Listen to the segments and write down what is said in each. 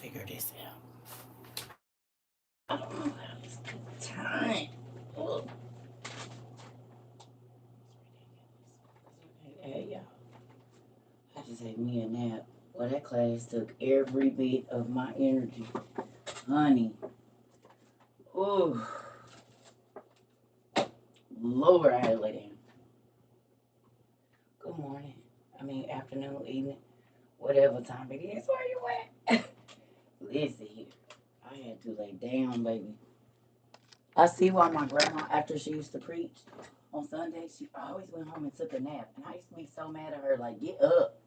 figure this out. I don't know how this time. Ugh. Hey, y'all. I just had me a nap. Well, that class took every bit of my energy. Honey. Ooh. Lord, I had to lay down. Good morning. Afternoon, evening, whatever time it is. Where you at? Listen here. I had to lay down, baby. I see why my grandma, after she used to preach on Sundays, she always went home and took a nap. And I used to be so mad at her, like, get up.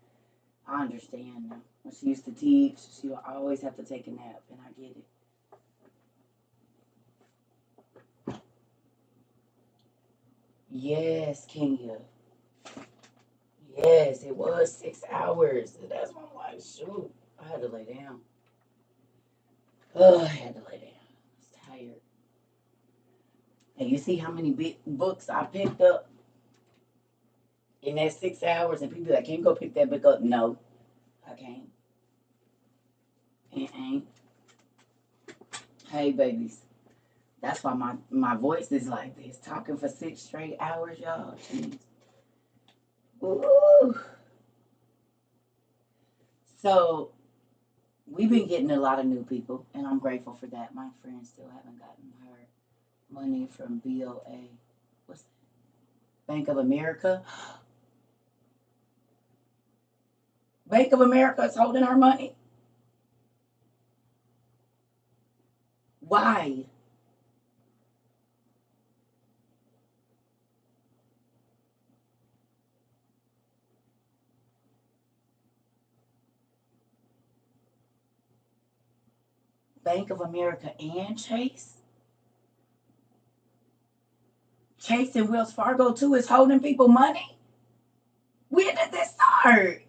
I understand now. When she used to teach, she would always have to take a nap, and I get it. Yes, Kenya. Yes, it was 6 hours. That's why I'm like, shoot. I had to lay down. Oh, I had to lay down. I was tired. And you see how many big books I picked up in that 6 hours, and people like, can't go pick that book up. No, I can't. It ain't. Hey, babies. That's why my voice is like this. Talking for 6 straight hours, y'all. Jeez. Ooh. So we've been getting a lot of new people, and I'm grateful for that. My friend still haven't gotten her money from BOA. What's that? Bank of America. Bank of America is holding her money. Why? Bank of America and Chase? Chase and Wells Fargo too is holding people money? When did this start?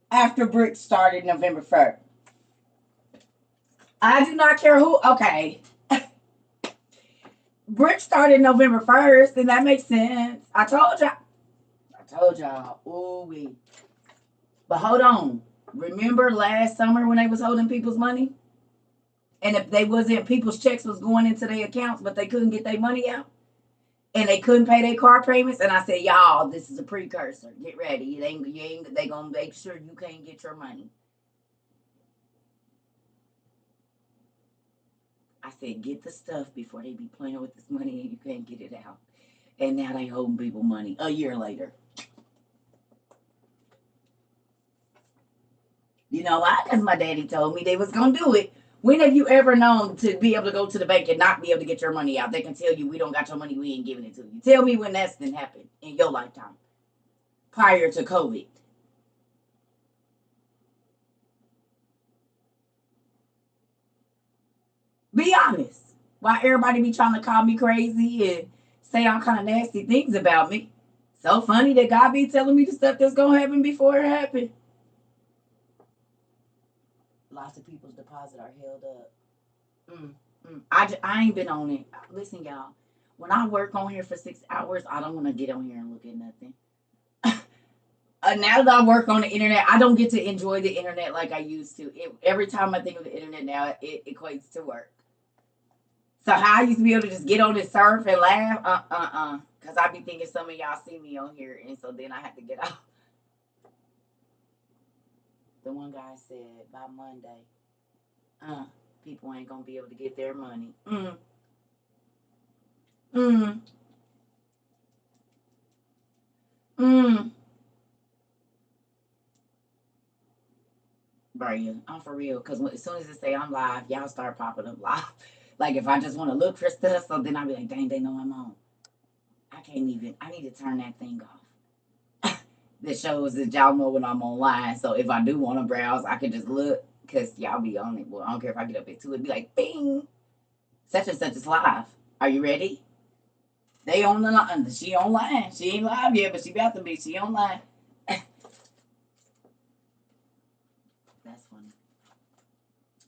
After Brick started November 1st. I do not care who. Okay. Brick started November 1st, and that makes sense. I told y'all. Ooh wee. But hold on. Remember last summer when they was holding people's money? And if they wasn't, people's checks was going into their accounts, but they couldn't get their money out. And they couldn't pay their car payments. And I said, y'all, this is a precursor. Get ready. They gonna make sure you can't get your money. I said, get the stuff before they be playing with this money and you can't get it out. And now they holding people money a year later. You know why? Because my daddy told me they was gonna do it. When have you ever known to be able to go to the bank and not be able to get your money out? They can tell you, we don't got your money, we ain't giving it to you. Tell me when that's been happened in your lifetime prior to COVID. Be honest. Why everybody be trying to call me crazy and say all kind of nasty things about me? So funny that God be telling me the stuff that's gonna happen before it happen. Lots of people's deposit are held up. I ain't been on it. Listen, y'all. When I work on here for 6 hours, I don't want to get on here and look at nothing. Now that I work on the internet, I don't get to enjoy the internet like I used to. Every time I think of the internet now, it equates to work. So how I used to be able to just get on and surf and laugh, because I be thinking some of y'all see me on here, and so then I have to get off. The one guy said by Monday, people ain't gonna be able to get their money. Mm, mm. Bria, I'm for real. Cause as soon as it say I'm live, y'all start popping up live. Like if I just want to look for stuff, so then I'll be like, dang, they know I'm on. I can't even. I need to turn that thing off. That shows that y'all know when I'm online. So if I do want to browse, I can just look. Cause y'all be on it. Well, I don't care if I get up at 2. It'd be like, bing, such and such is live. Are you ready? They on the line. She online. She ain't live yet, but she about to be. She online. That's funny.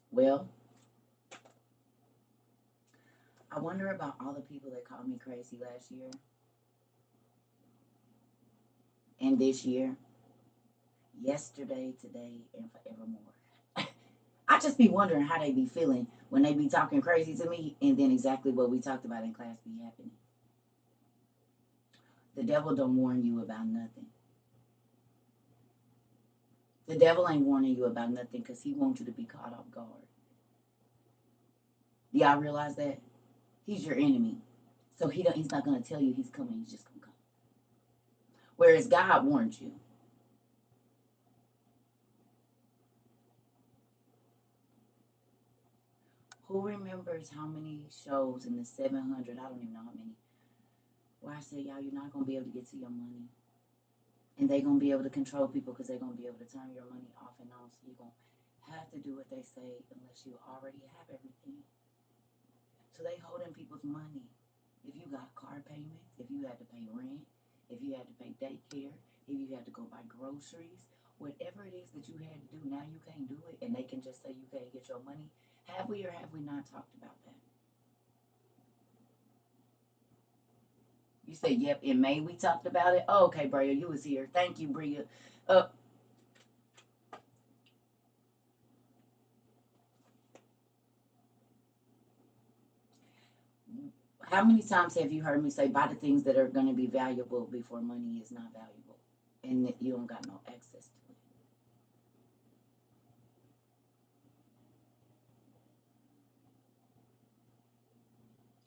Well, I wonder about all the people that called me crazy last year and this year. yesterday, today, and forevermore. I just be wondering how they be feeling when they be talking crazy to me, and then exactly what we talked about in class be happening. The devil don't warn you about nothing. The devil ain't warning you about nothing because he wants you to be caught off guard. Do y'all realize that? He's your enemy. So he's not going to tell you he's coming. He's just going to come. Whereas God warned you. Who remembers how many shows in the 700, I don't even know how many, where I said, y'all, you're not going to be able to get to your money. And they're going to be able to control people because they're going to be able to turn your money off and on. So you're going to have to do what they say unless you already have everything. So they holding people's money. If you got car payments, if you had to pay rent, if you had to pay daycare, if you had to go buy groceries, whatever it is that you had to do, now you can't do it, and they can just say you can't get your money. Have we or have we not talked about that? You say, yep, in May we talked about it. Oh, okay, Bria, you was here. Thank you, Bria. Uh, how many times have you heard me say buy the things that are going to be valuable before money is not valuable, and that you don't got no access to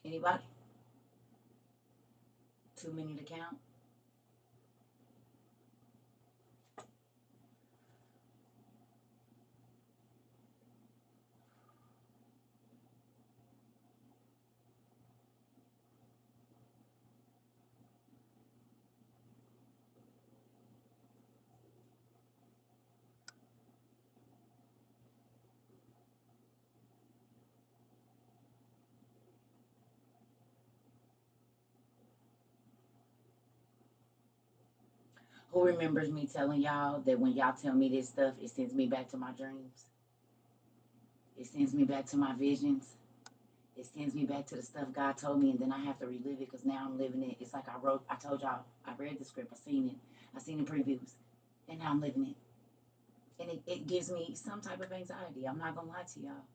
it? Anybody? Too many to count? Who remembers me telling y'all that when y'all tell me this stuff, it sends me back to my dreams? It sends me back to my visions. It sends me back to the stuff God told me, and then I have to relive it because now I'm living it. It's like I told y'all, I read the script, I seen the previews, and now I'm living it. And it gives me some type of anxiety. I'm not gonna lie to y'all.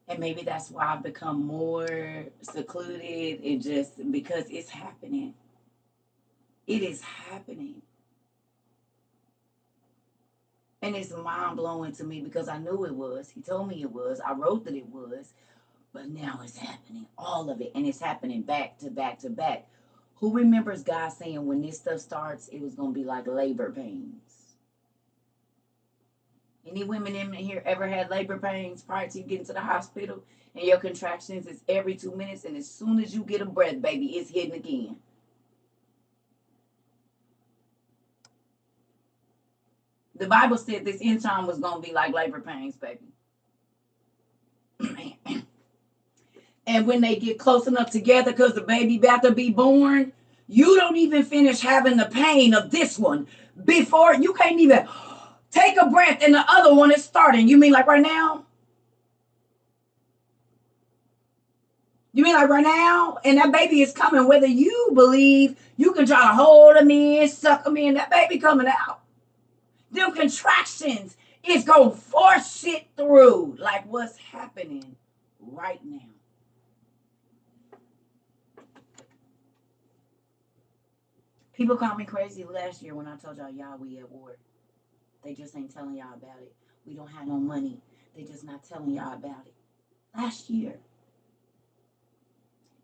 And maybe that's why I've become more secluded and just because it's happening. It is happening. And it's mind blowing to me because I knew it was. He told me it was. I wrote that it was. But now it's happening. All of it. And it's happening back to back to back. Who remembers God saying when this stuff starts, it was going to be like labor pains? Any women in here ever had labor pains prior to you getting to the hospital? And your contractions is every 2 minutes. And as soon as you get a breath, baby, it's hitting again. The Bible said this end time was going to be like labor pains, baby. And when they get close enough together because the baby about to be born, you don't even finish having the pain of this one before you can't even take a breath and the other one is starting. You mean like right now? You mean like right now? And that baby is coming, whether you believe you can try to hold them in, suck them in, that baby coming out. Them contractions is going to force it through like what's happening right now. People called me crazy last year when I told y'all we at war. They just ain't telling y'all about it. We don't have no money. They just not telling y'all about it. Last year.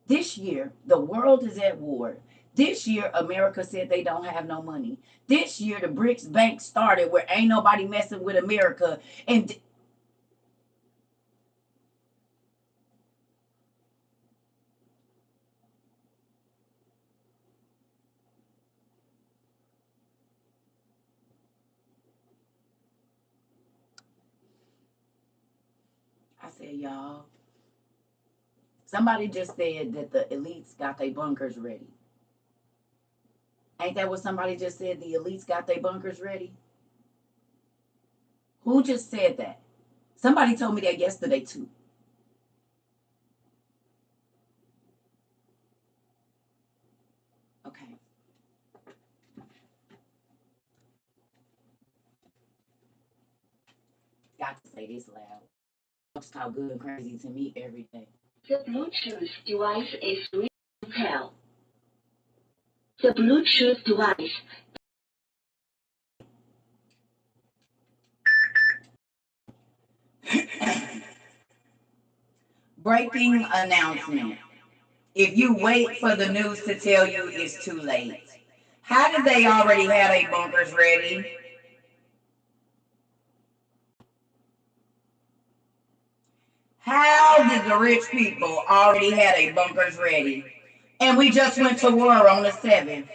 This year, the world is at war. This year, America said they don't have no money. This year, the BRICS Bank started where ain't nobody messing with America. And I said, y'all, somebody just said that the elites got their bunkers ready. Ain't that what somebody just said? The elites got their bunkers ready? Who just said that? Somebody told me that yesterday, too. Okay. say this loud. Folks talk good and crazy to me every day. The Bluetooth device is ready to pair. The Bluetooth device. Breaking announcement. If you wait for the news to tell you, it's too late. How did they already have their bunkers ready? How did the rich people already have their bunkers ready? And we just went to war on the 7th.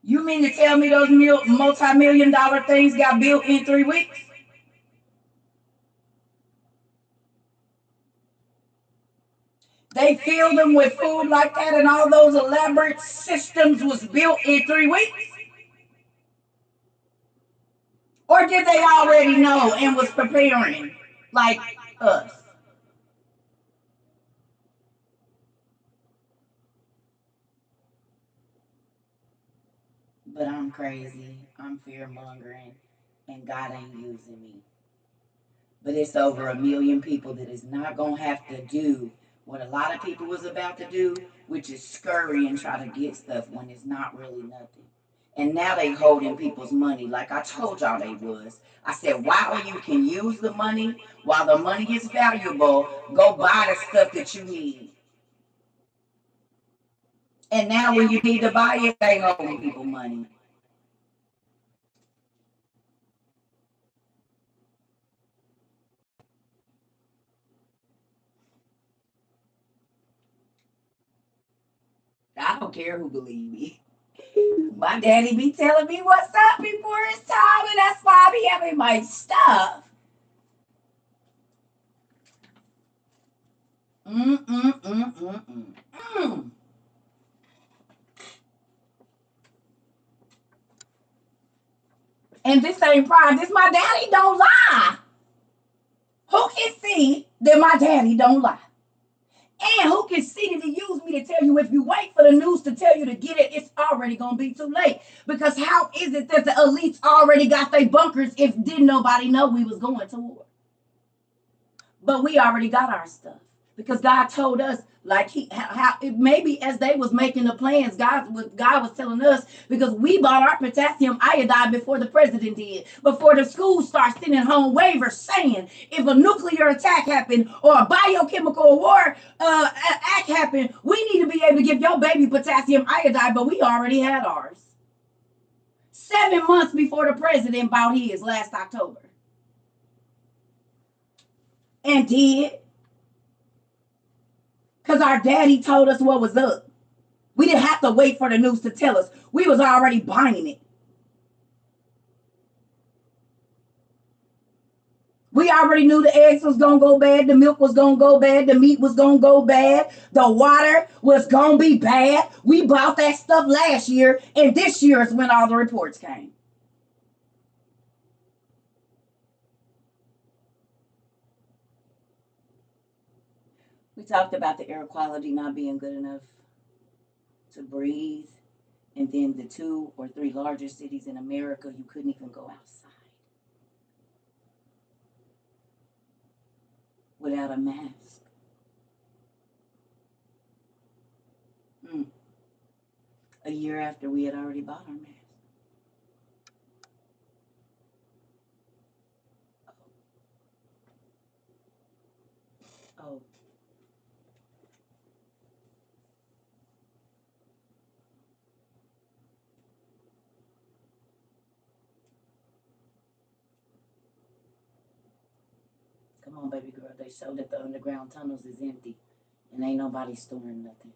You mean to tell me those multi-million-dollar things got built in 3 weeks? They filled them with food like that, and all those elaborate systems was built in 3 weeks? Or did they already know and was preparing like us? But I'm crazy, I'm fear-mongering, and God ain't using me. But it's over 1 million people that is not going to have to do what a lot of people was about to do, which is scurry and try to get stuff when it's not really nothing. And now they holding people's money like I told y'all they was. I said, while you can use the money, while the money is valuable, go buy the stuff that you need. And now when you need to buy it, they holding people money. I don't care who believe me. My daddy be telling me what's up before it's time, and that's why I be having my stuff. And this ain't pride. This my daddy don't lie. Who can see that my daddy don't lie? And who can see that he used me to tell you if you wait for the news to tell you to get it, it's already going to be too late. Because how is it that the elites already got their bunkers if didn't nobody know we was going to war? But we already got our stuff. Because God told us, like how maybe as they was making the plans, God was telling us, because we bought our potassium iodide before the president did, before the schools start sending home waivers saying if a nuclear attack happened or a biochemical war act happened, we need to be able to give your baby potassium iodide, but we already had ours 7 months before the president bought his last October. And did. Because our daddy told us what was up. We didn't have to wait for the news to tell us. We was already buying it. We already knew the eggs was going to go bad. The milk was going to go bad. The meat was going to go bad. The water was going to be bad. We bought that stuff last year. And this year is when all the reports came. We talked about the air quality not being good enough to breathe. And then the 2 or 3 largest cities in America, you couldn't even go outside without a mask. A year after we had already bought our mask. Oh. Come on, baby girl. They showed that the underground tunnels is empty and ain't nobody storing nothing.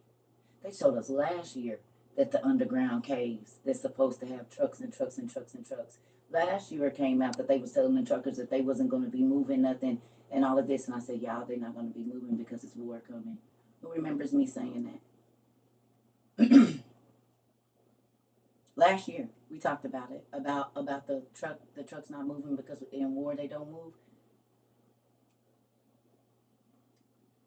They showed us last year that the underground caves that's supposed to have trucks and trucks and trucks and trucks. Last year it came out that they was telling the truckers that they wasn't going to be moving nothing and all of this. And I said, y'all, they're not going to be moving because it's war coming. Who remembers me saying that? Last year we talked about it, about the trucks not moving because in war they don't move.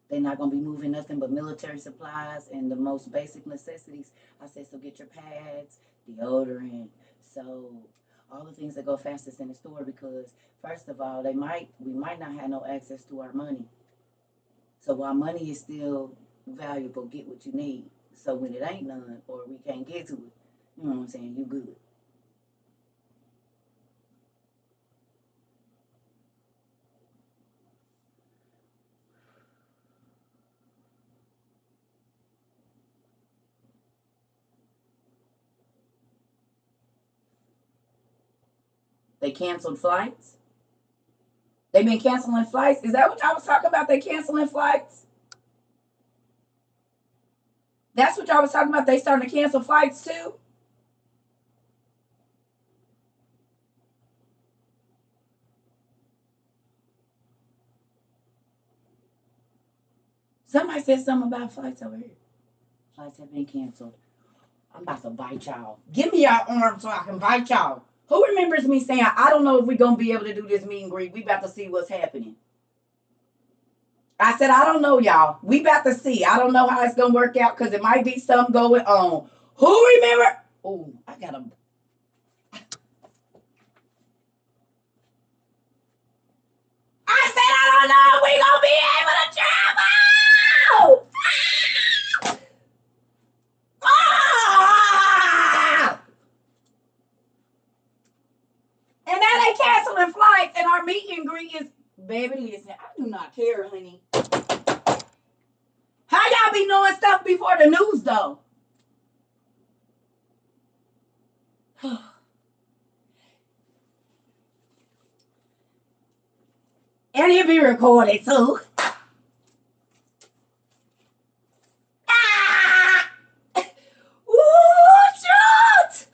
They're not going to be moving nothing but military supplies and the most basic necessities. I said, so get your pads, deodorant, soap. All the things that go fastest in the store because first of all, we might not have no access to our money. So while money is still valuable, get what you need. So when it ain't none or we can't get to it, you know what I'm saying, you good. They canceled flights. They've been canceling flights. Is that what y'all was talking about? They canceling flights? That's what y'all was talking about. They starting to cancel flights too? Somebody said something about flights over here. Flights have been canceled. I'm about to bite y'all. Give me your arm so I can bite y'all. Who remembers me saying, I don't know if we're going to be able to do this meet and greet. We about to see what's happening. I said, I don't know, y'all. We about to see. I don't know how it's going to work out because it might be something going on. Who remember? Oh, I got to. I said, I don't know if we're going to be able to travel. Ah! And now they canceling flights and our meet and greet is, baby, listen, I do not care, honey. How y'all be knowing stuff before the news, though? And it be recorded, too. Ah! Ooh, shoot!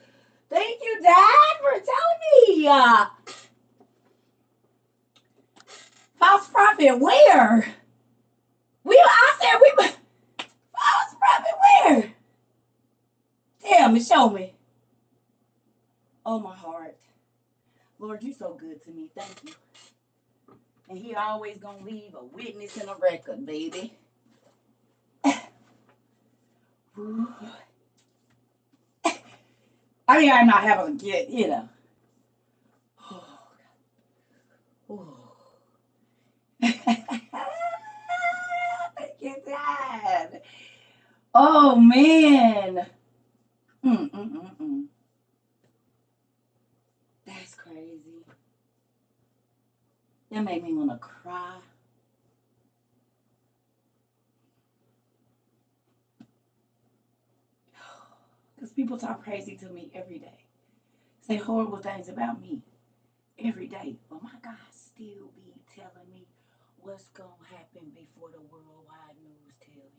Thank you, Dad, for telling me. False prophet, where? I said we. False prophet, where? Tell me, show me. Oh, my heart. Lord, you so good to me. Thank you. And he always gonna leave a witness and a record, baby. I mean, I'm not having to get, you know. Thank you, Dad. Oh, man. Mm-mm-mm-mm. That's crazy. That made me want to cry. Because people talk crazy to me every day. Say horrible things about me every day. But my God still be telling me what's going to happen before the worldwide news tell y'all.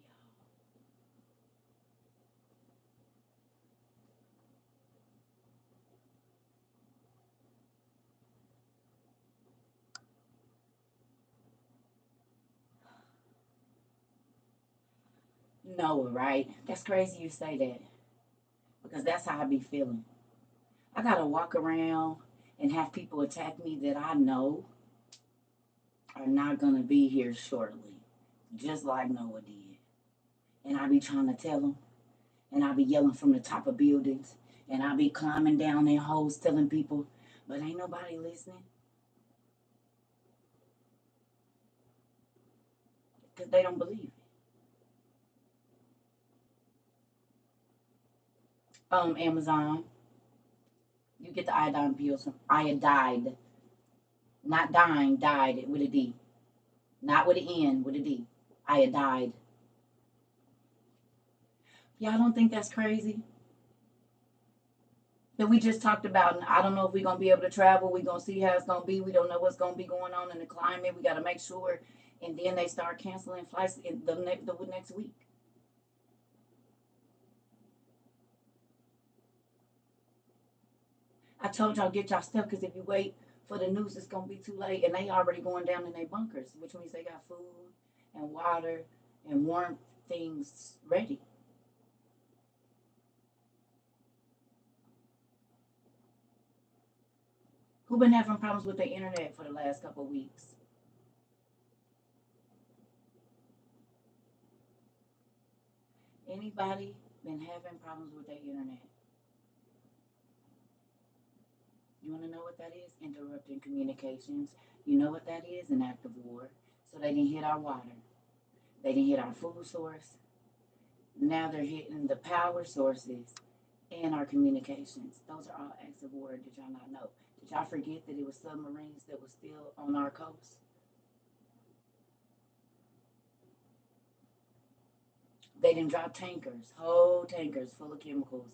No, right? That's crazy you say that. Because that's how I be feeling. I got to walk around and have people attack me that I know are not going to be here shortly. Just like Noah did. And I be trying to tell them. And I be yelling from the top of buildings. And I be climbing down in holes telling people. But ain't nobody listening. Because they don't believe it. Amazon. You get the iodine pills from iodide. Not dying, died with a D. Not with an N, with a D. Iodide. Y'all don't think that's crazy? That we just talked about, and I don't know if we're going to be able to travel. We're going to see how it's going to be. We don't know what's going to be going on in the climate. We got to make sure. And then they start canceling flights in the next week. I told y'all, get y'all stuff, because if you wait for the news, it's going to be too late. And they already going down in their bunkers, which means they got food and water and warm things ready. Who been having problems with their internet for the last couple of weeks? Anybody been having problems with their internet? You want to know what that is? Interrupting communications. You know what that is? An act of war. So they didn't hit our water. They didn't hit our food source. Now they're hitting the power sources and our communications. Those are all acts of war. Did y'all not know? Did y'all forget that it was submarines that were still on our coast? They didn't drop tankers, whole tankers full of chemicals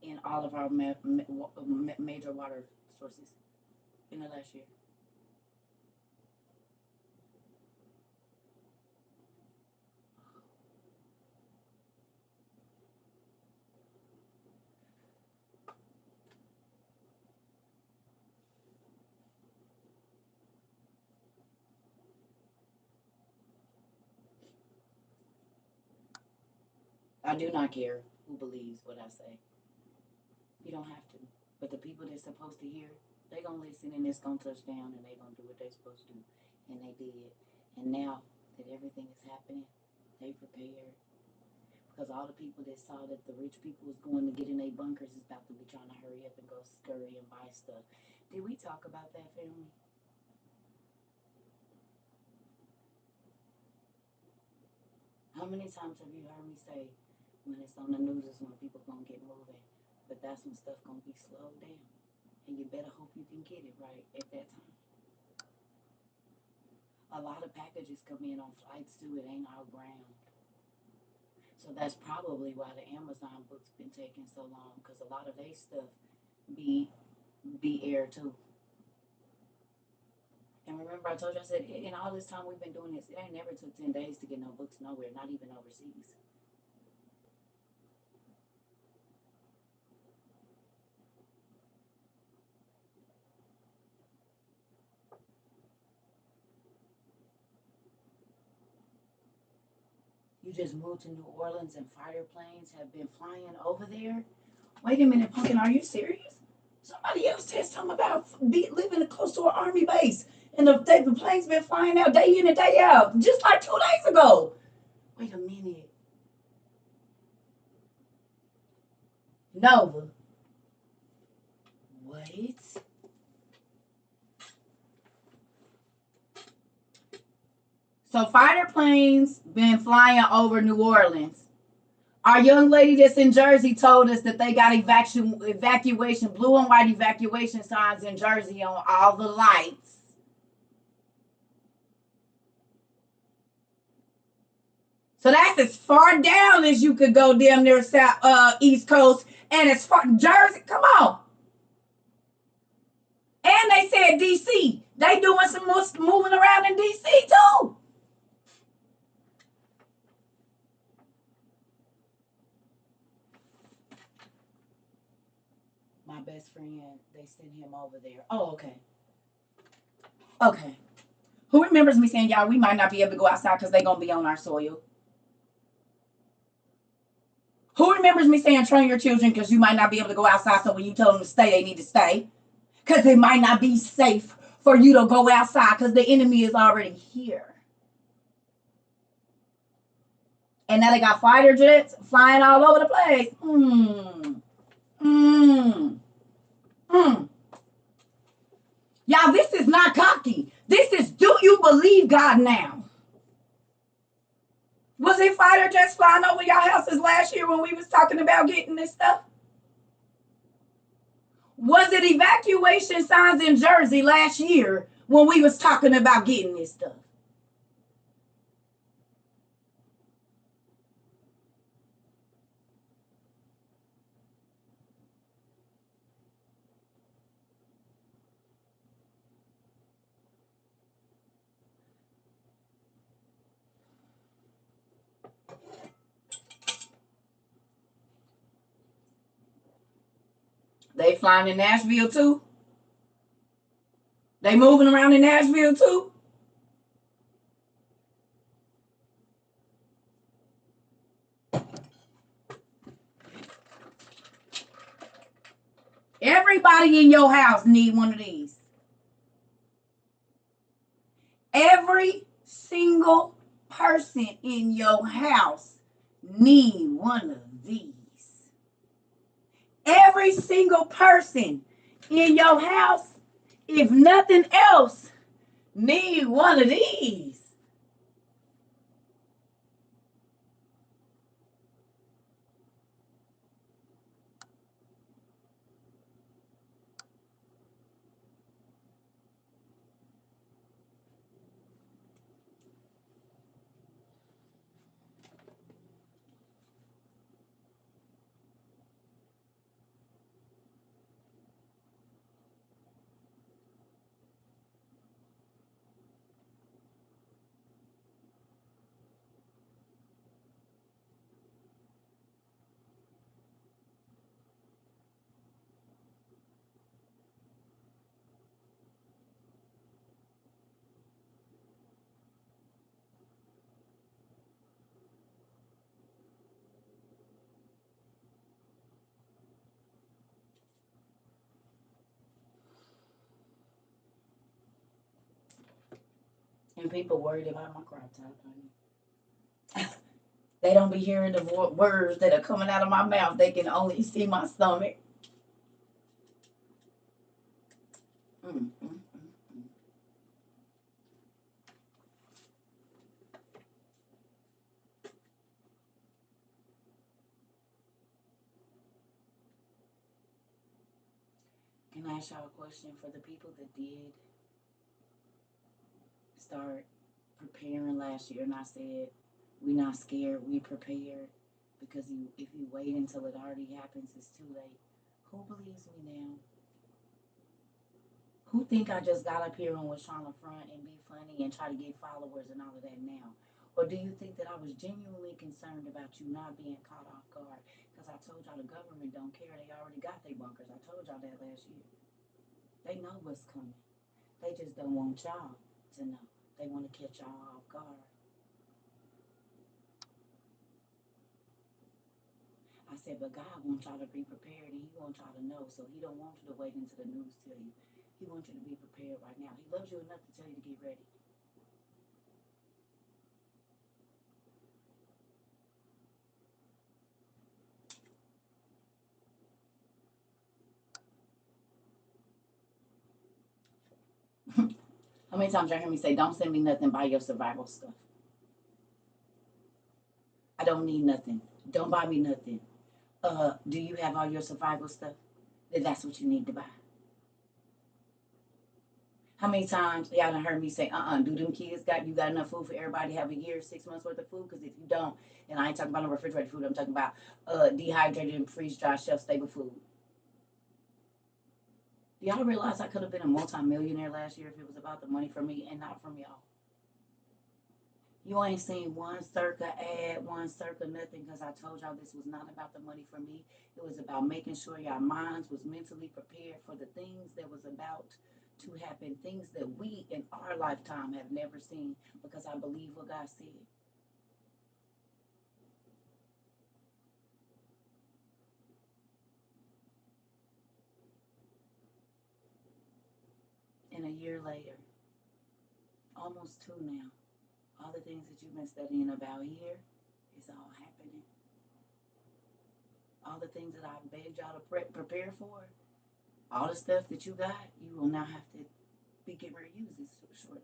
in all of our major water sources in the last year. I do not care who believes what I say. You don't have to. But the people that's supposed to hear, they gonna listen and it's gonna touch down and they gonna do what they supposed to do. And they did. And now that everything is happening, they prepared. Because all the people that saw that the rich people was going to get in their bunkers is about to be trying to hurry up and go scurry and buy stuff. Did we talk about that, family? How many times have you heard me say when it's on the news is when people gonna get moving? But that's when stuff gonna be slowed down. And you better hope you can get it right at that time. A lot of packages come in on flights too. It ain't our ground. So that's probably why the Amazon book's been taking so long, because a lot of their stuff be air too. And remember, I told you, I said, in all this time we've been doing this, it ain't never took 10 days to get no books nowhere, not even overseas. You just moved to New Orleans and fighter planes have been flying over there? Wait a minute, Pumpkin, are you serious? Somebody else said something about living close to an army base. And the planes been flying out day in and day out, just like 2 days ago. Wait a minute. Nova. Wait. So fighter planes been flying over New Orleans. Our young lady that's in Jersey told us that they got evacuation, blue and white evacuation signs in Jersey on all the lights. So that's as far down as you could go down near East Coast. And as far, Jersey, come on. And they said DC. They doing some more moving around in DC too. My best friend, they sent him over there. Oh, okay. Okay. Who remembers me saying, y'all, we might not be able to go outside because they're going to be on our soil? Who remembers me saying, train your children because you might not be able to go outside, so when you tell them to stay, they need to stay? Because it might not be safe for you to go outside because the enemy is already here. And now they got fighter jets flying all over the place. Y'all, this is not cocky. This is, do you believe God now? Was it fighter jets flying over y'all houses last year when we was talking about getting this stuff? Was it evacuation signs in Jersey last year when we was talking about getting this stuff? They flying in Nashville too? They moving around in Nashville too? Everybody in your house need one of these. Every single person in your house need one of these. Every single person in your house, if nothing else, need one of these. And people worried about my crop top, honey. They don't be hearing the words that are coming out of my mouth. They can only see my stomach. Mm, mm, mm, mm. Can I ask y'all a question for the people that did start preparing last year? And I said, we not scared, we prepared. Because if you wait until it already happens, it's too late. Who believes me now? Who think I just got up here and was trying to front and be funny and try to get followers and all of that now? Or do you think that I was genuinely concerned about you not being caught off guard? Because I told y'all the government don't care. They already got their bunkers. I told y'all that last year. They know what's coming. They just don't want y'all to know. They want to catch y'all off guard. I said, but God wants y'all to be prepared and He wants y'all to know. So He don't want you to wait until the news tell you. He wants you to be prepared right now. He loves you enough to tell you to get ready. How many times y'all hear me say, don't send me nothing, buy your survival stuff? I don't need nothing. Don't buy me nothing. Do you have all your survival stuff? Then that's what you need to buy. How many times y'all done heard me say, do them kids you got enough food for everybody to have a year, 6 months worth of food? Because if you don't, and I ain't talking about no refrigerated food, I'm talking about dehydrated and freeze dried shelf stable food. Do y'all realize I could have been a multi-millionaire last year if it was about the money for me and not from y'all? You ain't seen one CERCA ad, one CERCA nothing, because I told y'all this was not about the money for me. It was about making sure y'all minds was mentally prepared for the things that was about to happen, things that we in our lifetime have never seen, because I believe what God said. And a year later, almost two now, all the things that you've been studying about here is all happening. All the things that I begged y'all to prepare for, all the stuff that you got, you will now have to be getting ready to use this shortly.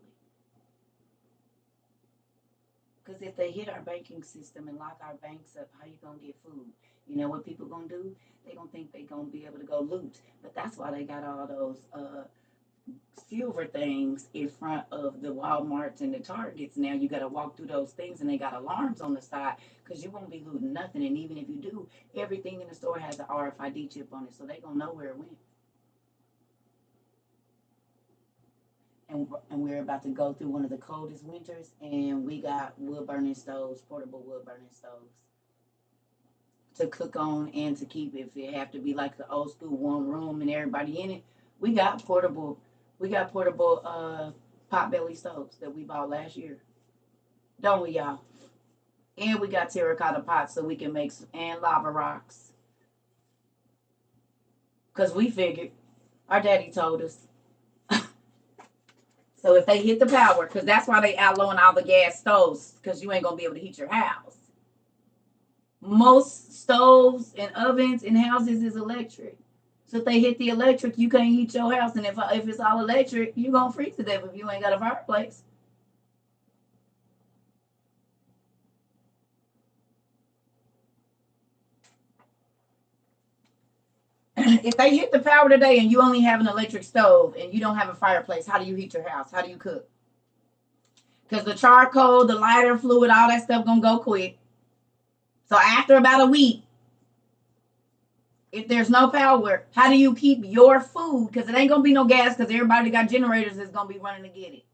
Because if they hit our banking system and lock our banks up, how you gonna get food? You know what people gonna do? They gonna think they gonna be able to go loot. But that's why they got all those silver things in front of the Walmarts and the Targets. Now you got to walk through those things, and they got alarms on the side because you won't be looting nothing. And even if you do, everything in the store has an RFID chip on it, so they gonna know where it went. And we're about to go through one of the coldest winters, and we got wood burning stoves, portable wood burning stoves to cook on and to keep. If it have to be like the old school one room and everybody in it, we got portable. We got portable potbelly stoves that we bought last year, don't we, y'all? And we got terracotta pots so we can make and lava rocks. Cause we figured, our daddy told us. So if they hit the power, because that's why they outlawing all the gas stoves, because you ain't gonna be able to heat your house. Most stoves and ovens in houses is electric. So if they hit the electric, you can't heat your house. And if it's all electric, you're going to freeze to death if you ain't got a fireplace. If they hit the power today and you only have an electric stove and you don't have a fireplace, how do you heat your house? How do you cook? Because the charcoal, the lighter fluid, all that stuff going to go quick. So after about a week, if there's no power, how do you keep your food? Because it ain't going to be no gas because everybody got generators that's going to be running to get it.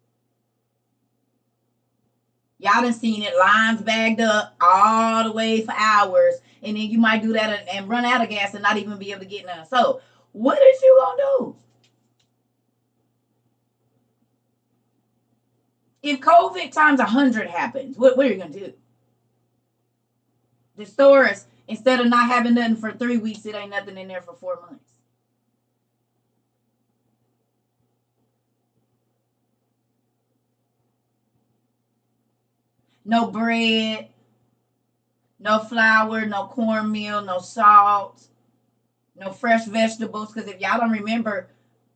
Y'all done seen it, lines bagged up all the way for hours. And then you might do that and run out of gas and not even be able to get none. So what is you going to do? If COVID times 100 happens, what are you going to do? The stores, instead of not having nothing for 3 weeks, it ain't nothing in there for 4 months. No bread, no flour, no cornmeal, no salt, no fresh vegetables. Because if y'all don't remember,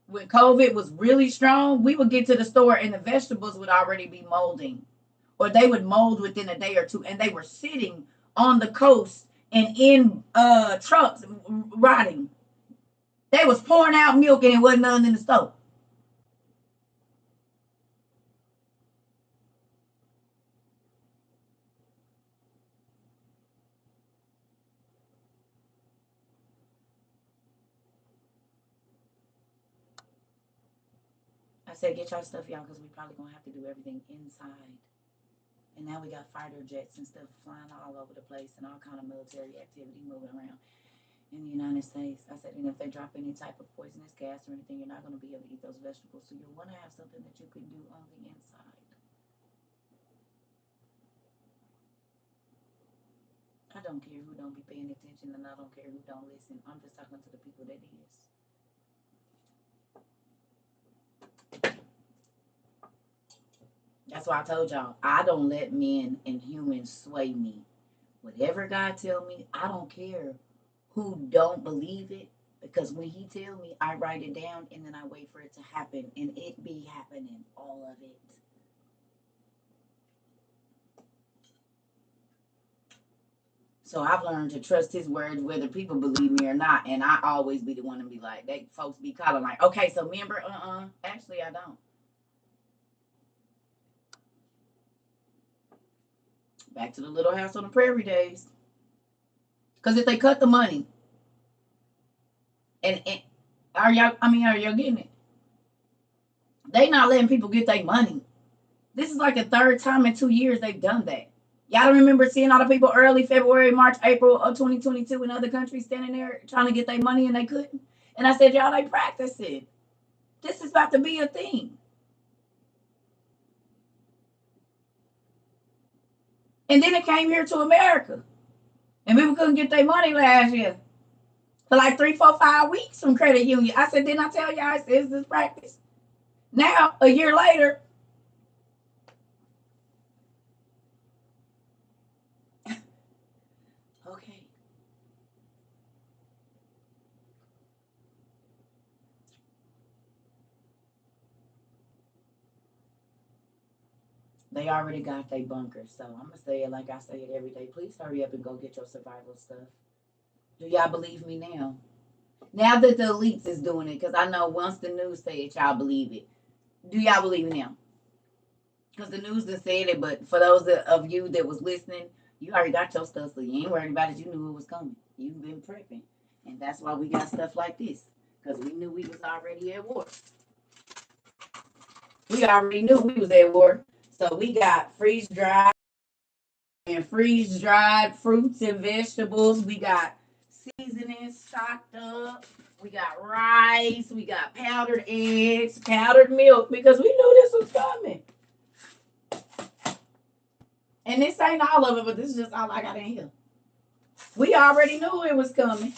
when COVID was really strong, we would get to the store and the vegetables would already be molding, or they would mold within a day or two, and they were sitting on the coast and in trucks rotting. They was pouring out milk and it wasn't none in the stove. I said, get y'all stuff, y'all, because we probably gonna have to do everything inside. And now we got fighter jets and stuff flying all over the place and all kind of military activity moving around in the United States. I said, and if they drop any type of poisonous gas or anything, you're not going to be able to eat those vegetables. So you'll want to have something that you can do on the inside. I don't care who don't be paying attention and I don't care who don't listen. I'm just talking to the people that is. That's why I told y'all, I don't let men and humans sway me. Whatever God tell me, I don't care who don't believe it, because when he tell me, I write it down and then I wait for it to happen, and it be happening, all of it. So I've learned to trust his words whether people believe me or not, and I always be the one to be like, they folks be calling like, okay, so member, actually I don't. Back to the Little House on the Prairie days. Because if they cut the money, and are y'all getting it? They not letting people get their money. This is like the third time in 2 years they've done that. Y'all remember seeing all the people early February, March, April of 2022 in other countries standing there trying to get their money and they couldn't? And I said, y'all, they practicing. This is about to be a thing. And then it came here to America. And people couldn't get their money last year for like 3, 4, 5 weeks from credit union. I said, didn't I tell y'all it's this practice? Now, a year later, okay. They already got their bunkers. So I'm going to say it like I say it every day. Please hurry up and go get your survival stuff. Do y'all believe me now? Now that the elites is doing it, because I know once the news say it, y'all believe it. Do y'all believe it now? Because the news just said it, but for those of you that was listening, you already got your stuff, so you ain't worried about it. You knew it was coming. You've been prepping. And that's why we got stuff like this, because we knew we was already at war. We already knew we was at war. So we got freeze-dried and freeze-dried fruits and vegetables. We got seasonings stocked up. We got rice. We got powdered eggs, powdered milk, because we knew this was coming. And this ain't all of it, but this is just all I got in here. We already knew it was coming.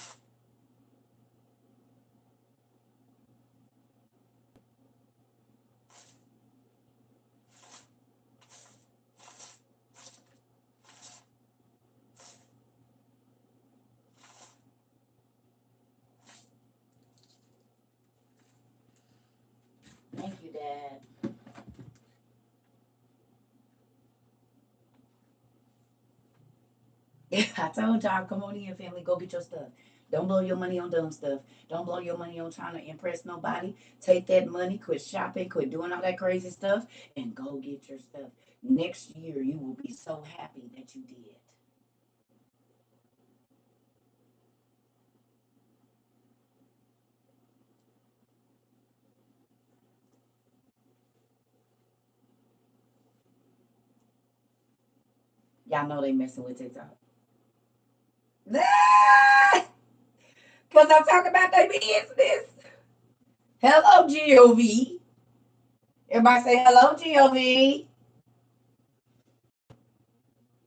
I told y'all, come on in, family, go get your stuff. Don't blow your money on dumb stuff. Don't blow your money on trying to impress nobody. Take that money, quit shopping, quit doing all that crazy stuff, and go get your stuff. Next year, you will be so happy that you did. Y'all know they messing with TikTok. Because I'm talking about their business. Hello, GOV. Everybody say hello, GOV.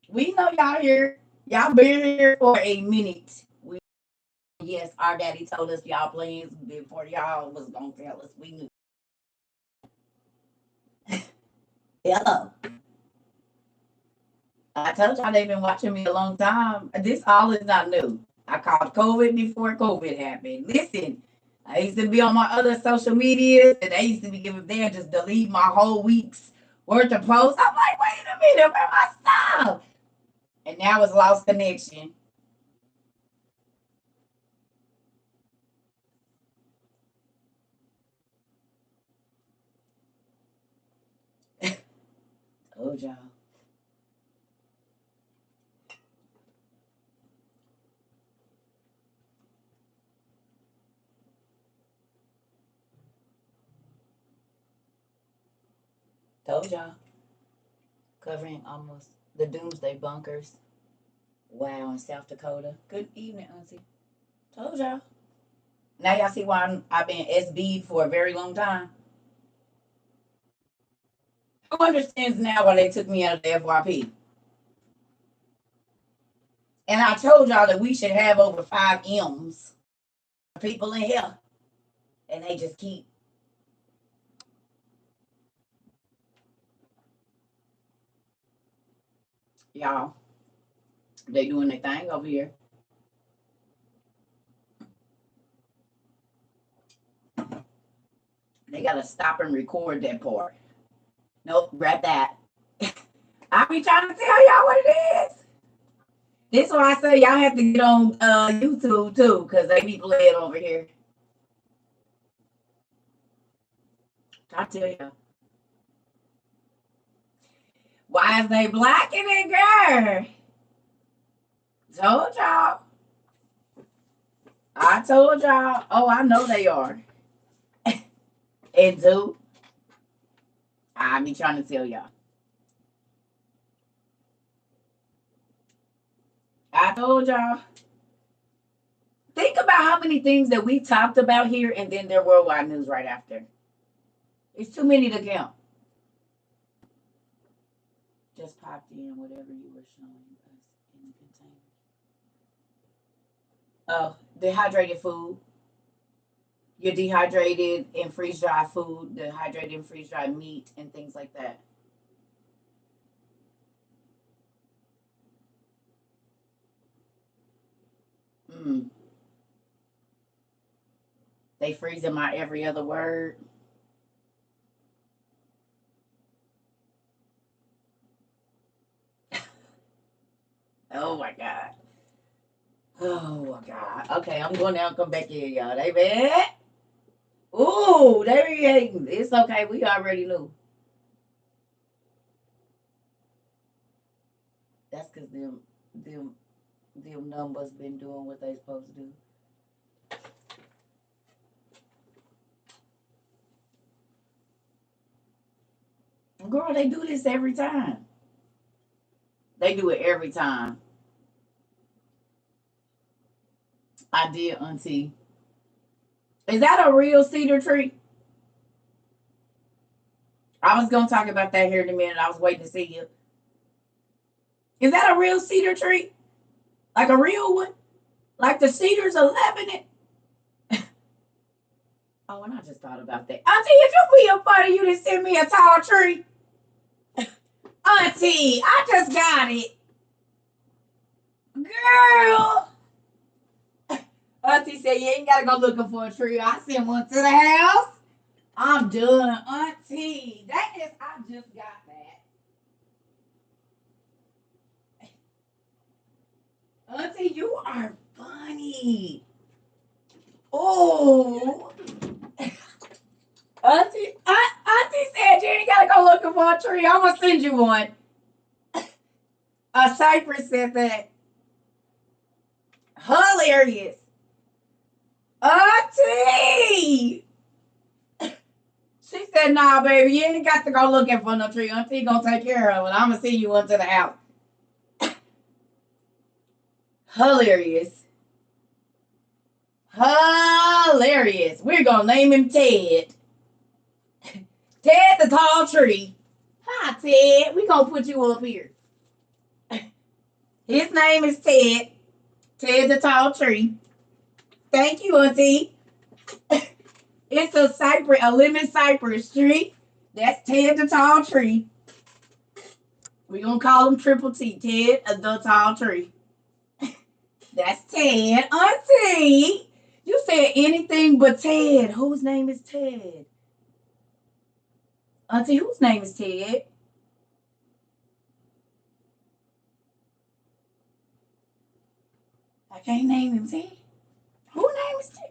We know y'all here. Y'all been here for a minute. Yes, our daddy told us y'all plans before y'all was gonna tell us. We knew. Hello. I told y'all they've been watching me a long time. This all is not new. I called COVID before COVID happened. Listen, I used to be on my other social medias and they used to be giving there just delete my whole week's worth of posts. I'm like, wait a minute, where my stuff? And now it's lost connection. Told y'all. Told y'all. Covering almost the doomsday bunkers. Wow, in South Dakota. Good evening, Auntie. Told y'all. Now y'all see why I've been SB'd for a very long time. Who understands now why they took me out of the FYP? And I told y'all that we should have over 5 M's people in here. And they just keep. Y'all, they doing their thing over here. They gotta stop and record that part. Nope, grab that. I be trying to tell y'all what it is. This is why I say y'all have to get on YouTube too, because they be playing over here. I tell you. Why is they blacking it, girl? Told y'all. I told y'all. Oh, I know they are. And do. I be trying to tell y'all. I told y'all. Think about how many things that we talked about here and then they're worldwide news right after. It's too many to count. Just popped in whatever you were showing us in the container. Oh, dehydrated food. Your dehydrated and freeze dried food, dehydrated and freeze dried meat, and things like that. Mm. They freezing my every other word. Oh my god. Oh my god. Okay, I'm going down. Come back in, y'all. They bad. Ooh, they be hating. It's okay. We already knew. That's because them numbers been doing what they supposed to do. Girl, they do this every time. They do it every time. I did, Auntie. Is that a real cedar tree? I was gonna talk about that here in a minute. I was waiting to see you. Is that a real cedar tree? Like a real one? Like the cedars of Lebanon? Oh, and I just thought about that. Auntie, if you feel funny, you just send me a tall tree. Auntie, I just got it. Girl. Auntie said you ain't gotta go looking for a tree. I sent one to the house. I'm done, Auntie. That is, I just got that. Auntie. Oh. Auntie said you ain't gotta go looking for a tree. I'm gonna send you one. A cypress said that. Hilarious. Auntie! She said, nah, baby, you ain't got to go looking for no tree. Auntie gonna take care of it. I'm gonna send you one to the house. Hilarious. Hilarious. We're gonna name him Ted. Ted the tall tree. Hi, Ted. We gonna put you up here. His name is Ted. Ted the tall tree. Thank you, Auntie. It's a lemon cypress tree. That's Ted the tall tree. We're gonna call him Triple T. Ted the tall tree. That's Ted. Auntie, you said anything but Ted. Whose name is Ted? Auntie, whose name is Ted? I can't name him, Ted. Whose name is Ted?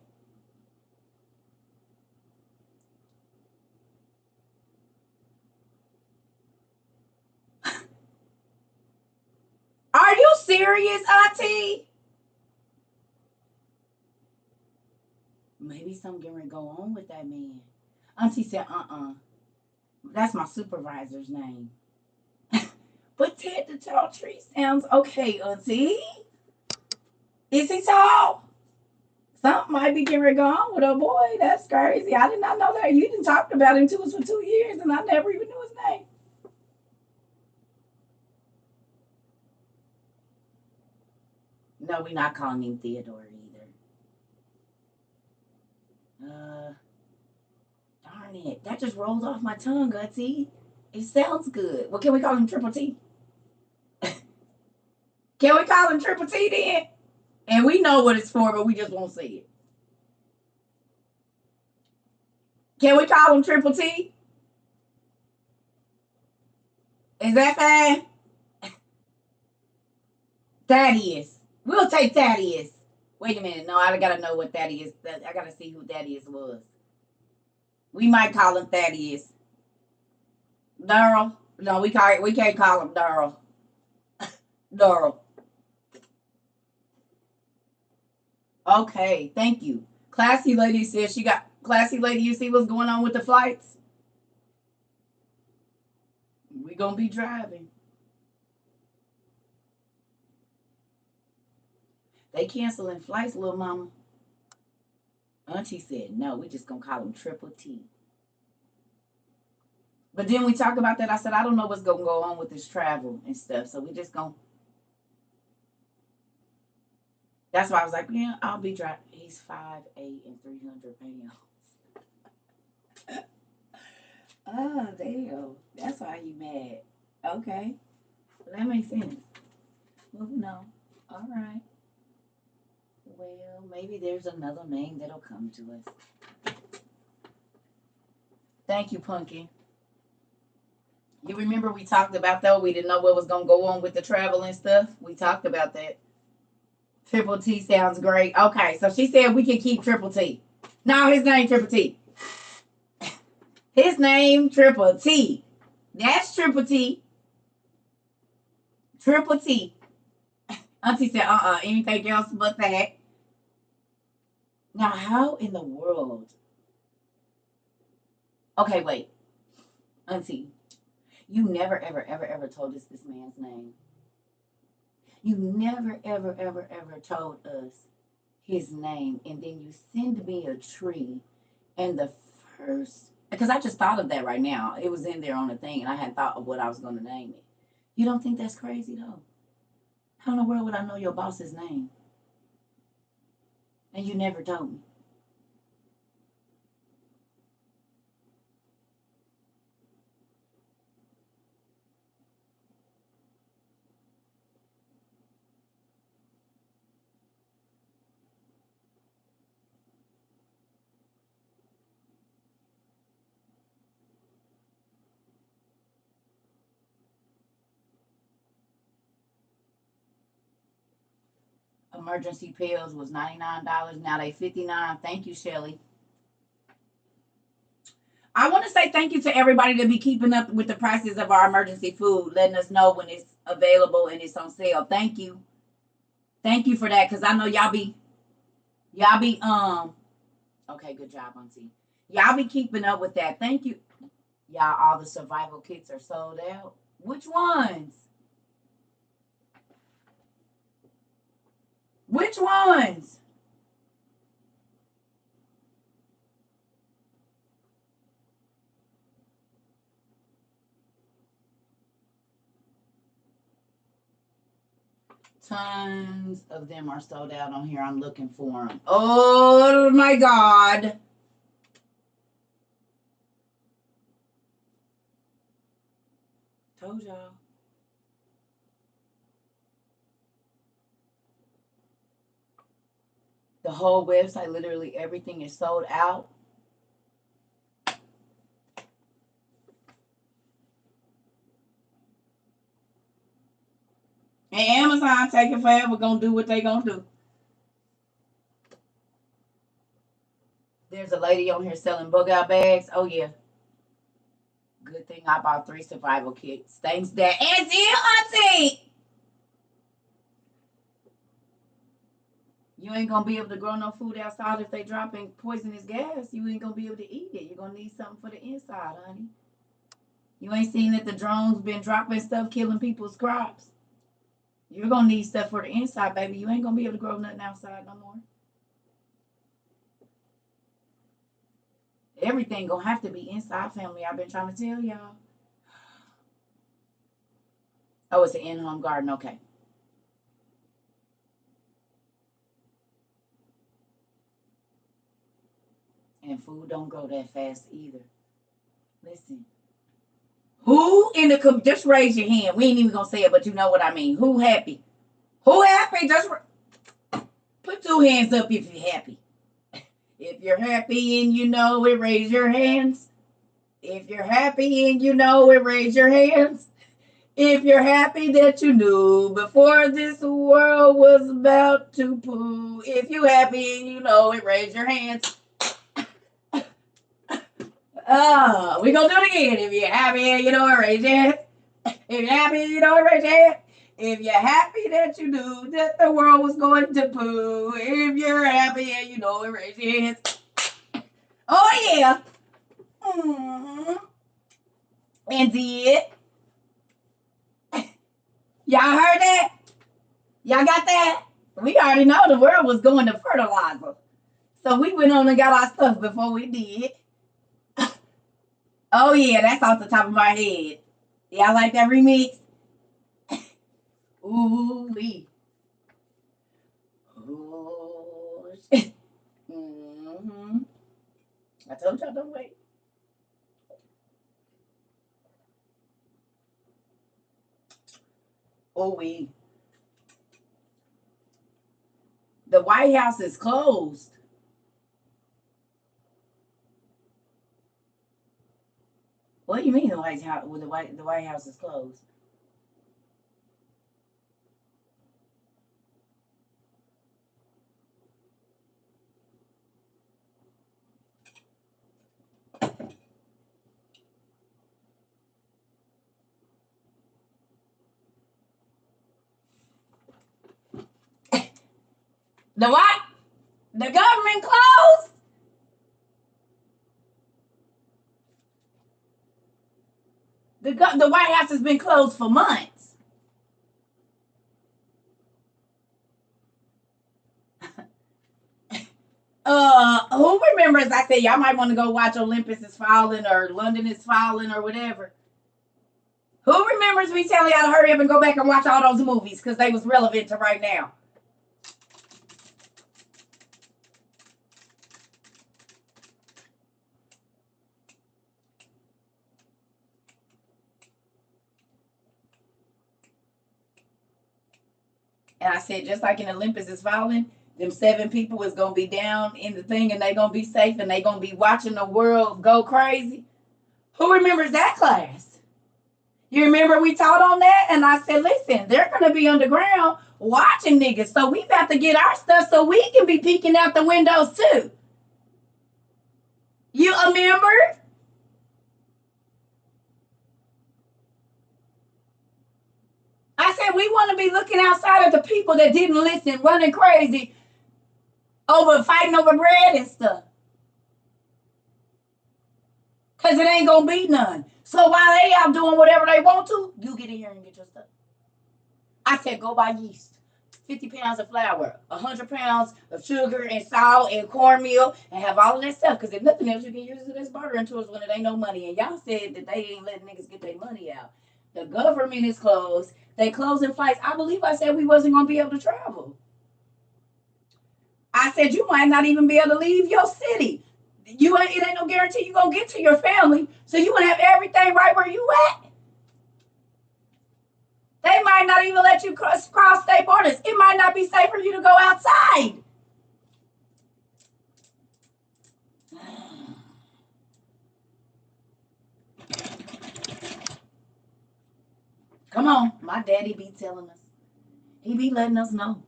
Are you serious, Auntie? Maybe something gonna go on with that man. Auntie said, That's my supervisor's name. But Ted the tall tree sounds okay, Auntie. Is he tall? Something might be getting on with a boy. That's crazy. I did not know that. You didn't talk about him to us for 2 years, and I never even knew his name. No, we're not calling him Theodore either. Darn it. That just rolled off my tongue, Gutsy. It sounds good. Well, can we call him Triple T? Can we call him Triple T then? And we know what it's for, but we just won't say it. Can we call him Triple T? Is that fine? Thaddeus. We'll take Thaddeus. Wait a minute. No, I gotta know what Thaddeus. I gotta see who Thaddeus was. We might call him Thaddeus. Darrell. No, we can't call him Darrell. Darrell. Okay, thank you. Classy lady says she got classy lady. You see what's going on with the flights? We gonna be driving. They canceling flights, little mama. Auntie said no. We just gonna call him Triple T. But then we talk about that. I said I don't know what's gonna go on with this travel and stuff. So we just gonna. That's why I was like, yeah, I'll be driving. He's 5'8" and 300 pounds. Oh, damn. That's why you mad. Okay. Well, that makes sense. Moving on. All right. Well, maybe there's another name that'll come to us. Thank you, Pumpkin. You remember we talked about that? We didn't know what was going to go on with the travel and stuff. We talked about that. Triple T sounds great. Okay, so she said we can keep Triple T. No, his name Triple T. His name Triple T. That's Triple T. Triple T. Auntie said, anything else but that. Now, how in the world? Okay, wait. Auntie, you never, ever, ever, ever told us this man's name. You never, ever, ever, ever told us his name. And then you send me a tree. And the first, because I just thought of that right now. It was in there on the thing, and I hadn't thought of what I was going to name it. You don't think that's crazy, though? How in the world would I know your boss's name? And you never told me. Emergency pills was $99. Now they $59. Thank you, Shelly. I want to say thank you to everybody that be keeping up with the prices of our emergency food, letting us know when it's available and it's on sale. Thank you. Thank you for that, because I know y'all be okay, good job, Auntie. Y'all be keeping up with that. Thank you. Y'all, all the survival kits are sold out. Which ones? Which ones? Tons of them are sold out on here. I'm looking for them. Oh my God. Told y'all. The whole website, literally everything is sold out. And Amazon taking forever, gonna do what they gonna do. There's a lady on here selling bug out bags. Oh yeah. Good thing I bought 3 survival kits. Thanks, Dad. It's you, Auntie. You ain't gonna be able to grow no food outside if they dropping poisonous gas. You ain't gonna be able to eat it. You're gonna need something for the inside, honey. You ain't seen that the drones been dropping stuff, killing people's crops. You're gonna need stuff for the inside, baby. You ain't gonna be able to grow nothing outside no more. Everything gonna have to be inside, family. I've been trying to tell y'all. Oh, it's an in-home garden. Okay. And food don't grow that fast either. Listen. Who in the just raise your hand. We ain't even gonna say it, but you know what I mean. Who happy? Who happy? Just put 2 hands up if you're happy. If you're happy and you know it, raise your hands. If you're happy and you know it, raise your hands. If you're happy that you knew before this world was about to poo. If you're happy and you know it, raise your hands. We're going to do it again. If you're happy and you know it, raise your hands. If you're happy and you know it, raise your hands. If you're happy that you knew that the world was going to poo. If you're happy and you know it, raise your hands. Oh, yeah. Mm-hmm. And did. Y'all heard that? Y'all got that? We already know the world was going to fertilizer. So we went on and got our stuff before we did. Oh, yeah, that's off the top of my head. Y'all like that remix? Ooh-wee. Oh, shit. Mm-hmm. I told y'all don't wait. Ooh-wee. The White House is closed. What do you mean the White House? Well, the White House is closed. The what? The government closed? The White House has been closed for months. Who remembers I said y'all might want to go watch Olympus is Falling or London is Falling or whatever? Who remembers me telling y'all to hurry up and go back and watch all those movies because they was relevant to right now? And I said, just like in Olympus is Falling, them 7 people is going to be down in the thing and they going to be safe and they going to be watching the world go crazy. Who remembers that class? You remember we taught on that? And I said, listen, they're going to be underground watching niggas. So we about to get our stuff so we can be peeking out the windows too. You remember? I said we want to be looking outside at the people that didn't listen, running crazy over fighting over bread and stuff. Because it ain't going to be none. So while they out doing whatever they want to, you get in here and get your stuff. I said go buy yeast. 50 pounds of flour, 100 pounds of sugar and salt and cornmeal, and have all of that stuff. Because if nothing else, you can use it as bartering tools when it ain't no money. And y'all said that they ain't letting niggas get their money out. The government is closed. They closing flights. I believe I said we wasn't going to be able to travel. I said you might not even be able to leave your city. It ain't no guarantee you're going to get to your family. So you want to have everything right where you at. They might not even let you cross state borders. It might not be safe for you to go outside. Come on. My daddy be telling us. He be letting us know.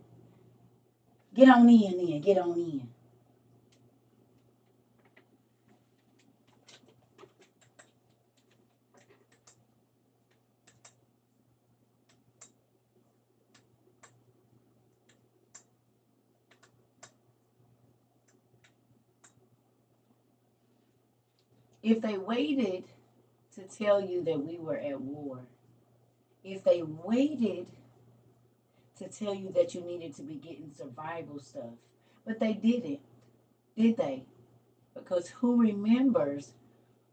Get on in then. Get on in. If they waited to tell you that we were at war, if they waited to tell you that you needed to be getting survival stuff, but they didn't, did they? Because who remembers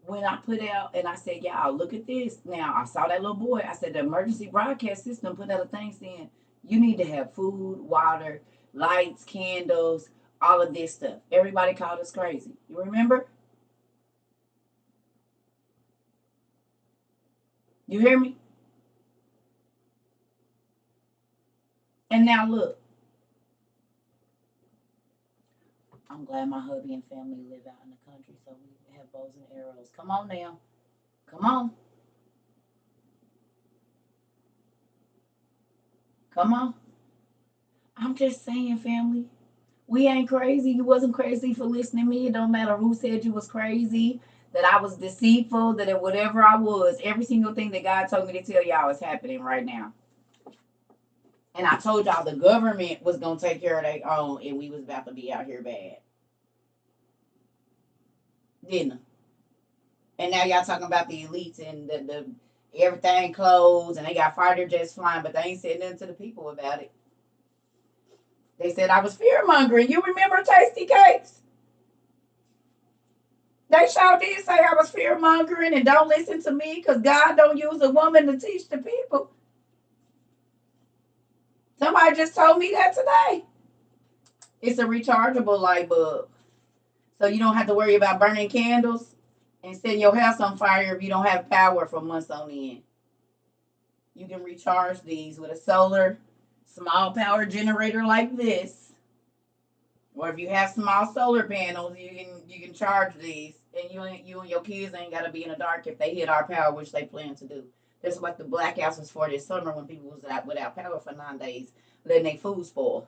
when I put out and I said, y'all, look at this. Now, I saw that little boy. I said, the emergency broadcast system put out a thing saying you need to have food, water, lights, candles, all of this stuff. Everybody called us crazy. You remember? You hear me? And now look. I'm glad my hubby and family live out in the country, so we have bows and arrows. Come on now. Come on. Come on. I'm just saying, family. We ain't crazy. You wasn't crazy for listening to me. It don't matter who said you was crazy, that I was deceitful, that whatever I was, every single thing that God told me to tell y'all is happening right now. And I told y'all the government was going to take care of their own, and we was about to be out here bad. Didn't I? And now y'all talking about the elites and the everything closed, and they got fighter jets flying, but they ain't said nothing to the people about it. They said I was fear mongering. You remember Tasty Cakes? They sure did say I was fear mongering and don't listen to me because God don't use a woman to teach the people. Somebody just told me that today. It's a rechargeable light bulb. So you don't have to worry about burning candles and setting your house on fire if you don't have power for months on end. You can recharge these with a solar small power generator like this. Or if you have small solar panels, you can charge these, and you and your kids ain't gotta be in the dark if they hit our power, which they plan to do. That's what the blackouts was for this summer when people was out without power for 9 days, letting their food spoil.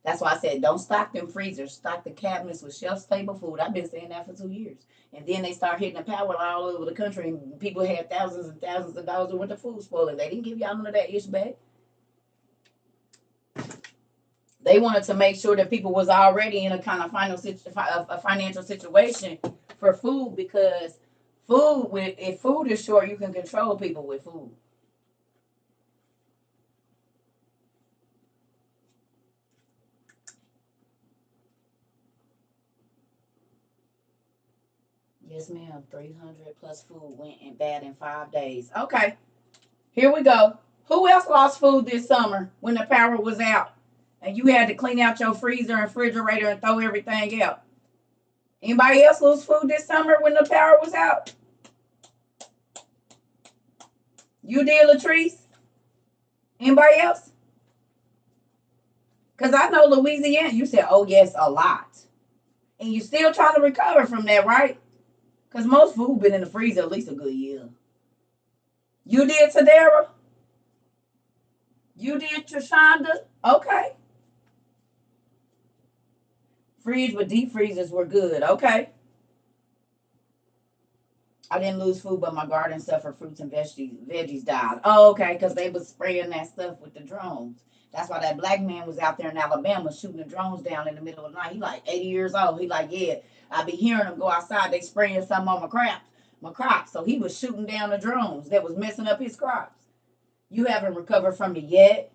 That's why I said don't stock them freezers, stock the cabinets with shelf stable food. I've been saying that for 2 years. And then they start hitting the power all over the country, and people had thousands and thousands of dollars worth of food spoiling. They didn't give y'all none of that ish back. They wanted to make sure that people was already in a kind of financial situation for food, because if food is short, you can control people with food. Yes, ma'am. 300 plus food went in bad in 5 days. Okay, here we go. Who else lost food this summer when the power was out and you had to clean out your freezer and refrigerator and throw everything out? Anybody else lose food this summer when the power was out? You did, Latrice? Anybody else? Because I know Louisiana, you said, oh, yes, a lot. And you still trying to recover from that, right? Because most food been in the freezer at least a good year. You did, Tadera? You did, Trishonda? Okay. Freeze with deep freezers were good. Okay. I didn't lose food, but my garden suffered. Fruits and veggies died. Oh, okay, because they was spraying that stuff with the drones. That's why that black man was out there in Alabama shooting the drones down in the middle of the night. He like 80 years old. He like, yeah, I be hearing them go outside. They spraying something on my crops. So he was shooting down the drones that was messing up his crops. You haven't recovered from it yet.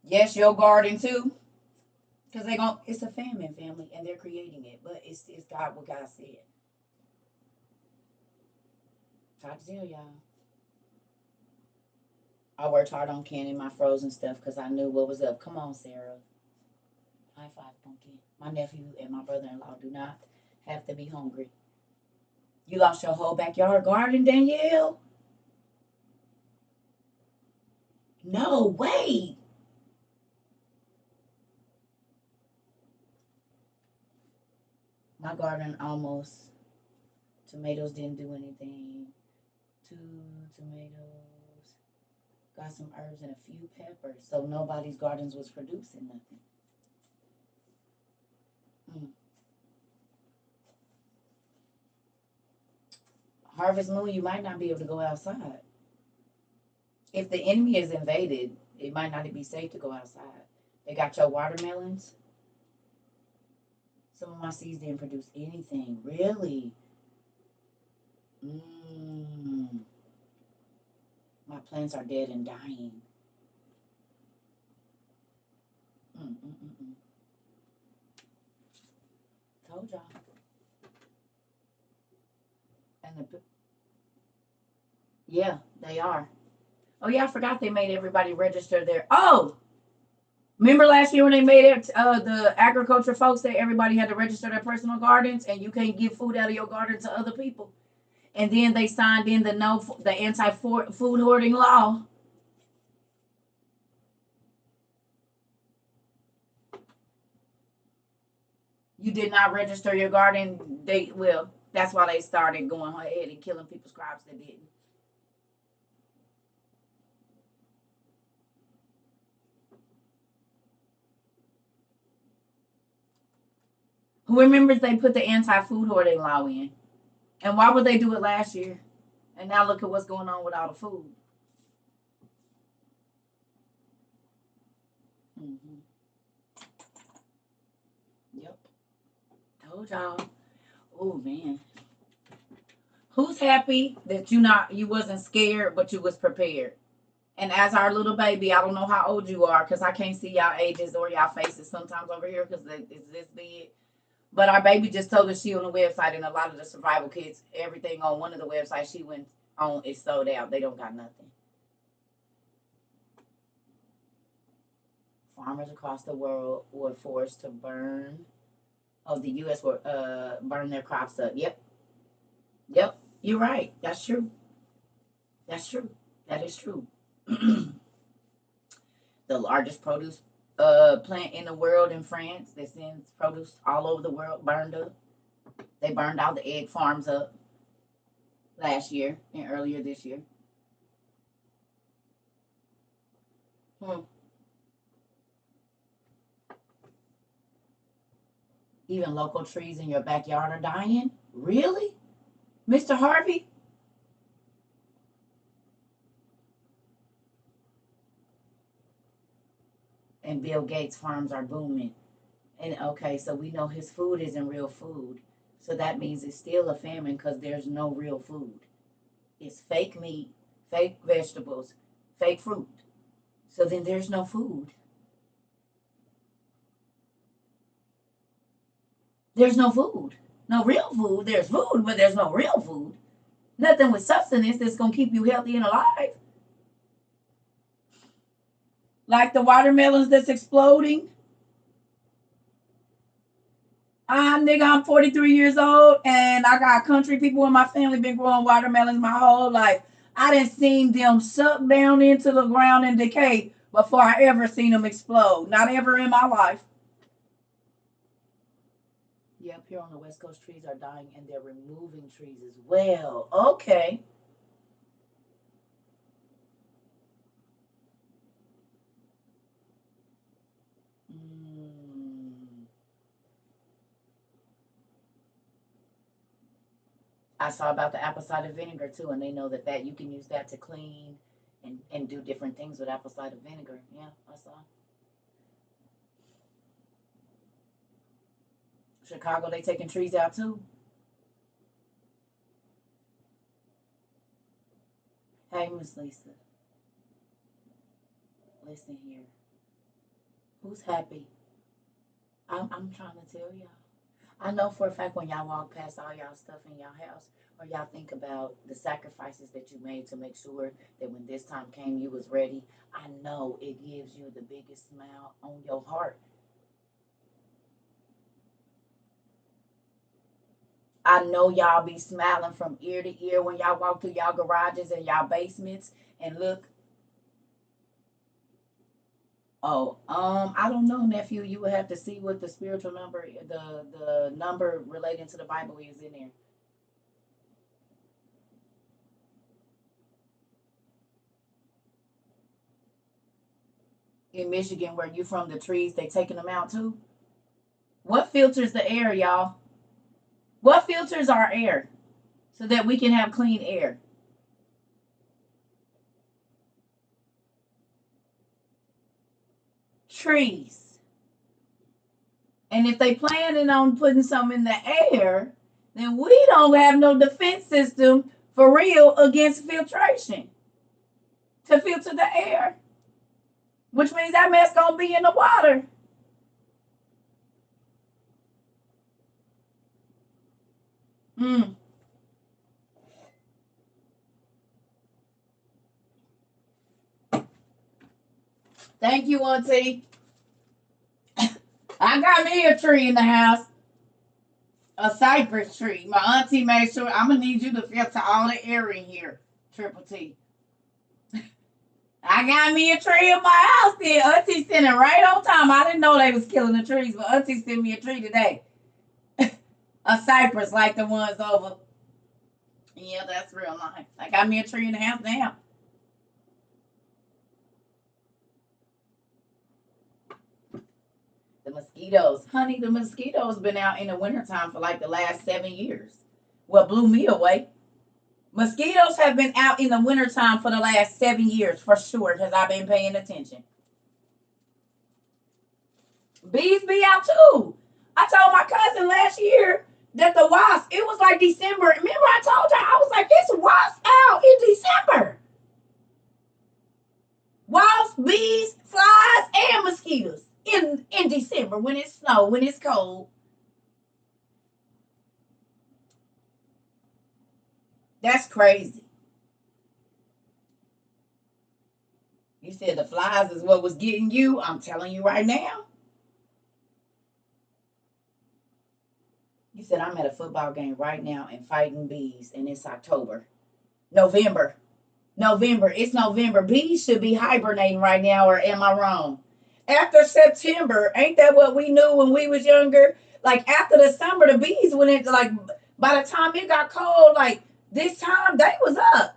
Yes, your garden too. Because it's a famine, family, and they're creating it. But it's God, what God said. Try to tell y'all. I worked hard on canning my frozen stuff because I knew what was up. Come on, Sarah. High five, pumpkin. My nephew and my brother-in-law do not have to be hungry. You lost your whole backyard garden, Danielle? No, wait. My garden almost. Tomatoes didn't do anything. 2 tomatoes. Got some herbs and a few peppers. So nobody's gardens was producing nothing. Mm. Harvest Moon, you might not be able to go outside. If the enemy is invaded, it might not be safe to go outside. They got your watermelons. Some of my seeds didn't produce anything. Really? My plants are dead and dying. Told y'all. And yeah, they are. Oh yeah, I forgot they made everybody register their. Oh, remember last year when they made it? The agriculture folks that everybody had to register their personal gardens, and you can't give food out of your garden to other people. And then they signed in the anti-food hoarding law. You did not register your garden. That's why they started going ahead and killing people's crops that didn't. Who remembers they put the anti-food hoarding law in? And why would they do it last year? And now look at what's going on with all the food. Mm-hmm. Yep. Told y'all. Oh man. Who's happy that you wasn't scared, but you was prepared? And as our little baby, I don't know how old you are because I can't see y'all ages or y'all faces sometimes over here because it's this big. But our baby just told us she on the website, and a lot of the survival kits, everything on one of the websites she went on is sold out. They don't got nothing. Farmers across the world were forced to burn. Oh, the U.S. were burn their crops up. Yep, yep. You're right. That's true. That's true. That is true. The largest produce plant in the world in France that sends produce all over the world burned up. They burned all the egg farms up last year and earlier this year. Hmm. Even local trees in your backyard are dying? Really? Mr. Harvey? And Bill Gates' farms are booming. And okay, so we know his food isn't real food. So that means it's still a famine because there's no real food. It's fake meat, fake vegetables, fake fruit. So then there's no food. There's no food. No real food. There's food, but there's no real food. Nothing with substance that's going to keep you healthy and alive. Like the watermelons that's exploding. I'm 43 years old, and I got country people in my family been growing watermelons my whole life. I didn't seen them suck down into the ground and decay before I ever seen them explode. Not ever in my life. Yep, here on the West Coast, trees are dying, and they're removing trees as well. Okay. I saw about the apple cider vinegar too, and they know that you can use that to clean and do different things with apple cider vinegar. Yeah, I saw. Chicago, they taking trees out too. Hey, Miss Lisa, listen here. Who's happy? I'm trying to tell y'all. I know for a fact when y'all walk past all y'all stuff in y'all house, or y'all think about the sacrifices that you made to make sure that when this time came, you was ready. I know it gives you the biggest smile on your heart. I know y'all be smiling from ear to ear when y'all walk through y'all garages and y'all basements and look. Oh, I don't know, nephew. You would have to see what the spiritual number, the number relating to the Bible is in there. In Michigan, where you from, the trees they taking them out too. What filters the air, y'all? What filters our air so that we can have clean air? Trees. And if they planning on putting some in the air, then we don't have no defense system for real against filtration to filter the air, which means that mess gonna be in the water. Mm. Thank you, Auntie. I got me a tree in the house, a cypress tree. My auntie made sure I'm gonna need you to filter all the air in here. Triple T. I got me a tree in my house there. Auntie sent it right on time. I didn't know they was killing the trees, but Auntie sent me a tree today. A cypress like the ones over. Yeah, that's real nice. I got me a tree in the house now. The mosquitoes. Honey, the mosquitoes been out in the wintertime for like the last 7 years. What blew me away. Mosquitoes have been out in the wintertime for the last 7 years for sure, because I've been paying attention. Bees be out too. I told my cousin last year that the wasp, it was like December. Remember I told her, I was like, it's wasp out in December. Wasps, bees, flies, and mosquitoes in December when it snows, when it's cold. That's crazy. You said the flies is what was getting you. I'm telling you right now. You said I'm at a football game right now and fighting bees, and it's October. November. November. It's November. Bees should be hibernating right now, or am I wrong? After September, ain't that what we knew when we was younger? Like after the summer, the bees, when it like by the time it got cold, like this time they was up.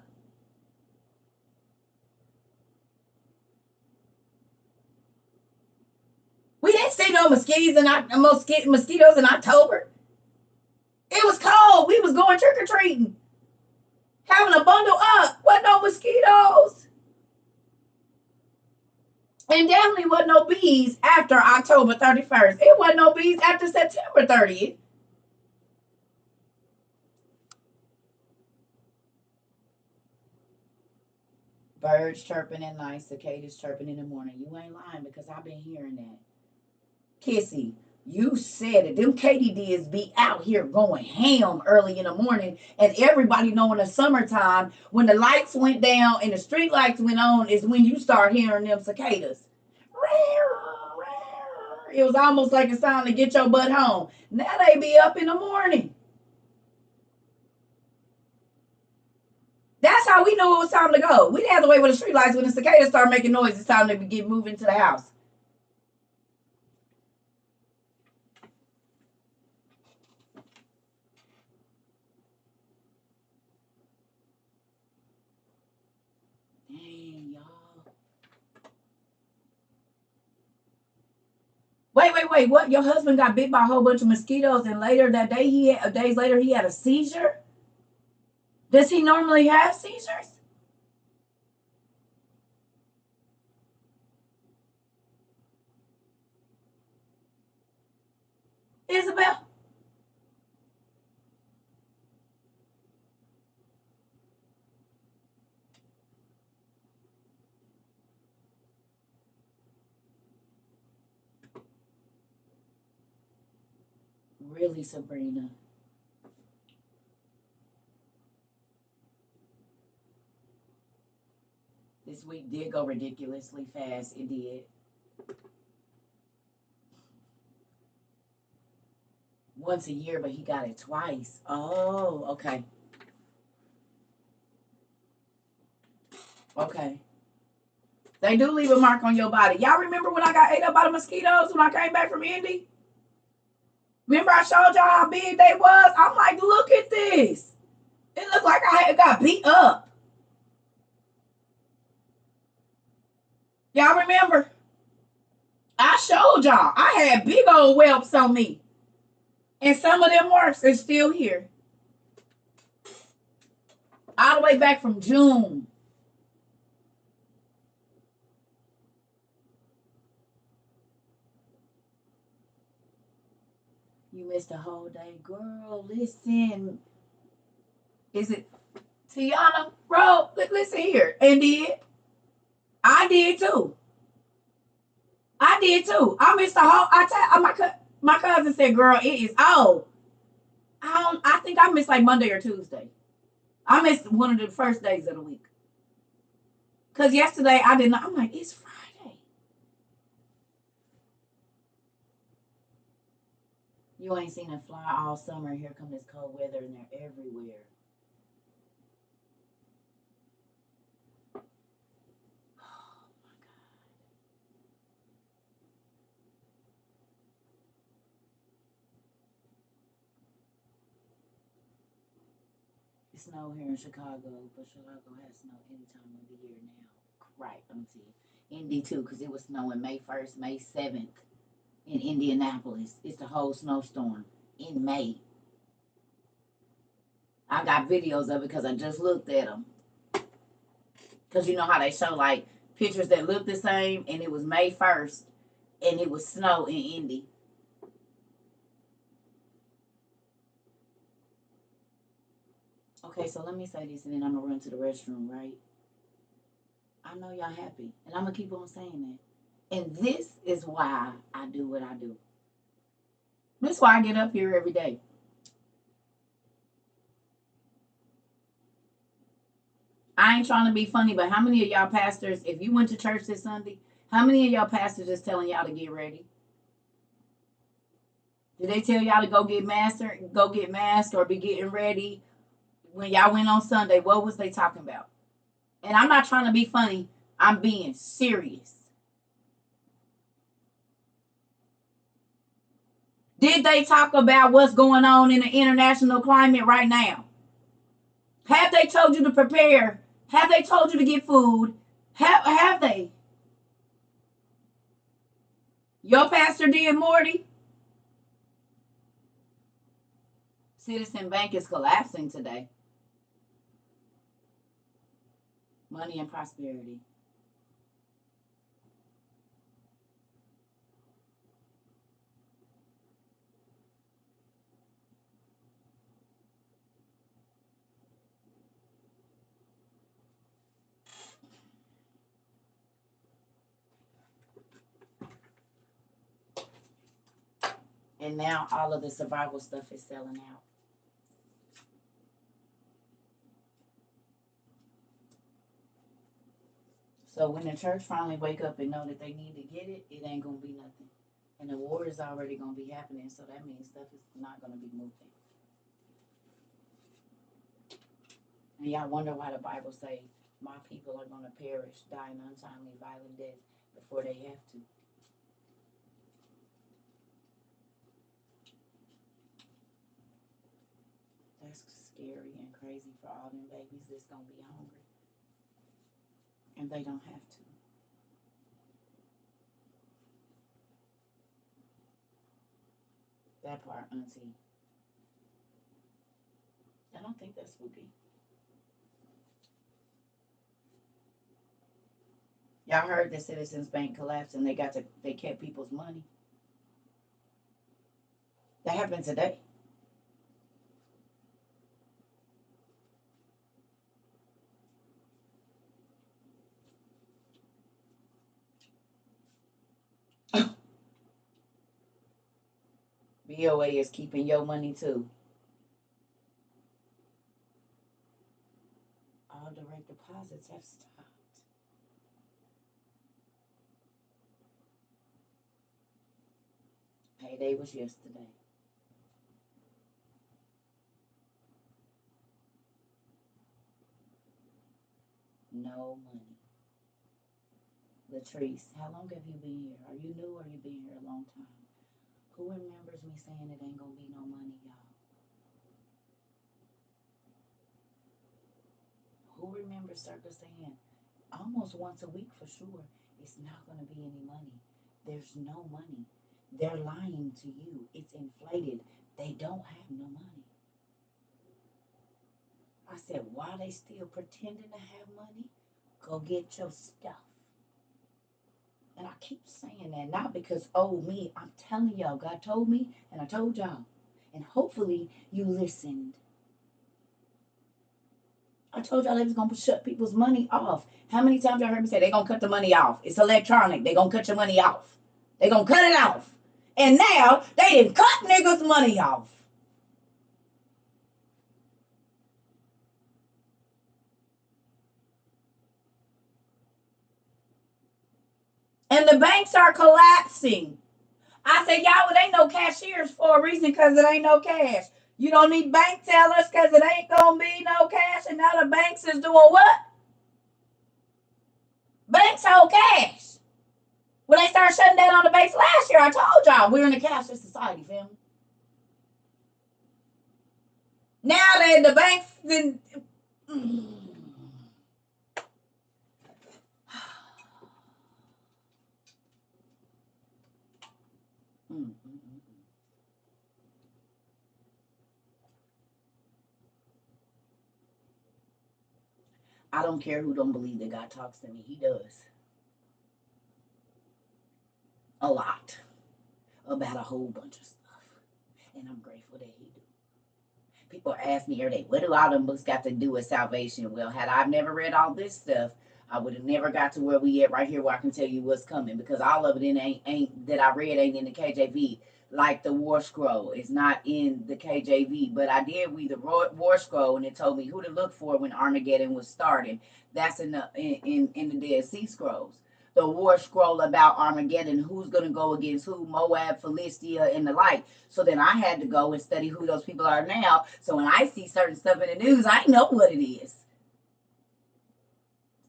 We didn't see no mosquitoes in October. It was cold. We was going trick or treating, having a bundle up. Wasn't no mosquitoes. And definitely wasn't no bees after October 31st. It wasn't no bees after September 30th. Birds chirping at night, cicadas chirping in the morning. You ain't lying because I've been hearing that. Kissy, you said it. Them katydids be out here going ham early in the morning, and everybody know in the summertime when the lights went down and the street lights went on is when you start hearing them cicadas. It was almost like it's time to get your butt home. Now they be up in the morning. That's how we knew it was time to go. We didn't have to wait for the street lights. When the cicadas start making noise, it's time to get moving to the house. Dang, y'all. Wait. What? Your husband got bit by a whole bunch of mosquitoes, and later that day, days later, he had a seizure? Does he normally have seizures? Isabel? Really, Sabrina? This week did go ridiculously fast. It did. Once a year, but he got it twice. Oh, okay. Okay. They do leave a mark on your body. Y'all remember when I got ate up by the mosquitoes when I came back from Indy? Remember I showed y'all how big they was? I'm like, look at this. It looked like I had got beat up. Y'all remember? I showed y'all. I had big old whelps on me. And some of them marks are still here. All the way back from June. You missed a whole day. Girl, listen. Is it Tiana? Bro, listen here. And I did too. I did too. I missed the whole. My cousin said, "Girl, it is." Oh, I think I missed like Monday or Tuesday. I missed one of the first days of the week. Cause yesterday I did not. I'm like, it's Friday. You ain't seen them fly all summer. Here come this cold weather, and they're everywhere. Oh my God. It snowed here in Chicago, but Chicago has snow any time of the year now. Right, let me see. Indy too, because it was snowing May 1st, May 7th in Indianapolis. It's the whole snowstorm in May. I got videos of it because I just looked at them. Because you know how they show like pictures that look the same, and it was May 1st, and it was snow in Indy. Okay, so let me say this, and then I'm gonna run to the restroom, right? I know y'all happy, and I'm gonna keep on saying that. And this is why I do what I do. This is why I get up here every day. I ain't trying to be funny, but how many of y'all pastors, if you went to church this Sunday, how many of y'all pastors is telling y'all to get ready? Did they tell y'all to go get masked, or be getting ready when y'all went on Sunday? What was they talking about? And I'm not trying to be funny. I'm being serious. Did they talk about what's going on in the international climate right now? Have they told you to prepare? Have they told you to get food? Have they? Your pastor did, Morty? Citizen Bank is collapsing today. Money and prosperity. And now all of the survival stuff is selling out. So when the church finally wake up and know that they need to get it, it ain't gonna be nothing. And the war is already gonna be happening, so that means stuff is not gonna be moving. And y'all wonder why the Bible say my people are gonna perish, die an untimely, violent death before they have to. That's scary and crazy for all them babies that's gonna be hungry. And they don't have to. That part, Auntie. I don't think that's spooky. Y'all heard the Citizens Bank collapse and they kept people's money. That happened today. BOA is keeping your money too. All direct deposits have stopped. Payday was yesterday. No money. Latrice, how long have you been here? Are you new or you been here a long time? Who remembers me saying it ain't gonna be no money, y'all? Who remembers CERCA saying almost once a week for sure, it's not gonna be any money? There's no money. They're lying to you. It's inflated. They don't have no money. I said, why they still pretending to have money? Go get your stuff. And I keep saying that not because, oh, me, I'm telling y'all, God told me, and I told y'all. And hopefully you listened. I told y'all they was going to shut people's money off. How many times y'all heard me say they going to cut the money off? It's electronic. They going to cut your money off. They going to cut it off. And now they didn't cut niggas' money off. And the banks are collapsing. I said, y'all, it ain't no cashiers for a reason because it ain't no cash. You don't need bank tellers because it ain't going to be no cash. And now the banks is doing what? Banks hold cash. When they started shutting down on the banks last year, I told y'all we're in a cashless society, family. Now that the banks then I don't care who don't believe that God talks to me. He does. A lot. About a whole bunch of stuff. And I'm grateful that he do. People ask me every day, what do all them books got to do with salvation? Well, had I never read all this stuff, I would have never got to where we at right here where I can tell you what's coming because all of it ain't that I read ain't in the KJV. Like the War Scroll is not in the KJV, but I did read the War Scroll and it told me who to look for when Armageddon was starting. That's in the Dead Sea Scrolls. The War Scroll about Armageddon, who's going to go against who, Moab, Philistia, and the like. So then I had to go and study who those people are now. So when I see certain stuff in the news, I know what it is.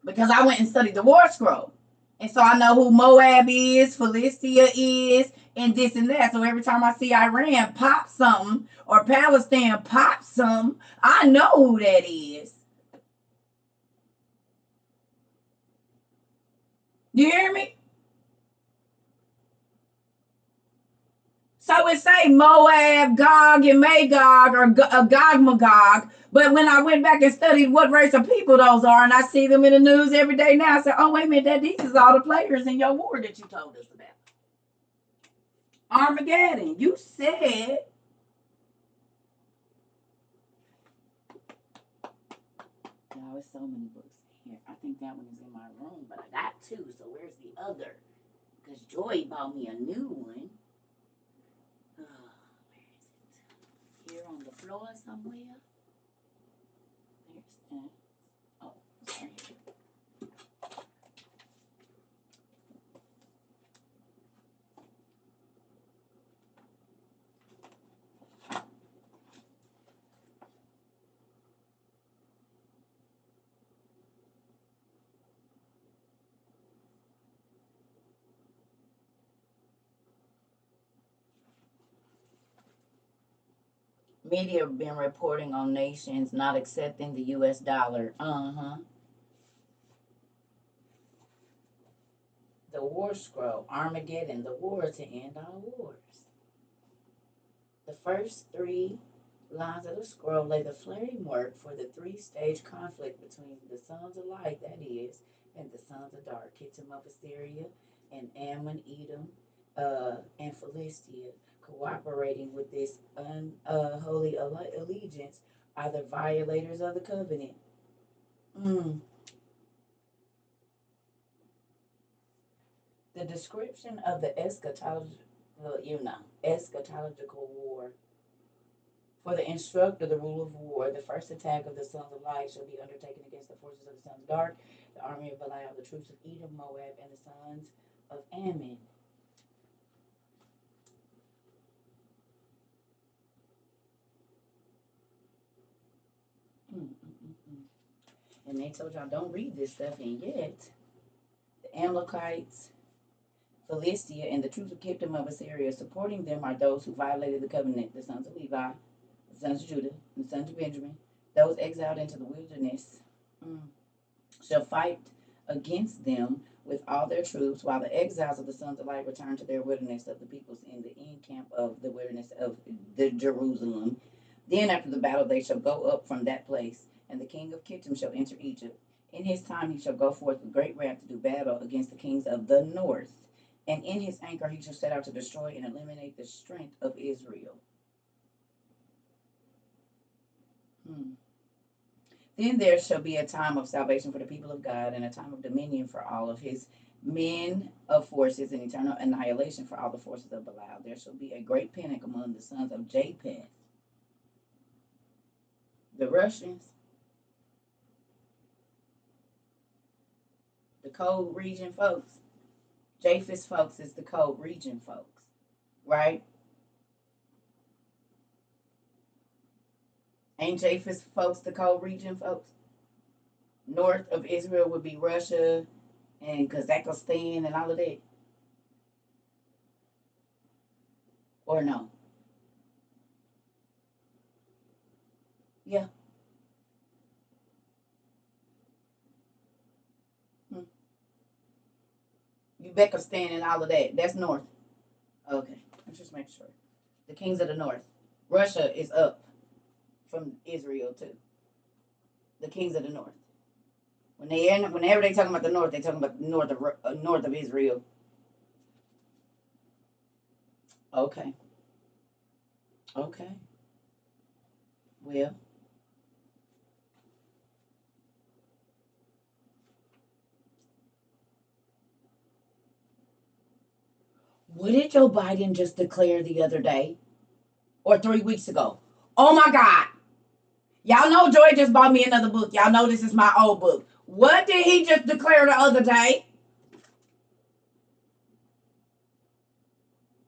Because I went and studied the War Scroll. And so I know who Moab is, Philistia is, and this and that. So every time I see Iran pop something or Palestine pop something, I know who that is. You hear me? So it say Moab, Gog, and Magog, or Gog, Magog. But when I went back and studied what race of people those are, and I see them in the news every day now, I said, oh, wait a minute, these is all the players in your war that you told us about. Armageddon, you said. Oh, it's so many books here. I think that one is in my room, but I got two, so where's the other? Because Joy bought me a new one. Where is it? Here on the floor somewhere. There's that. Oh, sorry. Media have been reporting on nations not accepting the U.S. dollar. The War Scroll, Armageddon, the war to end all wars. The first three lines of the scroll lay the framework for the three-stage conflict between the sons of light, that is, and the sons of Dar, Kittim of Assyria, and Ammon, Edom, and Philistia, cooperating with this unholy allegiance, are the violators of the covenant. Mm. The description of the eschatological war. For the instructor, the rule of war, the first attack of the sons of light shall be undertaken against the forces of the sons of dark, the army of Belial, the troops of Edom, Moab, and the sons of Ammon. Mm-mm-mm. And they told y'all don't read this stuff, and yet the Amalekites, Philistia, and the troops of Kittim of Assyria supporting them are those who violated the covenant, the sons of Levi, the sons of Judah, and the sons of Benjamin, those exiled into the wilderness. Mm. Shall fight against them with all their troops, while the exiles of the sons of light return to their wilderness of the peoples in the end camp of the wilderness of the Jerusalem. Then after the battle they shall go up from that place, and the king of Kittim shall enter Egypt. In his time he shall go forth with great wrath to do battle against the kings of the north. And in his anger he shall set out to destroy and eliminate the strength of Israel. Then there shall be a time of salvation for the people of God, and a time of dominion for all of his men of forces, and eternal annihilation for all the forces of Belial. There shall be a great panic among the sons of Japheth. The Russians, the cold region folks. Japheth's folks is the cold region folks, right? Ain't Japheth's folks the cold region folks? North of Israel would be Russia and Kazakhstan and all of that. Or no? Yeah. Hmm. Uzbekistan and all of that. That's north. Okay. Let's just make sure. The kings of the north. Russia is up from Israel too. The kings of the north. Whenever they talking about the north, they talking about the north of Israel. Okay. Okay. Well, what did Joe Biden just declare the other day or 3 weeks ago? Oh my God. Y'all know Joy just bought me another book. Y'all know this is my old book. What did he just declare the other day?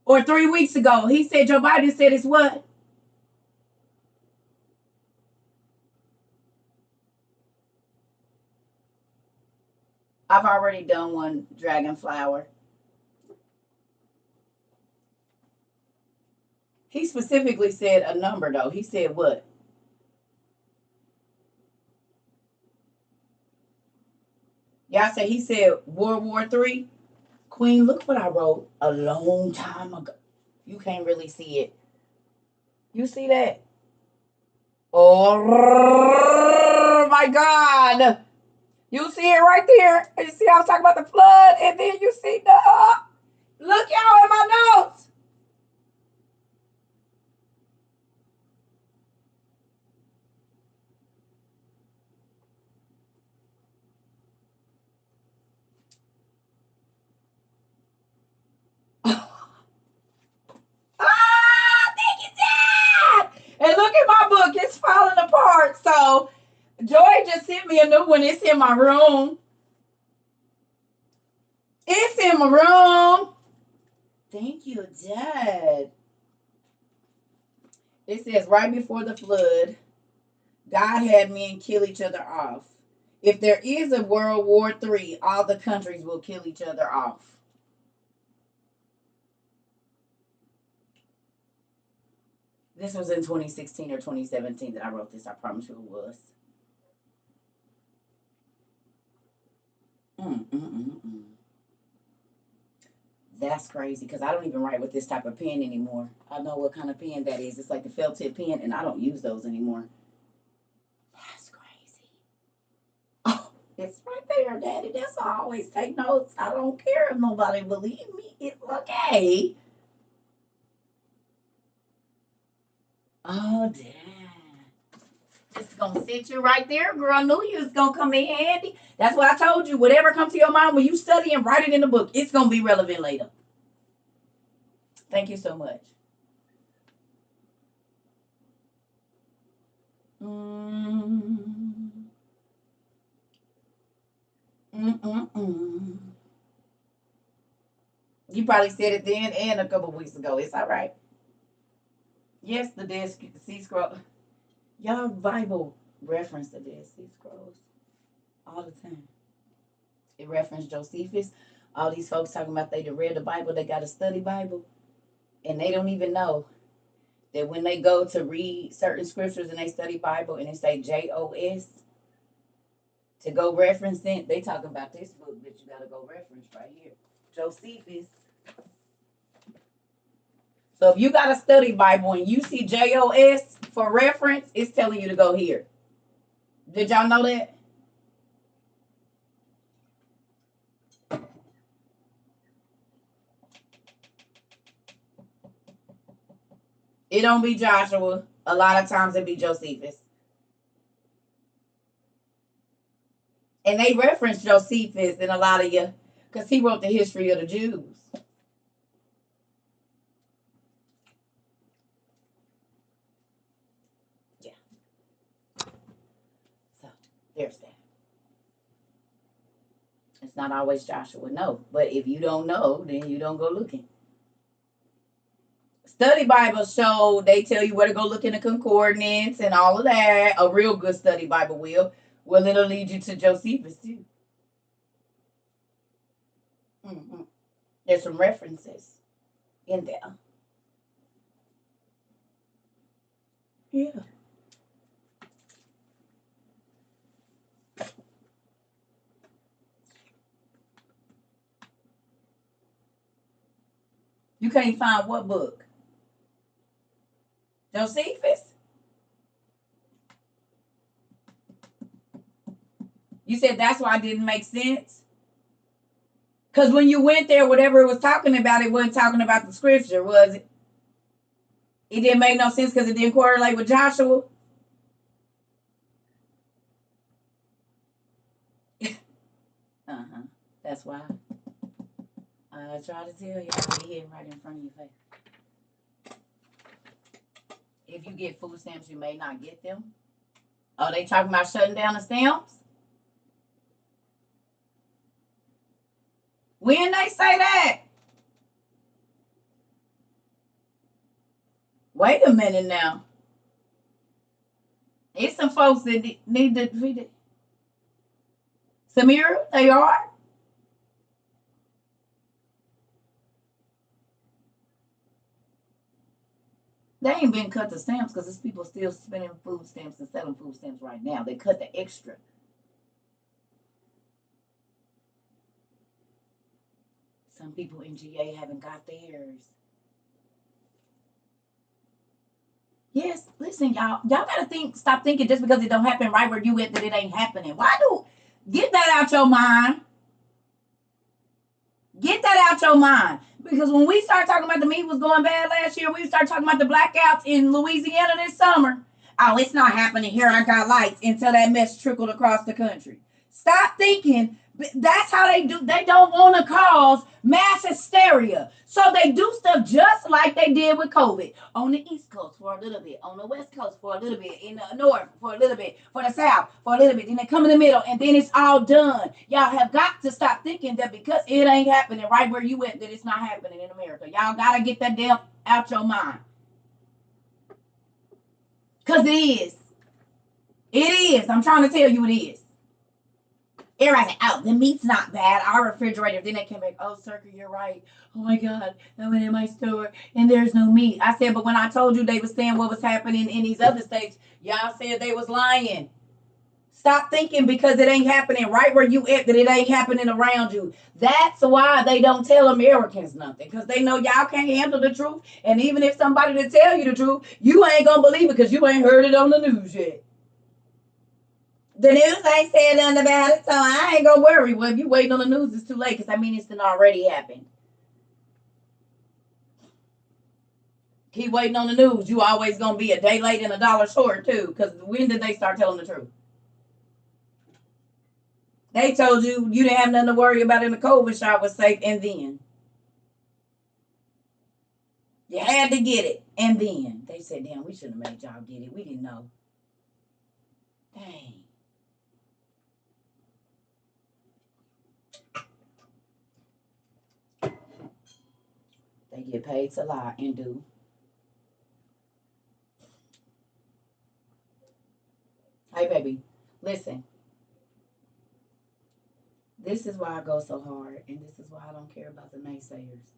Or 3 weeks ago? He said Joe Biden said it's what? I've already done one dragon flower. He specifically said a number though. He said what? Y'all say he said World War III. Queen, look what I wrote a long time ago. You can't really see it. You see that? Oh my God. You see it right there. You see I was talking about the flood, and then you see the look y'all in my notes. Thank you, Dad. And look at my book, it's falling apart. So Joy just sent me a new one. It's in my room. It's in my room. Thank you, Dad. It says right before the flood, God had men kill each other off. If there is a World War III, all the countries will kill each other off. This was in 2016 or 2017 that I wrote this. I promise you it was. Mm, mm, mm, mm. That's crazy because I don't even write with this type of pen anymore. I know what kind of pen that is. It's like the felt tip pen, and I don't use those anymore. That's crazy. Oh, It's right there, Daddy. That's why I always take notes. I don't care if nobody believe me. It's okay. Oh, damn. It's gonna sit you right there, girl. I knew you was gonna come in handy. That's why I told you, whatever comes to your mind when you study and write it in the book, it's gonna be relevant later. Thank you so much. Mm. Mm-mm-mm. You probably said it then and a couple weeks ago. It's all right. Yes, the Dead Sea Scroll. Y'all Bible reference the Dead Sea Scrolls all the time. It referenced Josephus. All these folks talking about they read the Bible, they got a study Bible, and they don't even know that when they go to read certain scriptures and they study Bible and they say JOS to go reference it, they talk about this book that you got to go reference right here, Josephus. So if you got a study Bible and you see JOS for reference, it's telling you to go here. Did y'all know that? It don't be Joshua. A lot of times it be Josephus. And they reference Josephus in a lot of you because he wrote the history of the Jews. Yeah. So there's that. It's not always Joshua, no. But if you don't know, then you don't go looking. Study Bibles show, they tell you where to go look in the concordance and all of that. A real good study Bible will. Well, it'll lead you to Josephus too. Mm-hmm. There's some references in there. Yeah. You can't find what book? Josephus? You said that's why it didn't make sense? Because when you went there, whatever it was talking about, it wasn't talking about the scripture, was it? It didn't make no sense because it didn't correlate with Joshua. Uh-huh. That's why. I try to tell you, I'll be hitting right in front of your face. If you get food stamps, you may not get them. Oh, they talking about shutting down the stamps? When they say that? Wait a minute now. It's some folks that need to read it. Samira, they are? They ain't been cut the stamps because there's people still spending food stamps and selling food stamps right now. They cut the extra. Some people in GA haven't got theirs. Yes, listen, y'all. Y'all gotta stop thinking just because it don't happen right where you at that it ain't happening. Get that out your mind? Get that out your mind. Because when we start talking about the meat was going bad last year, we start talking about the blackouts in Louisiana this summer. Oh, it's not happening here. I got lights until that mess trickled across the country. Stop thinking. That's how they do. They don't want to cause mass hysteria. So they do stuff just like they did with COVID. On the East Coast for a little bit. On the West Coast for a little bit. In the North for a little bit. For the South for a little bit. Then they come in the middle and then it's all done. Y'all have got to stop thinking that because it ain't happening right where you at, that it's not happening in America. Y'all got to get that damn out your mind. Because it is. It is. I'm trying to tell you it is. Everybody said, oh, the meat's not bad. Our refrigerator. Then they came back, oh, CERCA, you're right. Oh, my God. I went in my store, and there's no meat. I said, but when I told you they were saying what was happening in these other states, y'all said they was lying. Stop thinking because it ain't happening right where you at that it ain't happening around you. That's why they don't tell Americans nothing, because they know y'all can't handle the truth. And even if somebody to tell you the truth, you ain't going to believe it because you ain't heard it on the news yet. The news ain't saying nothing about it, so I ain't gonna worry. Well, if you waiting on the news, it's too late, because I mean it's done already happened. Keep waiting on the news. You always gonna be a day late and a dollar short too. Because when did they start telling the truth? They told you you didn't have nothing to worry about in the COVID shot was safe, and then you had to get it, and then they said, "Damn, we shouldn't have made y'all get it. We didn't know." Dang. They get paid to lie and do. Hey, baby, listen. This is why I go so hard, and this is why I don't care about the naysayers.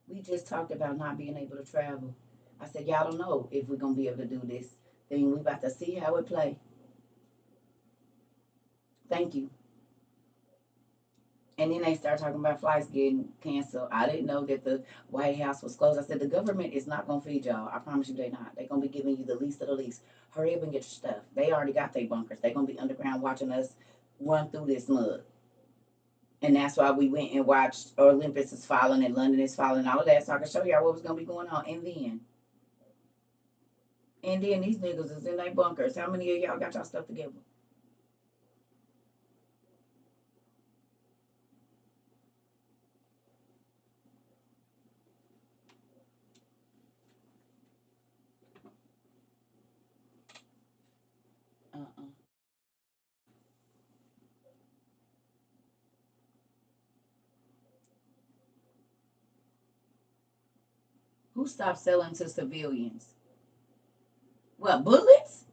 We just talked about not being able to travel. I said, y'all don't know if we're going to be able to do this thing. We about to see how it play. Thank you. And then they start talking about flights getting canceled. I didn't know that the White House was closed. I said, the government is not going to feed y'all. I promise you they're not. They're going to be giving you the least of the least. Hurry up and get your stuff. They already got their bunkers. They're going to be underground watching us run through this mud. And that's why we went and watched Olympus is falling and London is falling, all of that, so I can show y'all what was going to be going on. And then these niggas is in their bunkers. How many of y'all got y'all stuff together? Uh-uh. Who stopped selling to civilians? What, bullets?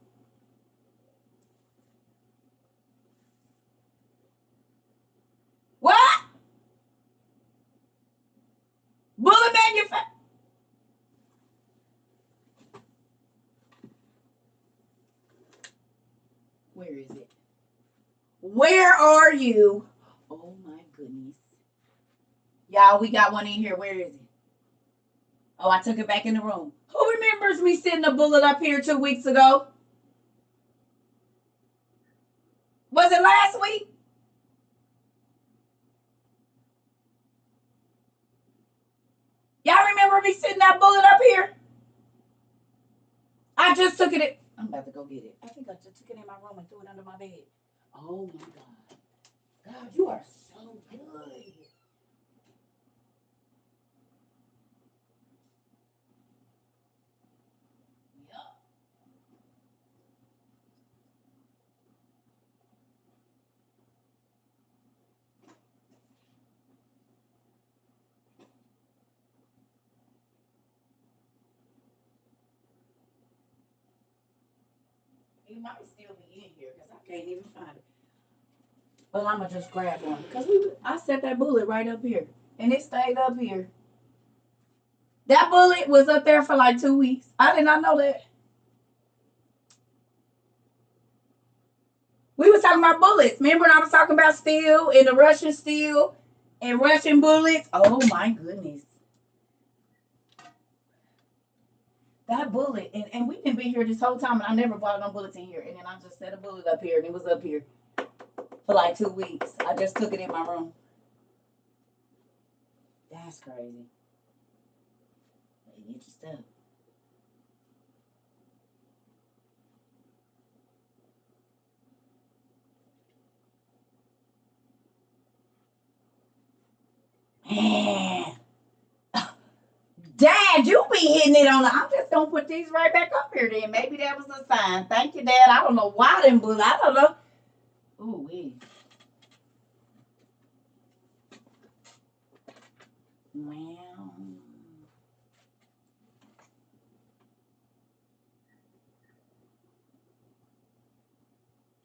What? Bullet manufacturer? Where is it? Where are you? Oh my goodness. Y'all, we got one in here. Where is it? Oh, I took it back in the room. Who remembers me sending a bullet up here 2 weeks ago? Was it last week? Y'all remember me sending that bullet up here? I just took it. I'm about to go get it. I think I just took it in my room and threw it under my bed. Oh my God. God, you are so good. Yup. It might still be in here because I can't even find it. But I'm going to just grab one because I set that bullet right up here and it stayed up here. That bullet was up there for like 2 weeks. I did not know that. We was talking about bullets. Remember when I was talking about steel and the Russian steel and Russian bullets? Oh my goodness. That bullet, and we've been here this whole time, and I never bought no bullets in here. And then I just set a bullet up here, and it was up here for like 2 weeks. I just took it in my room. That's crazy. Hey, get your stuff. Man. Dad, you be hitting it on the. I'm just gonna put these right back up here then. Maybe that was a sign. Thank you, Dad. I don't know why them bullets. I don't know. Ooh, wee. Wow.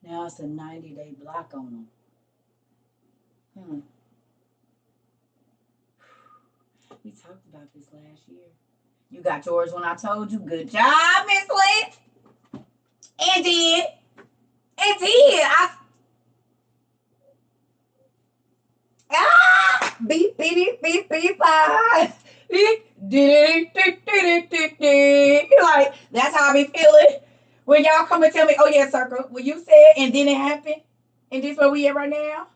Now it's a 90-day block on them. We talked about this last year. You got yours when I told you. Good job, Miss Lynn. It did. It did. Beep, beep, beep, beep, beep, beep. You're like, that's how I be feeling When y'all come and tell me, oh yeah, Circle, well you said and then it happened, and this where we at right now.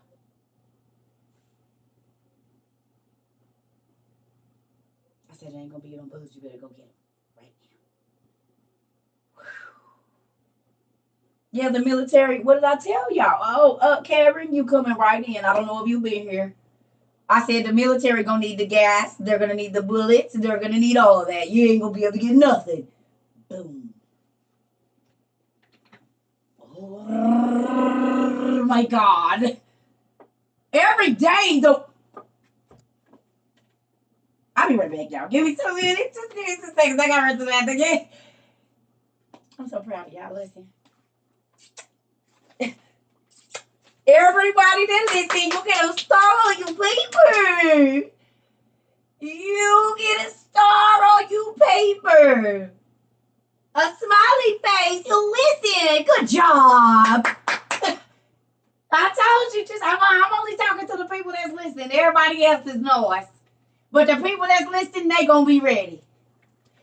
I said it ain't gonna be no booze. You better go get them right now. Yeah, the military. What did I tell y'all? Oh, Karen, you coming right in. I don't know if you been here. I said the military gonna need the gas. They're gonna need the bullets. They're gonna need all of that. You ain't gonna be able to get nothing. Boom. Oh my God. Every day, the. I'll be right back, y'all. Give me 2 minutes. Just give me 2 seconds. I got to run to the bathroom again. I'm so proud of y'all. Listen. Everybody that listen, you get a star on your paper. You get a star on your paper. A smiley face. You listen. Good job. I told you, just I'm only talking to the people that's listening. Everybody else is noise. But the people that's listening, they gonna be ready.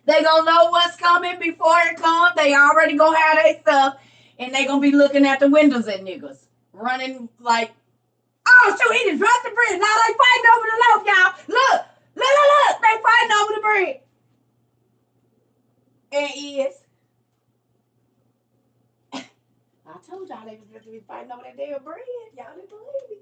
They gonna know what's coming before it comes. They already gonna have their stuff, and they gonna be looking at the windows at niggas running like, oh shoot, he just dropped the bridge. Now they fighting over the loaf, y'all. Look, they fighting over the bridge. And is. I told y'all they was going to be fighting over that damn bridge. Y'all didn't believe me.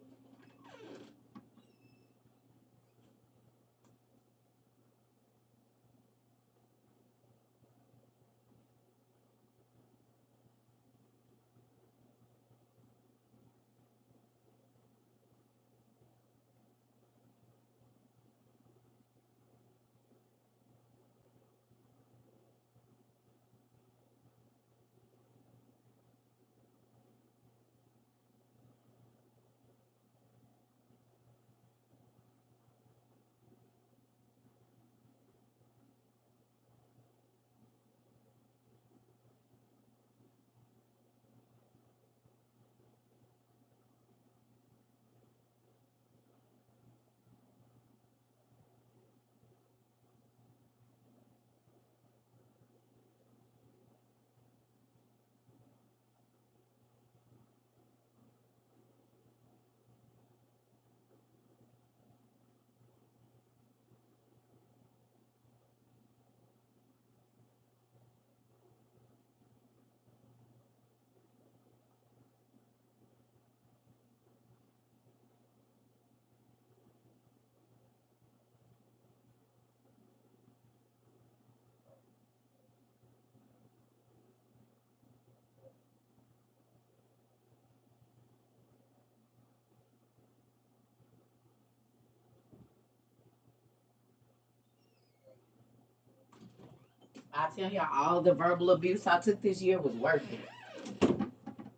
I tell y'all, all the verbal abuse I took this year was worth it.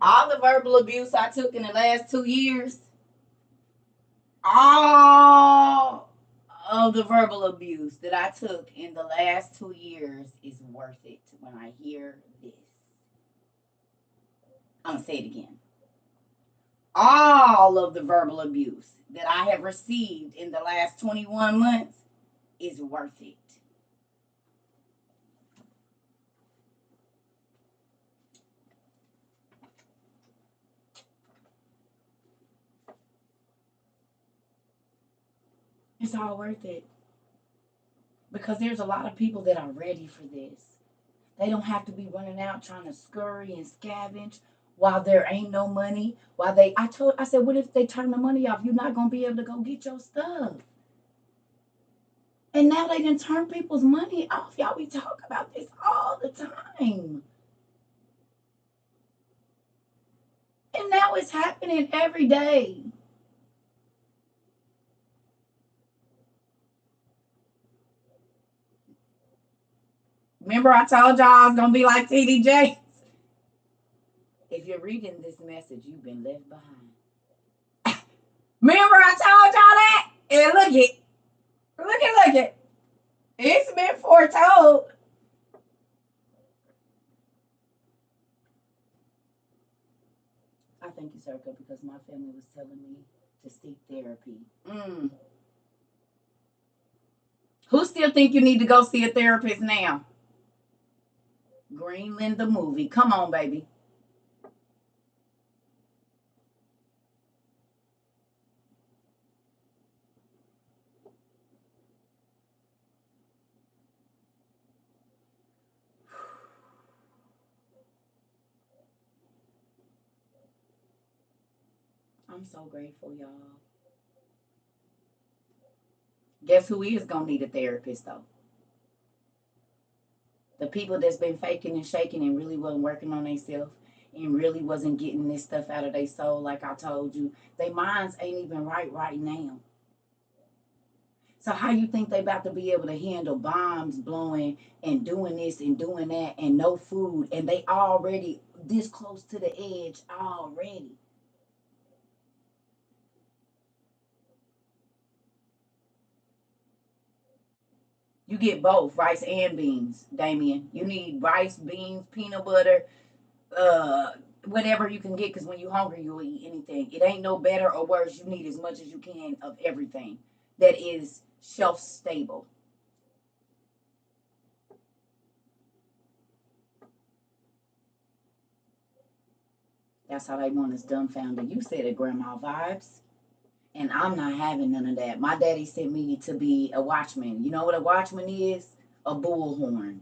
All the verbal abuse I took in the last 2 years, all of the verbal abuse that I took in the last 2 years is worth it when I hear this. I'm going to say it again. All of the verbal abuse that I have received in the last 21 months is worth it. It's all worth it. Because there's a lot of people that are ready for this. They don't have to be running out trying to scurry and scavenge while there ain't no money. I said, what if they turn the money off? You're not gonna be able to go get your stuff. And now they didn't turn people's money off. Y'all, we talk about this all the time. And now it's happening every day. Remember I told y'all I was gonna be like TD Jakes? If you're reading this message, you've been left behind. Remember I told y'all that? And look it. It's been foretold. I thank you, Circa, because my family was telling me to seek therapy. Who still think you need to go see a therapist now? Greenland the movie. Come on, baby. I'm so grateful, y'all. Guess who is gonna need a therapist though? The people that's been faking and shaking and really wasn't working on themselves and really wasn't getting this stuff out of their soul, like I told you. Their minds ain't even right now. So how you think they about to be able to handle bombs blowing and doing this and doing that and no food and they already this close to the edge already? You get both rice and beans, Damien. You need rice, beans, peanut butter, uh, whatever you can get. Because when you're hungry, you'll eat anything. It ain't no better or worse. You need as much as you can of everything that is shelf stable. That's how they want us dumbfounded. You said it, Grandma vibes. And I'm not having none of that. My daddy sent me to be a watchman. You know what a watchman is? A bullhorn,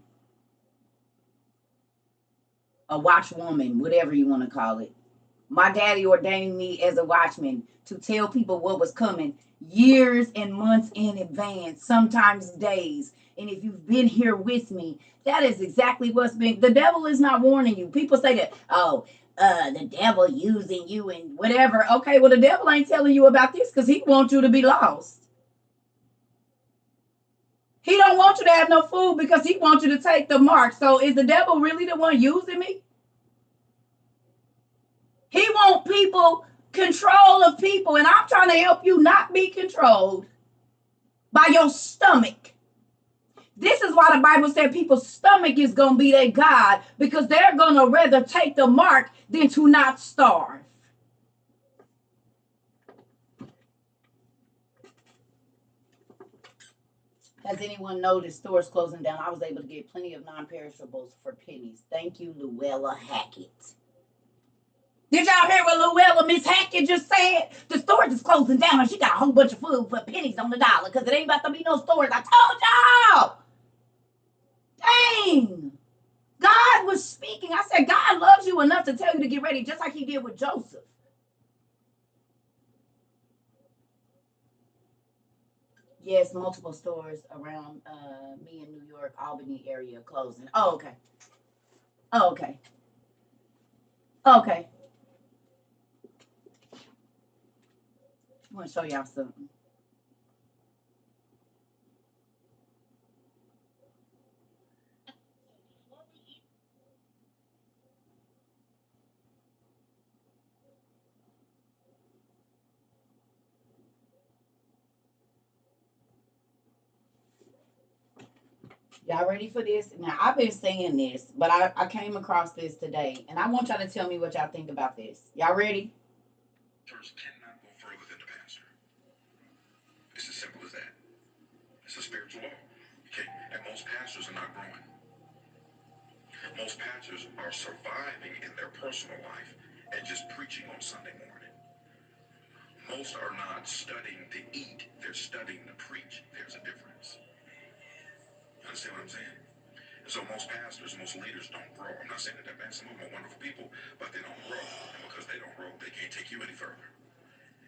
a watchwoman, whatever you want to call it. My daddy ordained me as a watchman to tell people what was coming years and months in advance, sometimes days. And if you've been here with me, that is exactly what's been. The devil is not warning you. People say that, oh, the devil using you and whatever. Okay, well, the devil ain't telling you about this because he wants you to be lost. He don't want you to have no food because he wants you to take the mark. So is the devil really the one using me? He want people control of people, and I'm trying to help you not be controlled by your stomach. This is why the Bible said people's stomach is going to be their God because they're going to rather take the mark than to not starve. Has anyone noticed stores closing down? I was able to get plenty of non-perishables for pennies. Thank you, Luella Hackett. Did y'all hear what Luella Miss Hackett just said? The stores is closing down and she got a whole bunch of food for pennies on the dollar because it ain't about to be no stores. I told y'all. Dang. God was speaking. I said, God loves you enough to tell you to get ready, just like he did with Joseph. Yes, multiple stores around me in New York, Albany area closing. Oh, okay. Oh, okay. Okay. I want to show y'all something. Y'all ready for this? Now, I've been saying this, but I came across this today, and I want y'all to tell me what y'all think about this. Y'all ready? Church cannot go further than the pastor. It's as simple as that. It's a spiritual law. Okay? And most pastors are not growing. Most pastors are surviving in their personal life and just preaching on Sunday morning. Most are not studying to eat, they're studying to preach. There's a difference. You understand what I'm saying? So most pastors, most leaders don't grow. I'm not saying that they're bad. Some of them are wonderful people, but they don't grow. And because they don't grow, they can't take you any further.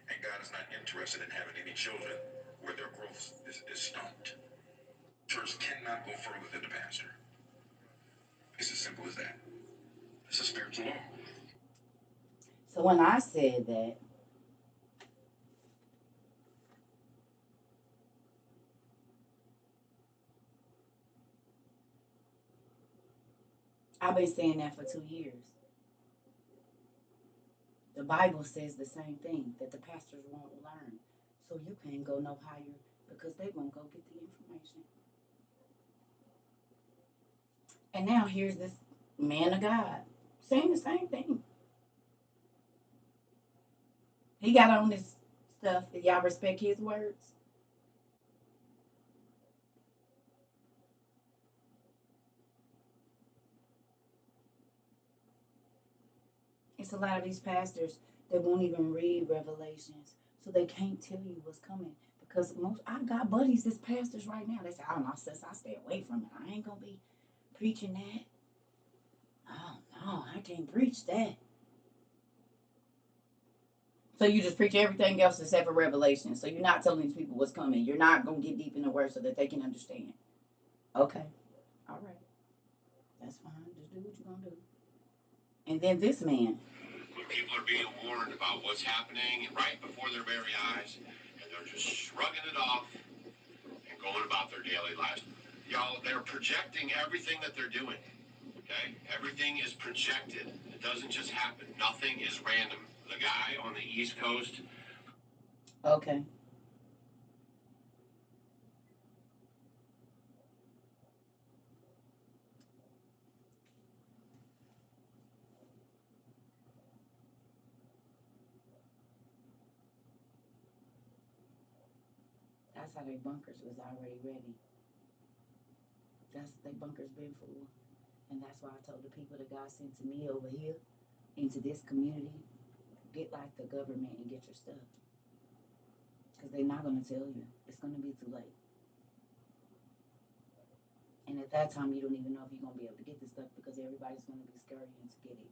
And God is not interested in having any children where their growth is stumped. Church cannot go further than the pastor. It's as simple as that. It's a spiritual law. So when I said that, I've been saying that for 2 years. The Bible says the same thing, that the pastors won't learn. So you can't go no higher because they won't go get the information. And now here's this man of God saying the same thing. He got on this stuff. That y'all respect his words? It's a lot of these pastors that won't even read Revelations, so they can't tell you what's coming. Because I've got buddies that's pastors right now. They say, "Oh no, sis, I stay away from it. I ain't gonna be preaching that. Oh no, I can't preach that." So you just preach everything else except for Revelation. So you're not telling these people what's coming. You're not gonna get deep in the word so that they can understand. Okay, all right, that's fine. Just do what you're gonna do. And then this man. When people are being warned about what's happening right before their very eyes, and they're just shrugging it off and going about their daily lives. Y'all, they're projecting everything that they're doing. Okay? Everything is projected. It doesn't just happen. Nothing is random. The guy on the East Coast. Okay. That's how they bunkers was already ready. That's what they bunkers been for. And that's why I told the people that God sent to me over here into this community, get like the government and get your stuff. Because they're not going to tell you. It's going to be too late. And at that time, you don't even know if you're going to be able to get this stuff because everybody's going to be scurrying to get it.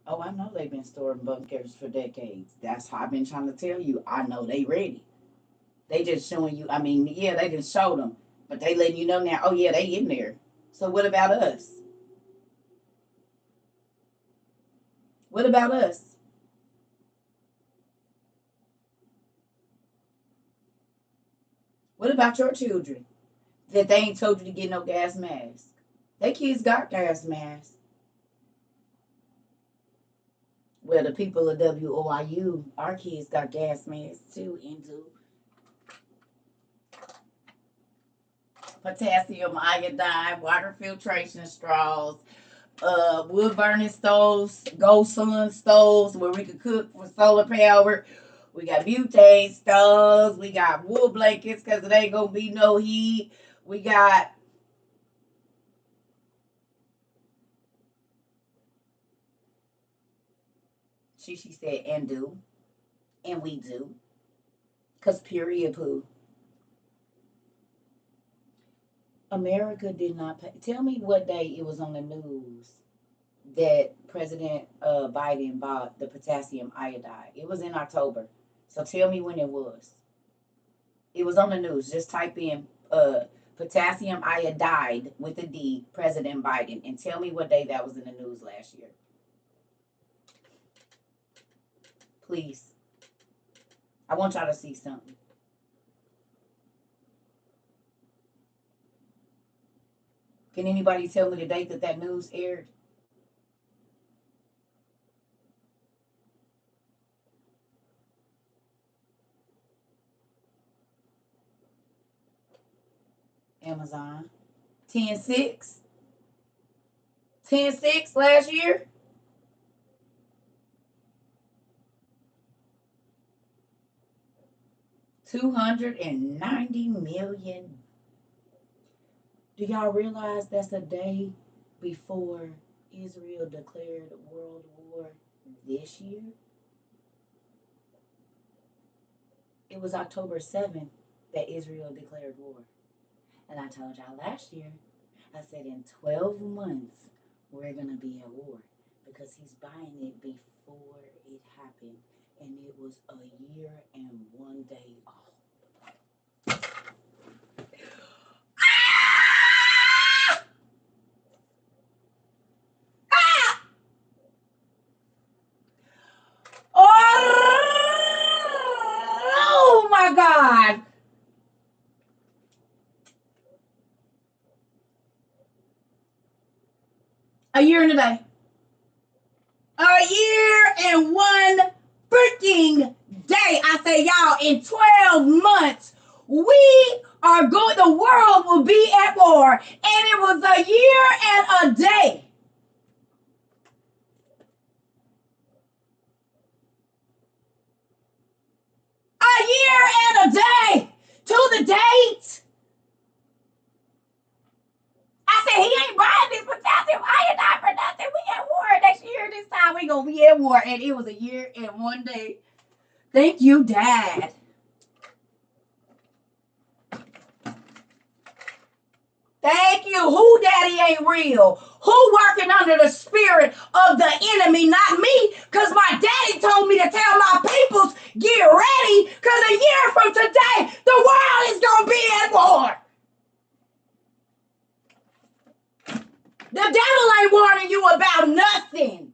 Oh, I know they've been storing bunkers for decades. That's how I've been trying to tell you. I know they ready. They just showing you. I mean, yeah, they just showed them, but they letting you know now. Oh yeah, they in there. So what about us? What about us? What about your children that they ain't told you to get no gas mask? They kids got gas masks. Well, the people of WOIU, our kids got gas masks too, into potassium iodide, water filtration straws, wood burning stoves, gold sun stoves where we could cook with solar power. We got butane stoves. We got wool blankets because it ain't gonna be no heat. We got she said and do. And we do. Cause period poo. America did not pay. Tell me what day it was on the news that President Biden bought the potassium iodide. It was in October. So tell me when it was. It was on the news. Just type in potassium iodide with a D, President Biden, and tell me what day that was in the news last year. Please. I want y'all to see something. Can anybody tell me the date that that news aired? Amazon. 10/6. 10/6 last year. $290 million. Do y'all realize that's a day before Israel declared World War this year? It was October 7th that Israel declared war. And I told y'all last year, I said in 12 months, we're going to be at war because he's buying it before it happened. And it was a year and 1 day off. Oh my God. A year and a day. A year and 1 freaking day. I say, y'all, in 12 months, we are going, the world will be at war. And it was a year and a day. A A year and a day to the date. I said, he ain't buying this potassium iodine for nothing. We at war next year. This time we gonna be at war. And it was a year and 1 day. Thank you, Dad. Thank you. Who daddy ain't real? Who working under the spirit of the enemy? Not me. Because my daddy told me to tell my peoples, get ready. Because a year from today, the world is going to be at war. The devil ain't warning you about nothing.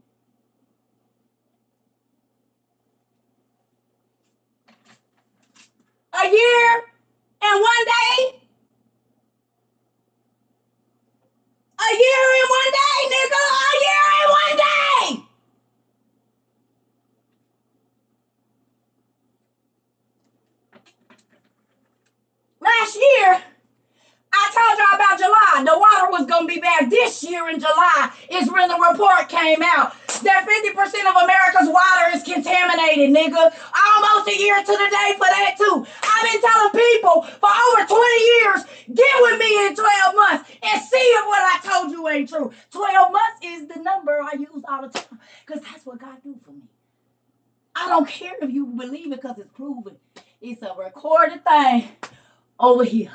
A year and 1 day. A year and 1 day, nigga. A year and 1 day. Last year, I told y'all about July. The water was going to be bad. This year in July is when the report came out that 50% of America's water is contaminated, nigga. Almost a year to the day for that, too. I've been telling people for over 20 years, get with me in 12 months and see if what I told you ain't true. 12 months is the number I use all the time because that's what God do for me. I don't care if you believe it because it's proven. It's a recorded thing over here.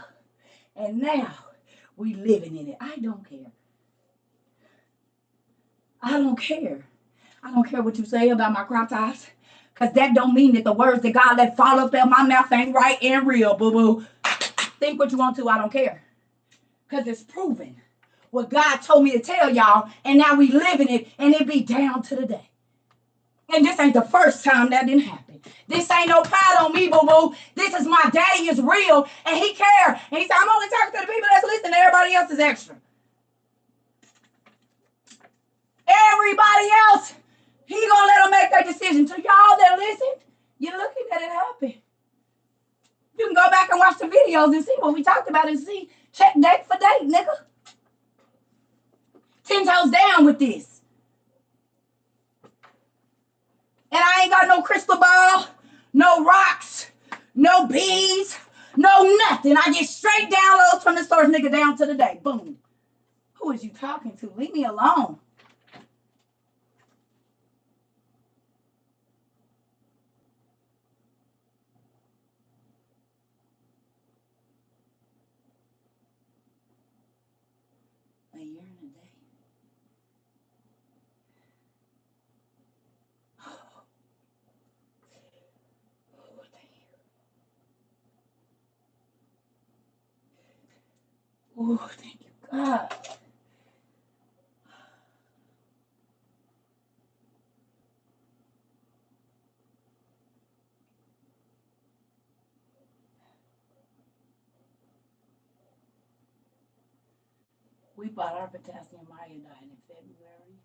And now we living in it. I don't care. I don't care. I don't care what you say about my crop tops. Because that don't mean that the words that God let fall up in my mouth ain't right and real, boo-boo. Think what you want to. I don't care. Because it's proven what God told me to tell y'all. And now we living it. And it be down to the day. And this ain't the first time that didn't happen. This ain't no pride on me, boo-boo. This is my daddy is real, and he care. And he said, I'm only talking to the people that's listening. Everybody else is extra. Everybody else, he gonna let them make their decision. To y'all that listen, you're looking at it happen. You can go back and watch the videos and see what we talked about and see. Check date for date, nigga. 10 toes down with this. And I ain't got no crystal ball, no rocks, no beads, no nothing. I get straight downloads from the source, nigga, down to the day. Boom. Who is you talking to? Leave me alone. A year and a day. Oh, thank you. Oh, thank you, God. We bought our potassium iodine in February,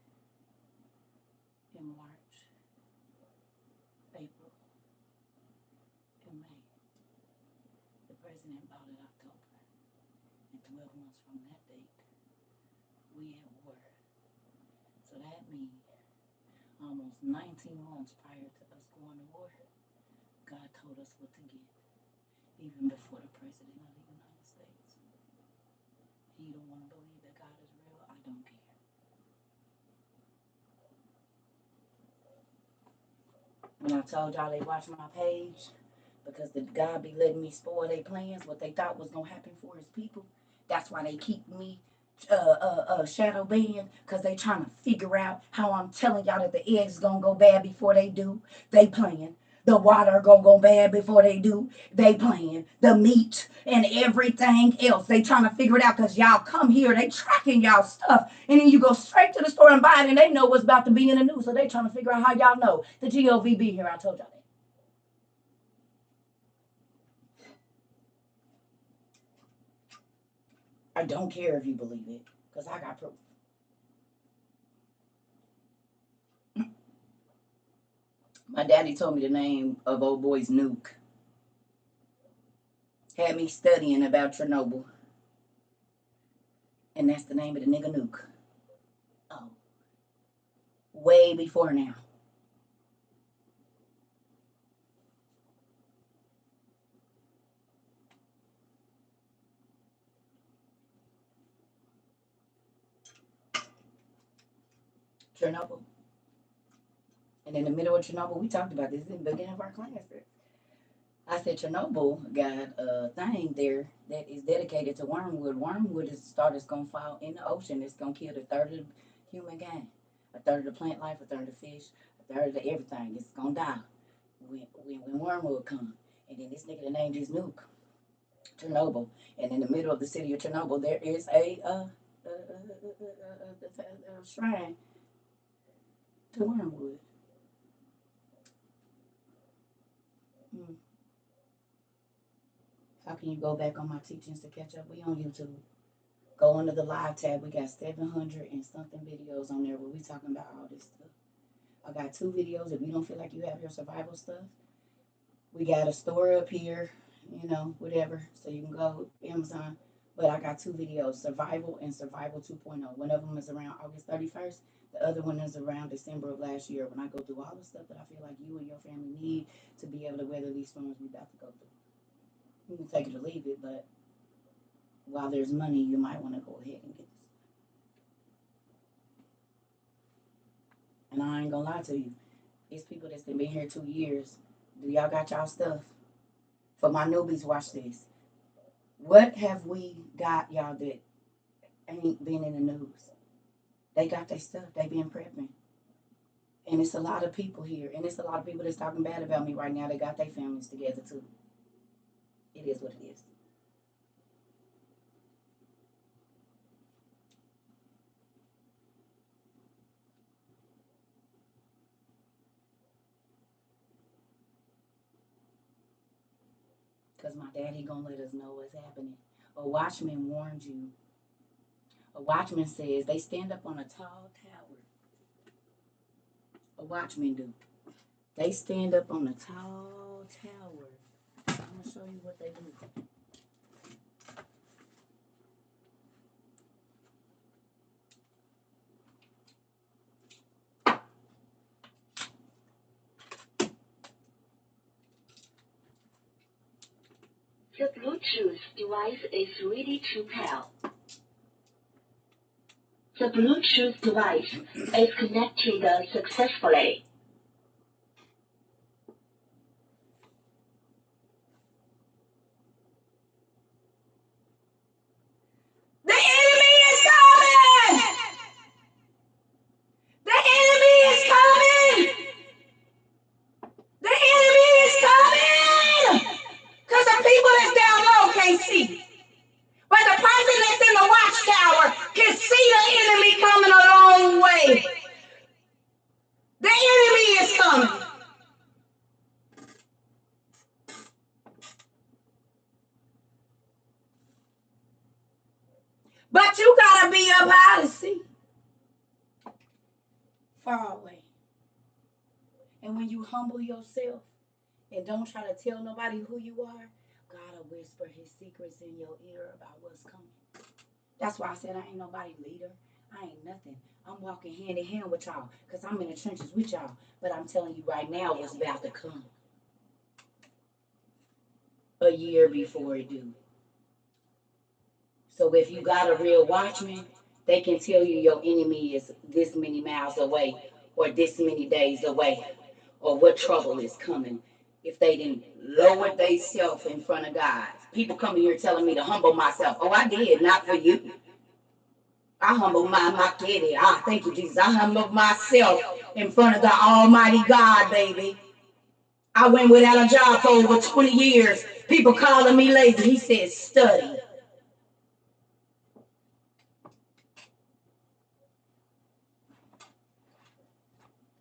in March, April, and May. The president bought it October. And 12 months from that date, we at war. So that means almost 19 months prior to us going to war, God told us what to get, even before the president of the United States. You don't want to believe that God is real? I don't care. When I told y'all they watch my page, because the God be letting me spoil their plans, what they thought was going to happen for his people, that's why they keep me shadow banned, because they trying to figure out how I'm telling y'all that the eggs going to go bad before they do. They playing. The water gonna go bad before they do. They playing. The meat and everything else. They trying to figure it out because y'all come here. They tracking y'all stuff. And then you go straight to the store and buy it and they know what's about to be in the news. So they trying to figure out how y'all know the GOV be here. I told y'all that. I don't care if you believe it because I got proof. My daddy told me the name of old boy's nuke. Had me studying about Chernobyl. And that's the name of the nigga nuke. Oh. Way before now. Chernobyl. And in the middle of Chernobyl, we talked about this in the beginning of our classes. I said Chernobyl got a thing there that is dedicated to wormwood. Wormwood is gonna fall in the ocean. It's gonna kill a third of the human kind, a third of the plant life, a third of the fish, a third of the everything. It's gonna die when wormwood comes. And then this nigga that named his nuke Chernobyl. And in the middle of the city of Chernobyl, there is a shrine to wormwood. How can you go back on my teachings to catch up? We on YouTube. Go under the live tab. We got 700 and something videos on there where we talking about all this stuff. I got 2 videos. If you don't feel like you have your survival stuff, we got a store up here, you know, whatever. So you can go Amazon. But I got 2 videos, Survival and Survival 2.0. One of them is around August 31st. The other one is around December of last year when I go through all the stuff that I feel like you and your family need to be able to weather these storms we about to go through. You can take it or leave it, but while there's money, you might want to go ahead and get this. And I ain't gonna lie to you. It's people that's been here 2 years. Do y'all got y'all stuff? For my newbies, watch this. What have we got, y'all, that ain't been in the news? They got their stuff. They been prepping. And it's a lot of people here. And it's a lot of people that's talking bad about me right now. They got their families together, too. It is what it is. Because my daddy gonna let us know what's happening. A watchman warned you. A watchman says they stand up on a tall tower. A watchman do. They stand up on a tall tower. I'm gonna show you what they do. The Bluetooth device is ready to pair. The Bluetooth device is connected successfully. The enemy is coming! The enemy is coming! The enemy is coming! Because the people that's down low can't see. But the person that's in the watchtower can see the enemy coming a long way. The enemy is coming. But you gotta be up high to see. Far away. And when you humble yourself and don't try to tell nobody who you are, God will whisper his secrets in your ear about what's coming. That's why I said I ain't nobody leader. I ain't nothing. I'm walking hand in hand with y'all because I'm in the trenches with y'all. But I'm telling you right now what's about to come. A year before it do. So if you got a real watchman, they can tell you your enemy is this many miles away or this many days away or what trouble is coming if they didn't lower themselves in front of God. People coming here telling me to humble myself. Oh, I did, not for you. I humbled my kitty. Ah, thank you, Jesus. I humbled myself in front of the Almighty God, baby. I went without a job for over 20 years. People calling me lazy. He said, study.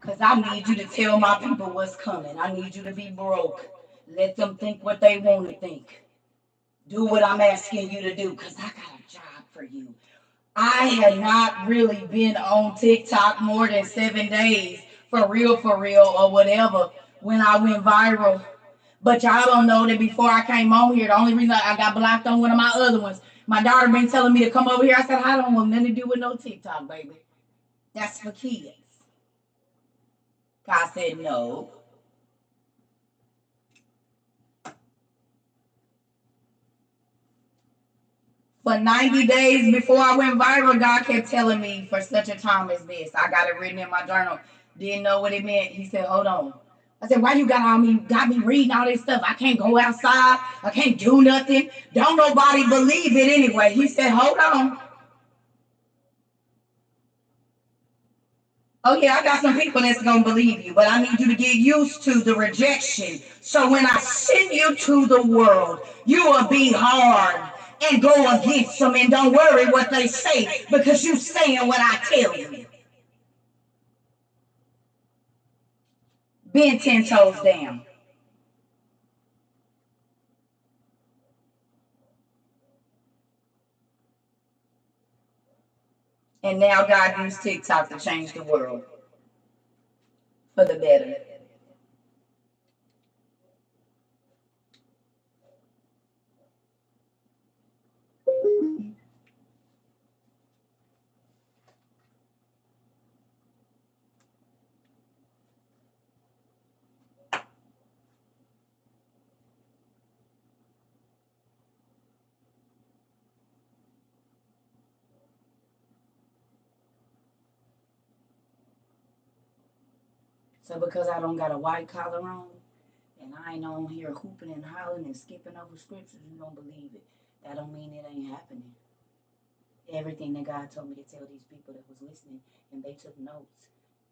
Because I need you to tell my people what's coming. I need you to be broke. Let them think what they want to think. Do what I'm asking you to do because I got a job for you. I had not really been on TikTok more than 7 days, for real, or whatever, when I went viral. But y'all don't know that before I came on here, the only reason I got blocked on one of my other ones, my daughter been telling me to come over here. I said, I don't want nothing to do with no TikTok, baby. That's for kids. I said, no. For 90 days before I went viral, God kept telling me, for such a time as this. I got it written in my journal. Didn't know what it meant. He said, hold on. I said, why you got me reading all this stuff? I can't go outside. I can't do nothing. Don't nobody believe it anyway. He said, hold on. Oh, yeah, I got some people that's going to believe you, but I need you to get used to the rejection. So when I send you to the world, you will be hard and go against them, and don't worry what they say, because you saying what I tell you. Bend 10 toes down. And now God used TikTok to change the world for the better. So because I don't got a white collar on, and I ain't on here hooping and hollering and skipping over scriptures, you don't believe it. That don't mean it ain't happening. Everything that God told me to tell these people that was listening, and they took notes,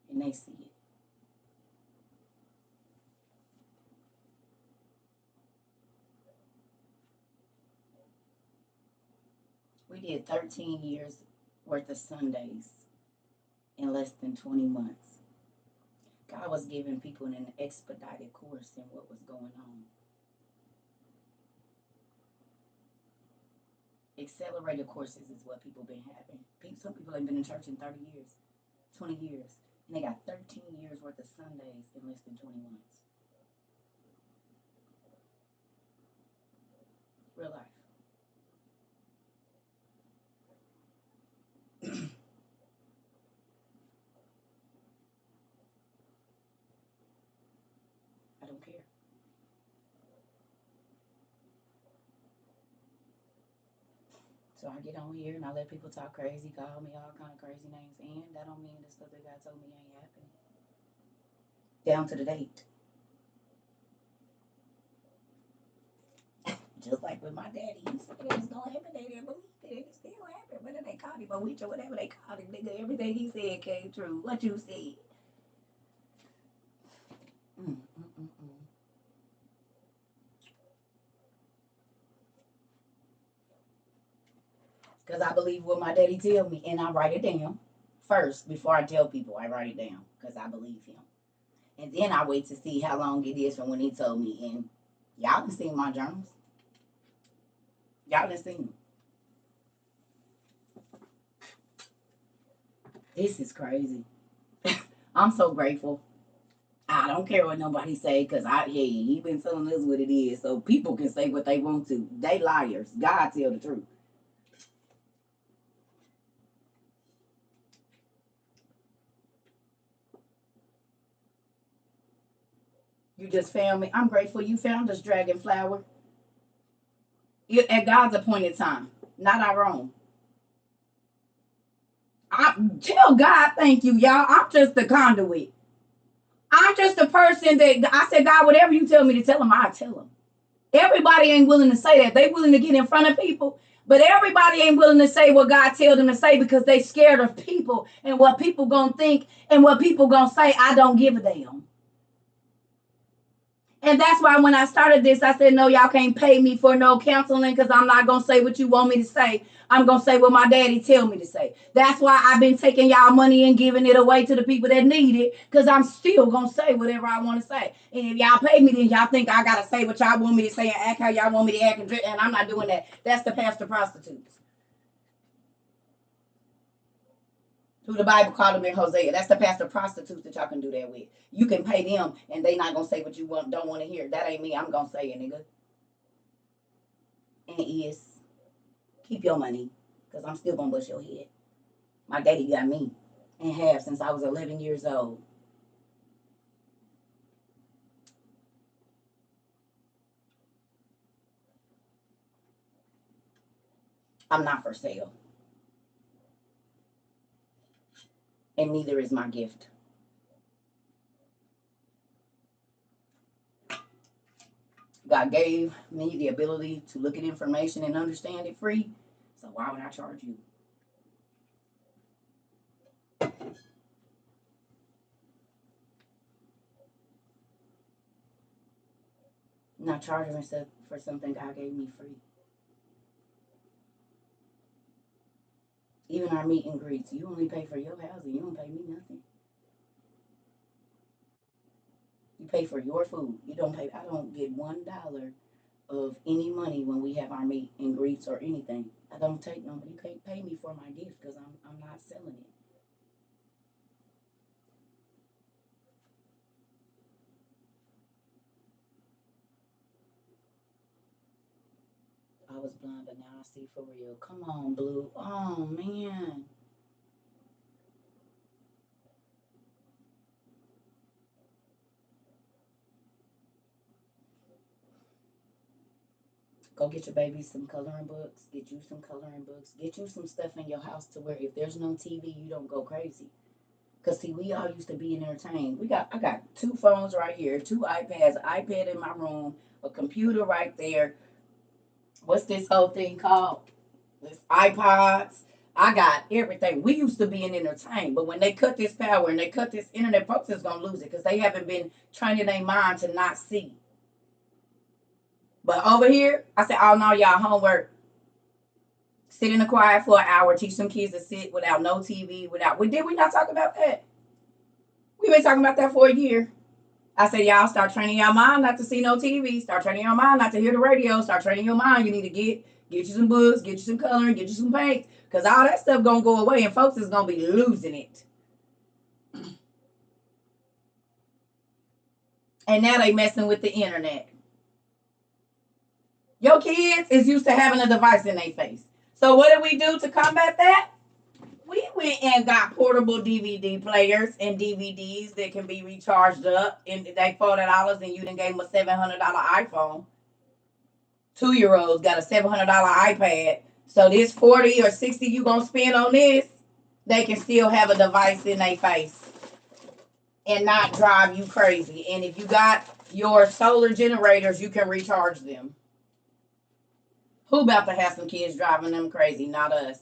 and they see it. We did 13 years worth of Sundays in less than 20 months. God was giving people an expedited course in what was going on. Accelerated courses is what people been having. Some people have been in church in 30 years, 20 years, and they got 13 years worth of Sundays in less than 20 months. Real life. I don't care. So I get on here and I let people talk crazy, call me all kind of crazy names, and that don't mean the stuff that God told me ain't happening. Down to the date. Just like with my daddy, he said it was gonna happen, they didn't believe it, it still happened. Whether they called him a witch or whatever they called him, nigga, everything he said came true. What you said. Because I believe what my daddy tell me, and I write it down first before I tell people. I write it down because I believe him, and then I wait to see how long it is from when he told me. And y'all done seen my journals. Y'all done seen them. This is crazy. I'm so grateful. I don't care what nobody say, because he been telling us what it is, so people can say what they want to. They liars. God tell the truth. You just found me. I'm grateful you found us, Dragon Flower. At God's appointed time, not our own. I tell God thank you, y'all. I'm just the conduit. I'm just the person that I said, God, whatever you tell me to tell him, I tell him. Everybody ain't willing to say that. They willing to get in front of people, but everybody ain't willing to say what God tells them to say because they scared of people and what people gonna think and what people gonna say. I don't give a damn. And that's why when I started this, I said, no, y'all can't pay me for no counseling because I'm not going to say what you want me to say. I'm going to say what my daddy tell me to say. That's why I've been taking y'all money and giving it away to the people that need it, because I'm still going to say whatever I want to say. And if y'all pay me, then y'all think I got to say what y'all want me to say and act how y'all want me to act. And I'm not doing that. That's the pastor prostitutes, who the Bible called them in Hosea. That's the pastor prostitutes that y'all can do that with. You can pay them, and they not gonna say what you don't want to hear. That ain't me. I'm gonna say it, nigga. And is keep your money, because I'm still gonna bust your head. My daddy got me in half since I was 11 years old. I'm not for sale. And neither is my gift. God gave me the ability to look at information and understand it free. So why would I charge you? I'm not charging myself for something God gave me free. Even our meet and greets, you only pay for your housing. You don't pay me nothing. You pay for your food. You don't pay. I don't get $1 of any money when we have our meet and greets or anything. I don't take no. You can't pay me for my gift because I'm not selling it. I was blind, but now I see for real. Come on, Blue. Oh man. Go get your baby some coloring books. Get you some coloring books. Get you some stuff in your house to where if there's no TV, you don't go crazy. Cause see, we all used to be entertained. I got 2 phones right here, 2 iPads, iPad in my room, a computer right there. What's this whole thing called? This iPods. I got everything. We used to be entertained, but when they cut this power and they cut this internet, folks is gonna lose it because they haven't been training their mind to not see. But over here, I said, oh no, y'all homework. Sit in the quiet for an hour, teach some kids to sit without no TV, without. Did we not talk about that? We've been talking about that for a year. I said, y'all start training your mind not to see no TV. Start training your mind not to hear the radio. Start training your mind. You need to get you some books, get you some coloring, get you some paint. Because all that stuff going to go away and folks is going to be losing it. And now they messing with the internet. Your kids is used to having a device in their face. So what did we do to combat that? We went and got portable DVD players and DVDs that can be recharged up. And they $40 and you done gave them a $700 iPhone. 2-year-olds got a $700 iPad. So this 40 or 60 you gonna spend on this, they can still have a device in their face and not drive you crazy. And if you got your solar generators, you can recharge them. Who about to have some kids driving them crazy? Not us.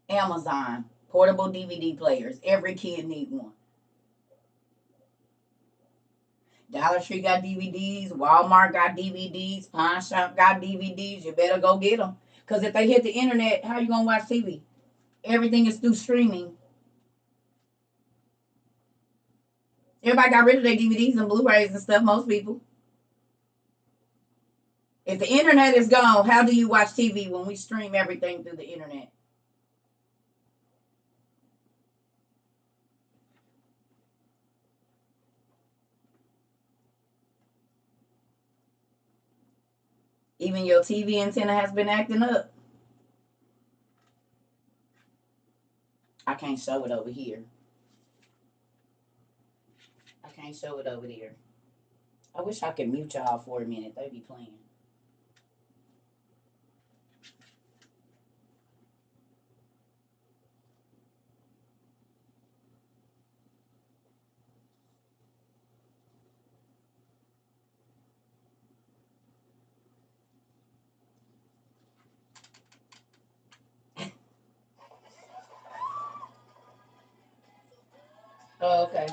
Amazon, portable DVD players. Every kid need one. Dollar Tree got DVDs. Walmart got DVDs. Pawn Shop got DVDs. You better go get them. Because if they hit the internet, how you going to watch TV? Everything is through streaming. Everybody got rid of their DVDs and Blu-rays and stuff, most people. If the internet is gone, how do you watch TV when we stream everything through the internet? Even your TV antenna has been acting up. I can't show it over here. I can't show it over there. I wish I could mute y'all for a minute. They be playing. Oh, okay.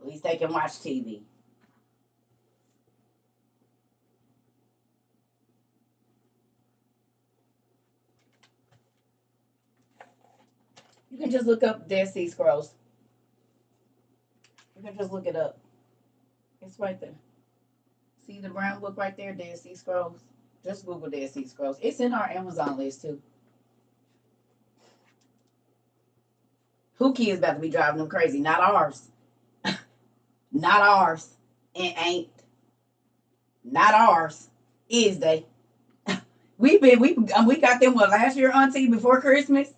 At least they can watch TV. You can just look up Dead Sea Scrolls. You can just look it up. It's right there. See the brown book right there, Dead Sea Scrolls? Just Google Dead Sea Scrolls. It's in our Amazon list too. Who kids about to be driving them crazy? Not ours. Not ours. It ain't. Not ours. Is they? We got them what last year, Auntie, before Christmas?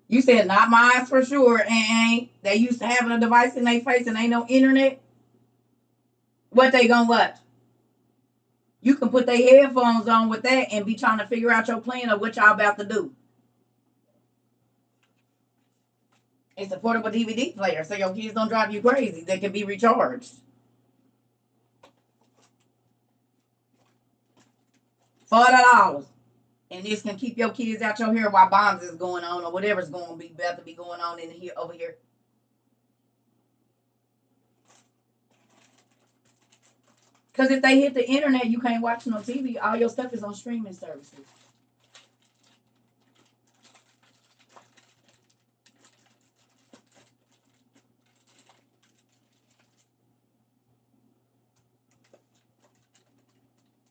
You said not mine for sure, and they used to having a device in their face and ain't no internet. What they gonna watch? You can put their headphones on with that and be trying to figure out your plan of what y'all about to do. It's a portable DVD player, so your kids don't drive you crazy. They can be recharged. $40. And this can keep your kids out your hair while bombs is going on or whatever's going to be about to be going on in here over here. Because if they hit the internet, you can't watch no TV. All your stuff is on streaming services.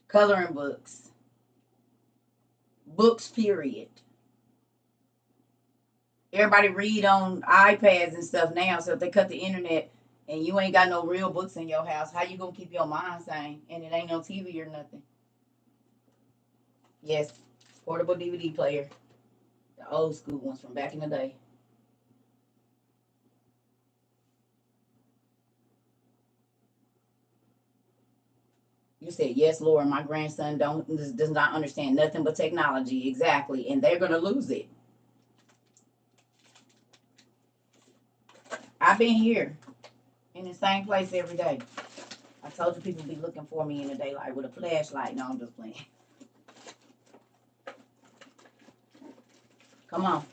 Coloring books. Books, period. Everybody read on iPads and stuff now. So if they cut the internet and you ain't got no real books in your house, how you going to keep your mind sane? And it ain't no TV or nothing. Yes, portable DVD player. The old school ones from back in the day. You said, yes, Lord, my grandson does not understand nothing but technology. Exactly. And they're going to lose it. I've been here in the same place every day. I told you people be looking for me in the daylight with a flashlight. No, I'm just playing. Come on.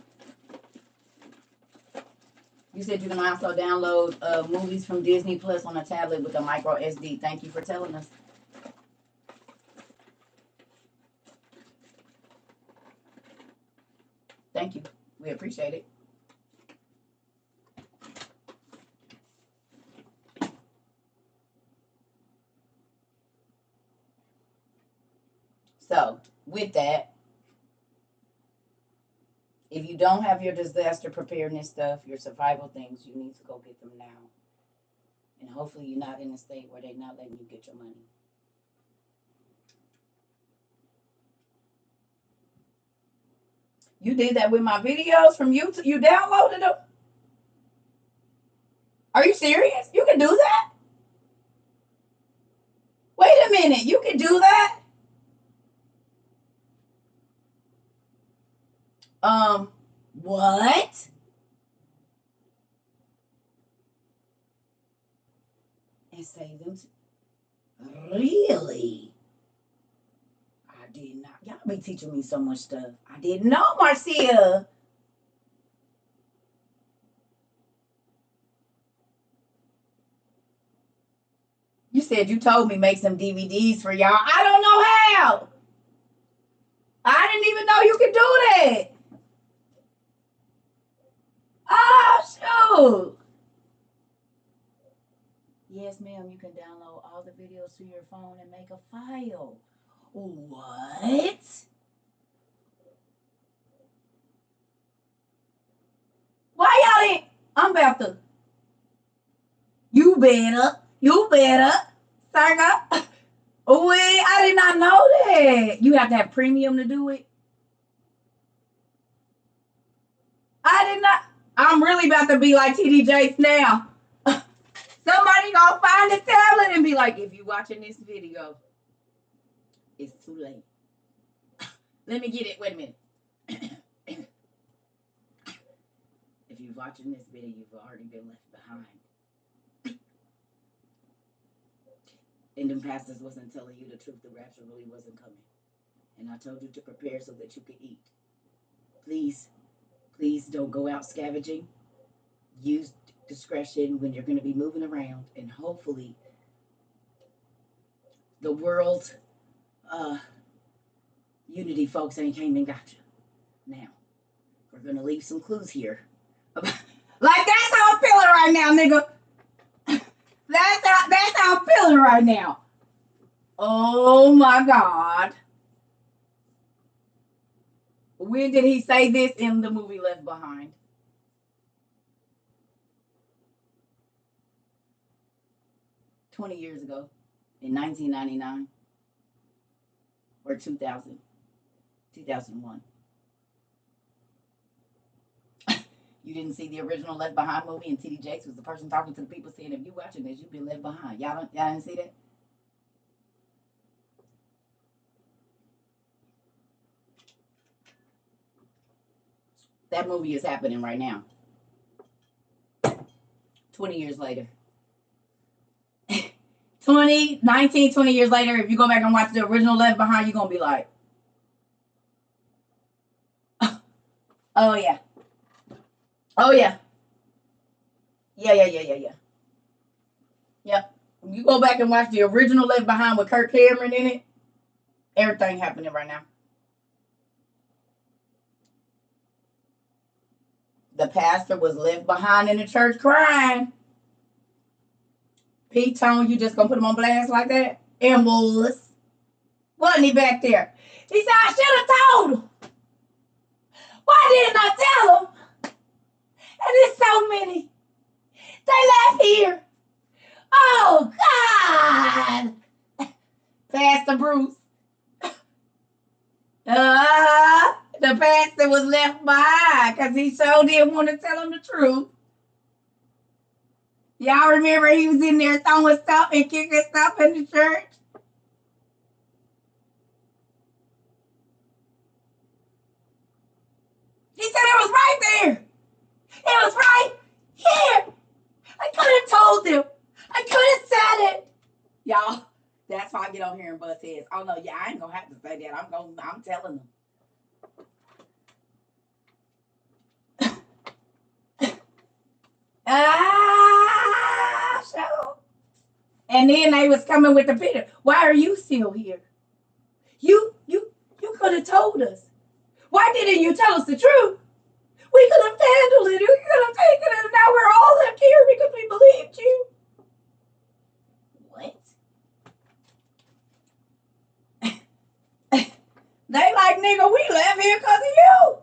You said you can also download movies from Disney Plus on a tablet with a micro SD. Thank you for telling us. Thank you. We appreciate it. So, with that, if you don't have your disaster preparedness stuff, your survival things, you need to go get them now. And hopefully you're not in a state where they're not letting you get your money. You did that with my videos from YouTube? You downloaded them? Are you serious? You can do that? Wait a minute. You can do that? What? And save them. Really? I did not. Y'all be teaching me so much stuff. I didn't know, Marcia. You said you told me make some DVDs for y'all. I don't know how. I didn't even know you could do that. Oh, shoot. Yes, ma'am, you can download all the videos to your phone and make a file. What? Why y'all didn't? I'm about to. You better. CERCA. Wait, I did not know that. You have to have premium to do it. I did not. I'm really about to be like TD Jakes now. Somebody gonna find the tablet and be like, if you watching this video, it's too late. Let me get it. Wait a minute. If you're watching this video, you've already been left behind. And them pastors wasn't telling you the truth. The rapture really wasn't coming. And I told you to prepare so that you could eat. Please don't go out scavenging. Use discretion when you're going to be moving around. And hopefully the world unity folks ain't came and got you. Now, we're going to leave some clues here. Like, that's how I'm feeling right now, nigga. That's how I'm feeling right now. Oh my God. When did he say this in the movie Left Behind? $20 years ago, in 1999 or 2000, 2001. You didn't see the original Left Behind movie, and T.D. Jakes was the person talking to the people saying, if you watching this, you've been left behind. Y'all didn't see that? That movie is happening right now. 20 years later. 20 years later, if you go back and watch the original Left Behind, you're going to be like, oh, yeah. Oh, yeah. Yeah. Yep. You go back and watch the original Left Behind with Kirk Cameron in it, everything happening right now. The pastor was left behind in the church crying. Pete Tone, you just gonna put him on blast like that? And was. Wasn't he back there? He said, I should have told him. Why didn't I tell him? And there's so many. They left here. Oh, God. Pastor Bruce. The pastor was left behind because he sure didn't want to tell him the truth. Y'all remember he was in there throwing stuff and kicking stuff in the church? He said it was right there. It was right here. I could have told him. I could have said it. Y'all, that's why I get on here and bust heads. Oh, no, yeah, I ain't going to have to say that. I'm telling them. So. And then they was coming with the picture. Why are you still here? You could have told us. Why didn't you tell us the truth? We could have handled it. We could have taken it. And now we're all left here because we believed you. What? They like, nigga, we left here because of you.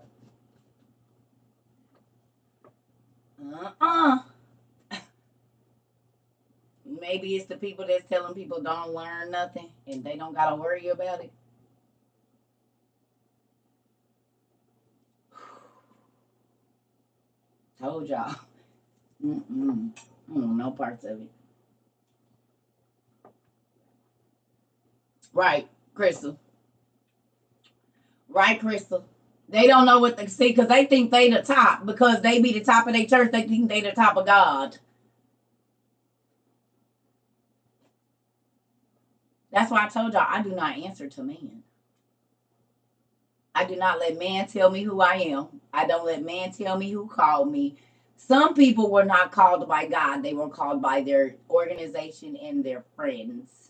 Maybe it's the people that's telling people don't learn nothing and they don't got to worry about it. Told y'all. No parts of it. Right, Crystal. Right, Crystal. They don't know what to see because they think they the top. Because they be the top of their church, they think they the top of God. That's why I told y'all I do not answer to man. I do not let man tell me who I am. I don't let man tell me who called me. Some people were not called by God. They were called by their organization and their friends.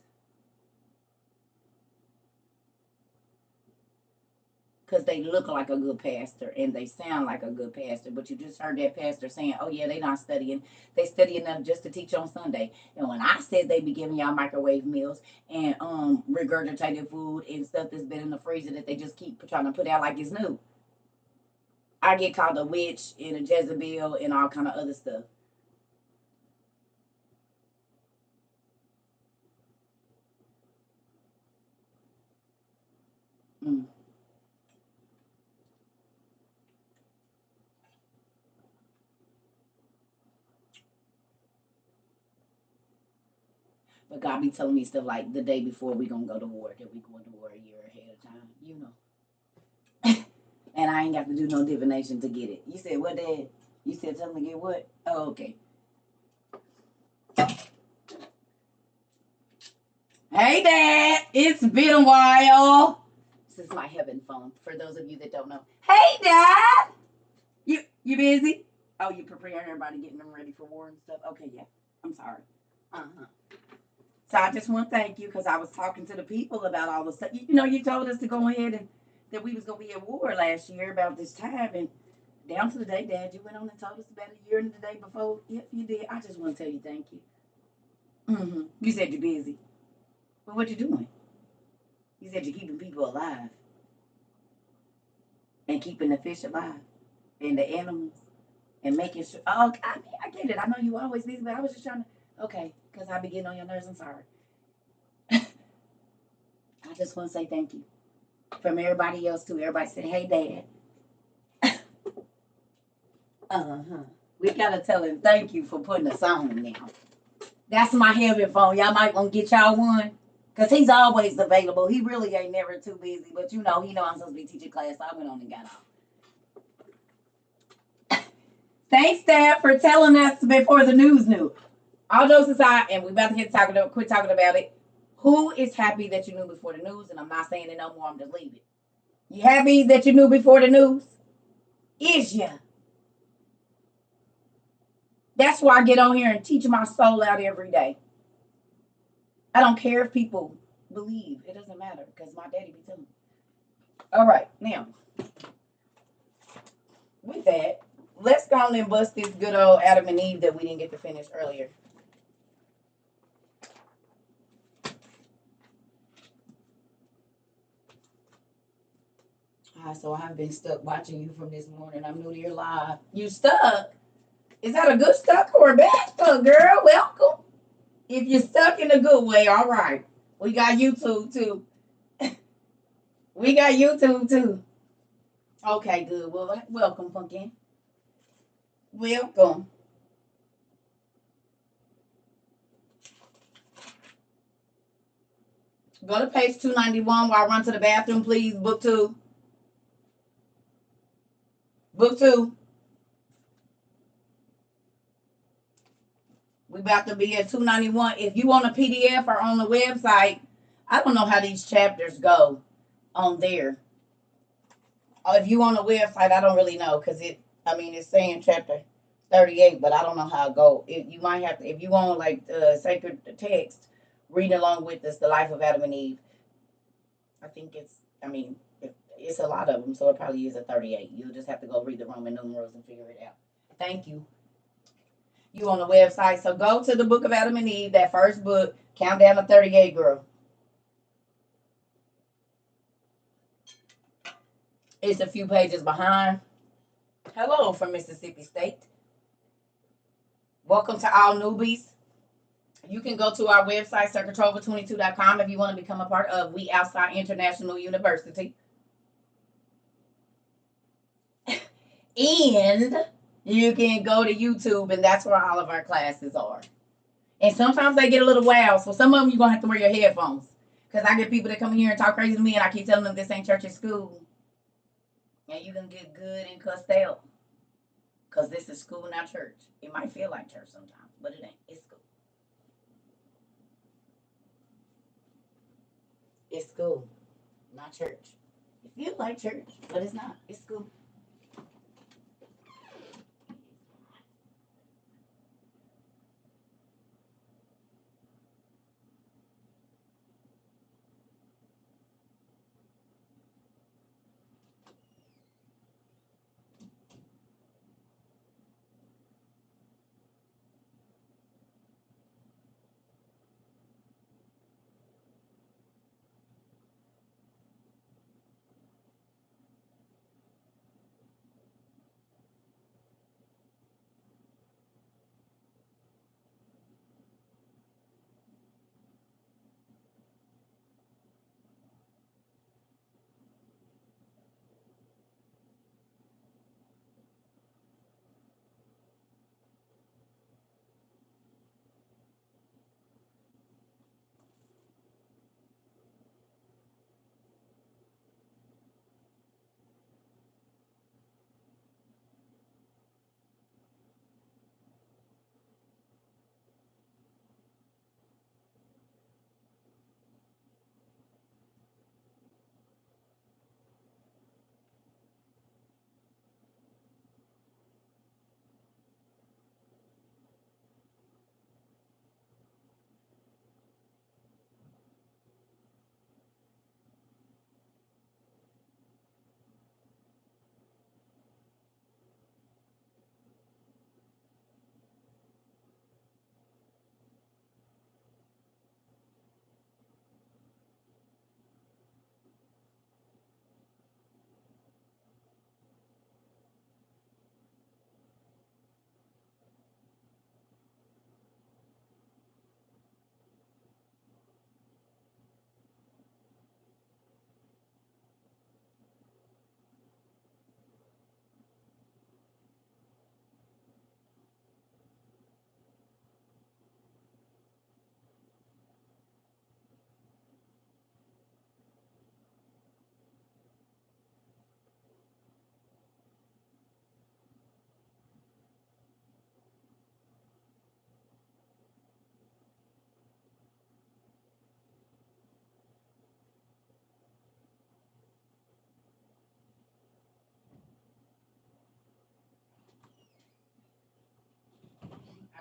Because they look like a good pastor and they sound like a good pastor. But you just heard that pastor saying, oh, yeah, they not studying. They study enough just to teach on Sunday. And when I said they be giving y'all microwave meals and regurgitated food and stuff that's been in the freezer that they just keep trying to put out like it's new, I get called a witch and a Jezebel and all kind of other stuff. But God be telling me stuff like the day before we gonna go to war, that we going to war a year ahead of time, you know. And I ain't got to do no divination to get it. You said what, Dad? You said tell me to get what? Oh, okay. Hey, Dad. It's been a while. This is my heaven phone, for those of you that don't know. Hey, Dad. You busy? Oh, you preparing everybody, getting them ready for war and stuff? Okay, yeah. I'm sorry. So I just want to thank you because I was talking to the people about all the stuff. You know, you told us to go ahead and that we was going to be at war last year about this time. And down to the day, Dad, you went on and told us about a year and the day before. Yep, you did. I just want to tell you thank you. You said you're busy. Well, what you doing? You said you're keeping people alive. And keeping the fish alive. And the animals. And making sure. Oh, I get it. I know you always busy, but I was just trying to. Okay, because I be getting on your nerves. I'm sorry. I just want to say thank you. From everybody else, too. Everybody said, hey, Dad. We gotta tell him thank you for putting us on now. That's my heaven phone. Y'all might want to get y'all one. Because he's always available. He really ain't never too busy. But you know, he know I'm supposed to be teaching class. So I went on and got off. Thanks, Dad, for telling us before the news knew. All jokes aside, and we about to quit talking about it. Who is happy that you knew before the news? And I'm not saying it no more. I'm just leaving. You happy that you knew before the news? Is ya? That's why I get on here and teach my soul out every day. I don't care if people believe. It doesn't matter because my daddy be telling me. All right, now, with that, let's go on and bust this good old Adam and Eve that we didn't get to finish earlier. So I've been stuck watching you from this morning. I'm new to your live. You stuck? Is that a good stuck or a bad stuck, girl? Welcome. If you're stuck in a good way, all right. We got YouTube too. We got YouTube too. Okay, good. Well, welcome, pumpkin. Welcome. Go to page 291 while I run to the bathroom, please. Book 2. Book 2. We about to be at 291. If you want a PDF or on the website, I don't know how these chapters go on there. If you on the website, I don't really know because it's saying chapter 38, but I don't know how it go. You might have to, if you want like sacred text, read along with us, the life of Adam and Eve. I think it's a lot of them, so it probably is a 38. You'll just have to go read the Roman numerals and figure it out. Thank you. You on the website, so go to the book of Adam and Eve, that first book, count down to 38, girl. It's a few pages behind. Hello from Mississippi State. Welcome to all newbies. You can go to our website, CERCA if you want to become a part of We Outside International University. And you can go to YouTube, and that's where all of our classes are. And sometimes they get a little wild, so some of them you're going to have to wear your headphones. Because I get people that come in here and talk crazy to me, and I keep telling them this ain't church, it's school. And you can get good and cussed out. Because this is school, not church. It might feel like church sometimes, but it ain't. It's school. It's school, not church. It feels like church, but it's not. It's school.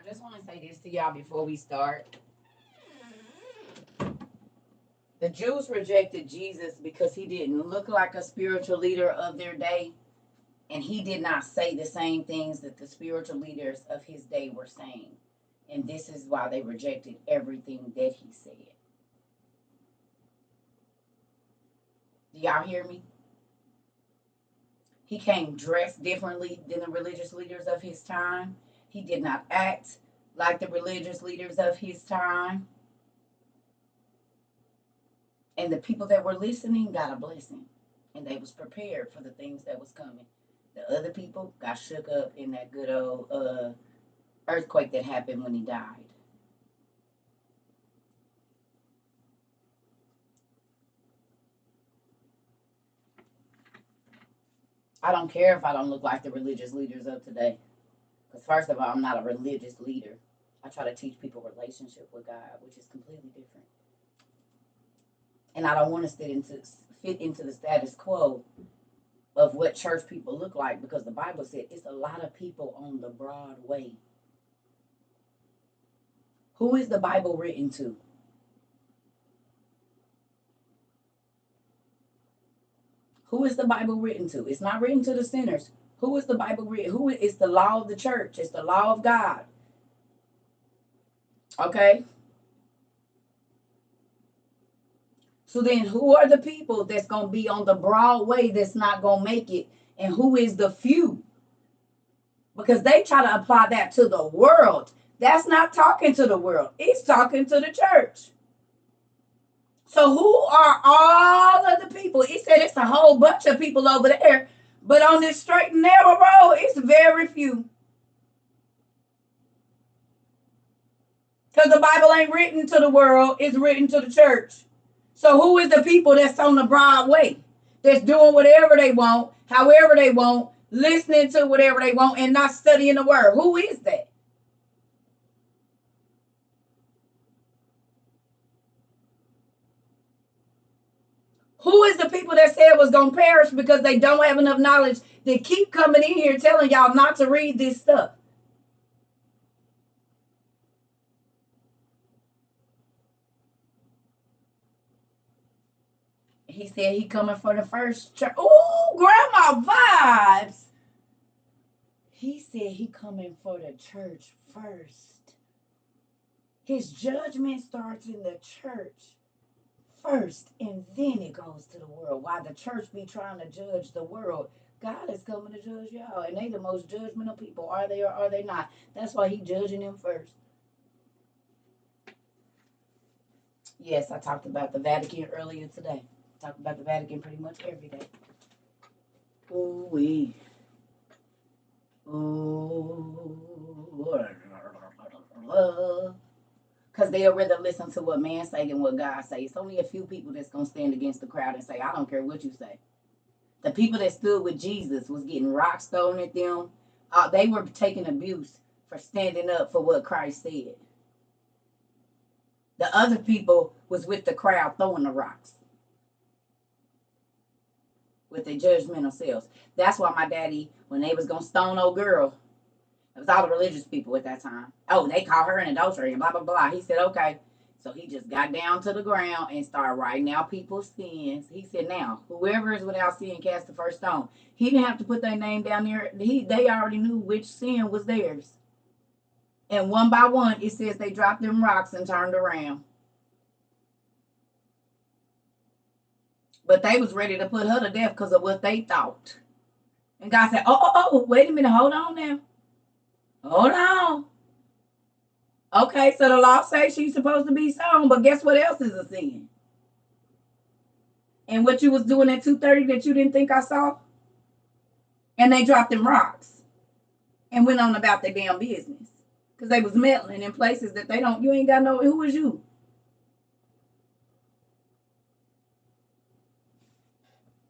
I just want to say this to y'all before we start. The Jews rejected Jesus because he didn't look like a spiritual leader of their day, and he did not say the same things that the spiritual leaders of his day were saying. And this is why they rejected everything that he said. Do y'all hear me? He came dressed differently than the religious leaders of his time. He did not act like the religious leaders of his time. And the people that were listening got a blessing. And they was prepared for the things that was coming. The other people got shook up in that good old earthquake that happened when he died. I don't care if I don't look like the religious leaders of today. Because first of all, I'm not a religious leader. I try to teach people relationship with God, which is completely different. And I don't want to fit into the status quo of what church people look like, because the Bible said it's a lot of people on the broad way. Who is the Bible written to? Who is the Bible written to? It's not written to the sinners. Who is the Bible written? Who is the law of the church? It's the law of God. Okay? So then who are the people that's going to be on the broad way that's not going to make it? And who is the few? Because they try to apply that to the world. That's not talking to the world. It's talking to the church. So who are all of the people? It said it's a whole bunch of people over there. But on this straight and narrow road, it's very few. Because the Bible ain't written to the world. It's written to the church. So who is the people that's on the broad way? That's doing whatever they want, however they want, listening to whatever they want, and not studying the word? Who is that? Who is the people that said was going to perish because they don't have enough knowledge to keep coming in here telling y'all not to read this stuff? He said he coming for the first church. Ooh, grandma vibes. He said he coming for the church first. His judgment starts in the church first, and then it goes to the world. While the church be trying to judge the world, God is coming to judge y'all. And they the most judgmental people. Are they or are they not? That's why he judging them first. Yes, I talked about the Vatican earlier today. Talked about the Vatican pretty much every day. Ooh wee. Ooh. Because they'll rather listen to what man say than what God say. It's only a few people that's going to stand against the crowd and say, I don't care what you say. The people that stood with Jesus was getting rocks thrown at them. They were taking abuse for standing up for what Christ said. The other people was with the crowd throwing the rocks with their judgmental selves. That's why my daddy, when they was going to stone old girl, it was all the religious people at that time. Oh, they caught her in adultery and blah, blah, blah. He said, okay. So he just got down to the ground and started writing out people's sins. He said, now, whoever is without sin, cast the first stone. He didn't have to put their name down there. They already knew which sin was theirs. And one by one, it says they dropped them rocks and turned around. But they was ready to put her to death because of what they thought. And God said, oh, wait a minute. Hold on now. Hold on. Okay, so the law says she's supposed to be stoned, but guess what else is a sin? And what you was doing at 2:30 that you didn't think I saw? And they dropped them rocks and went on about their damn business. Because they was meddling in places that you ain't got no, who is you?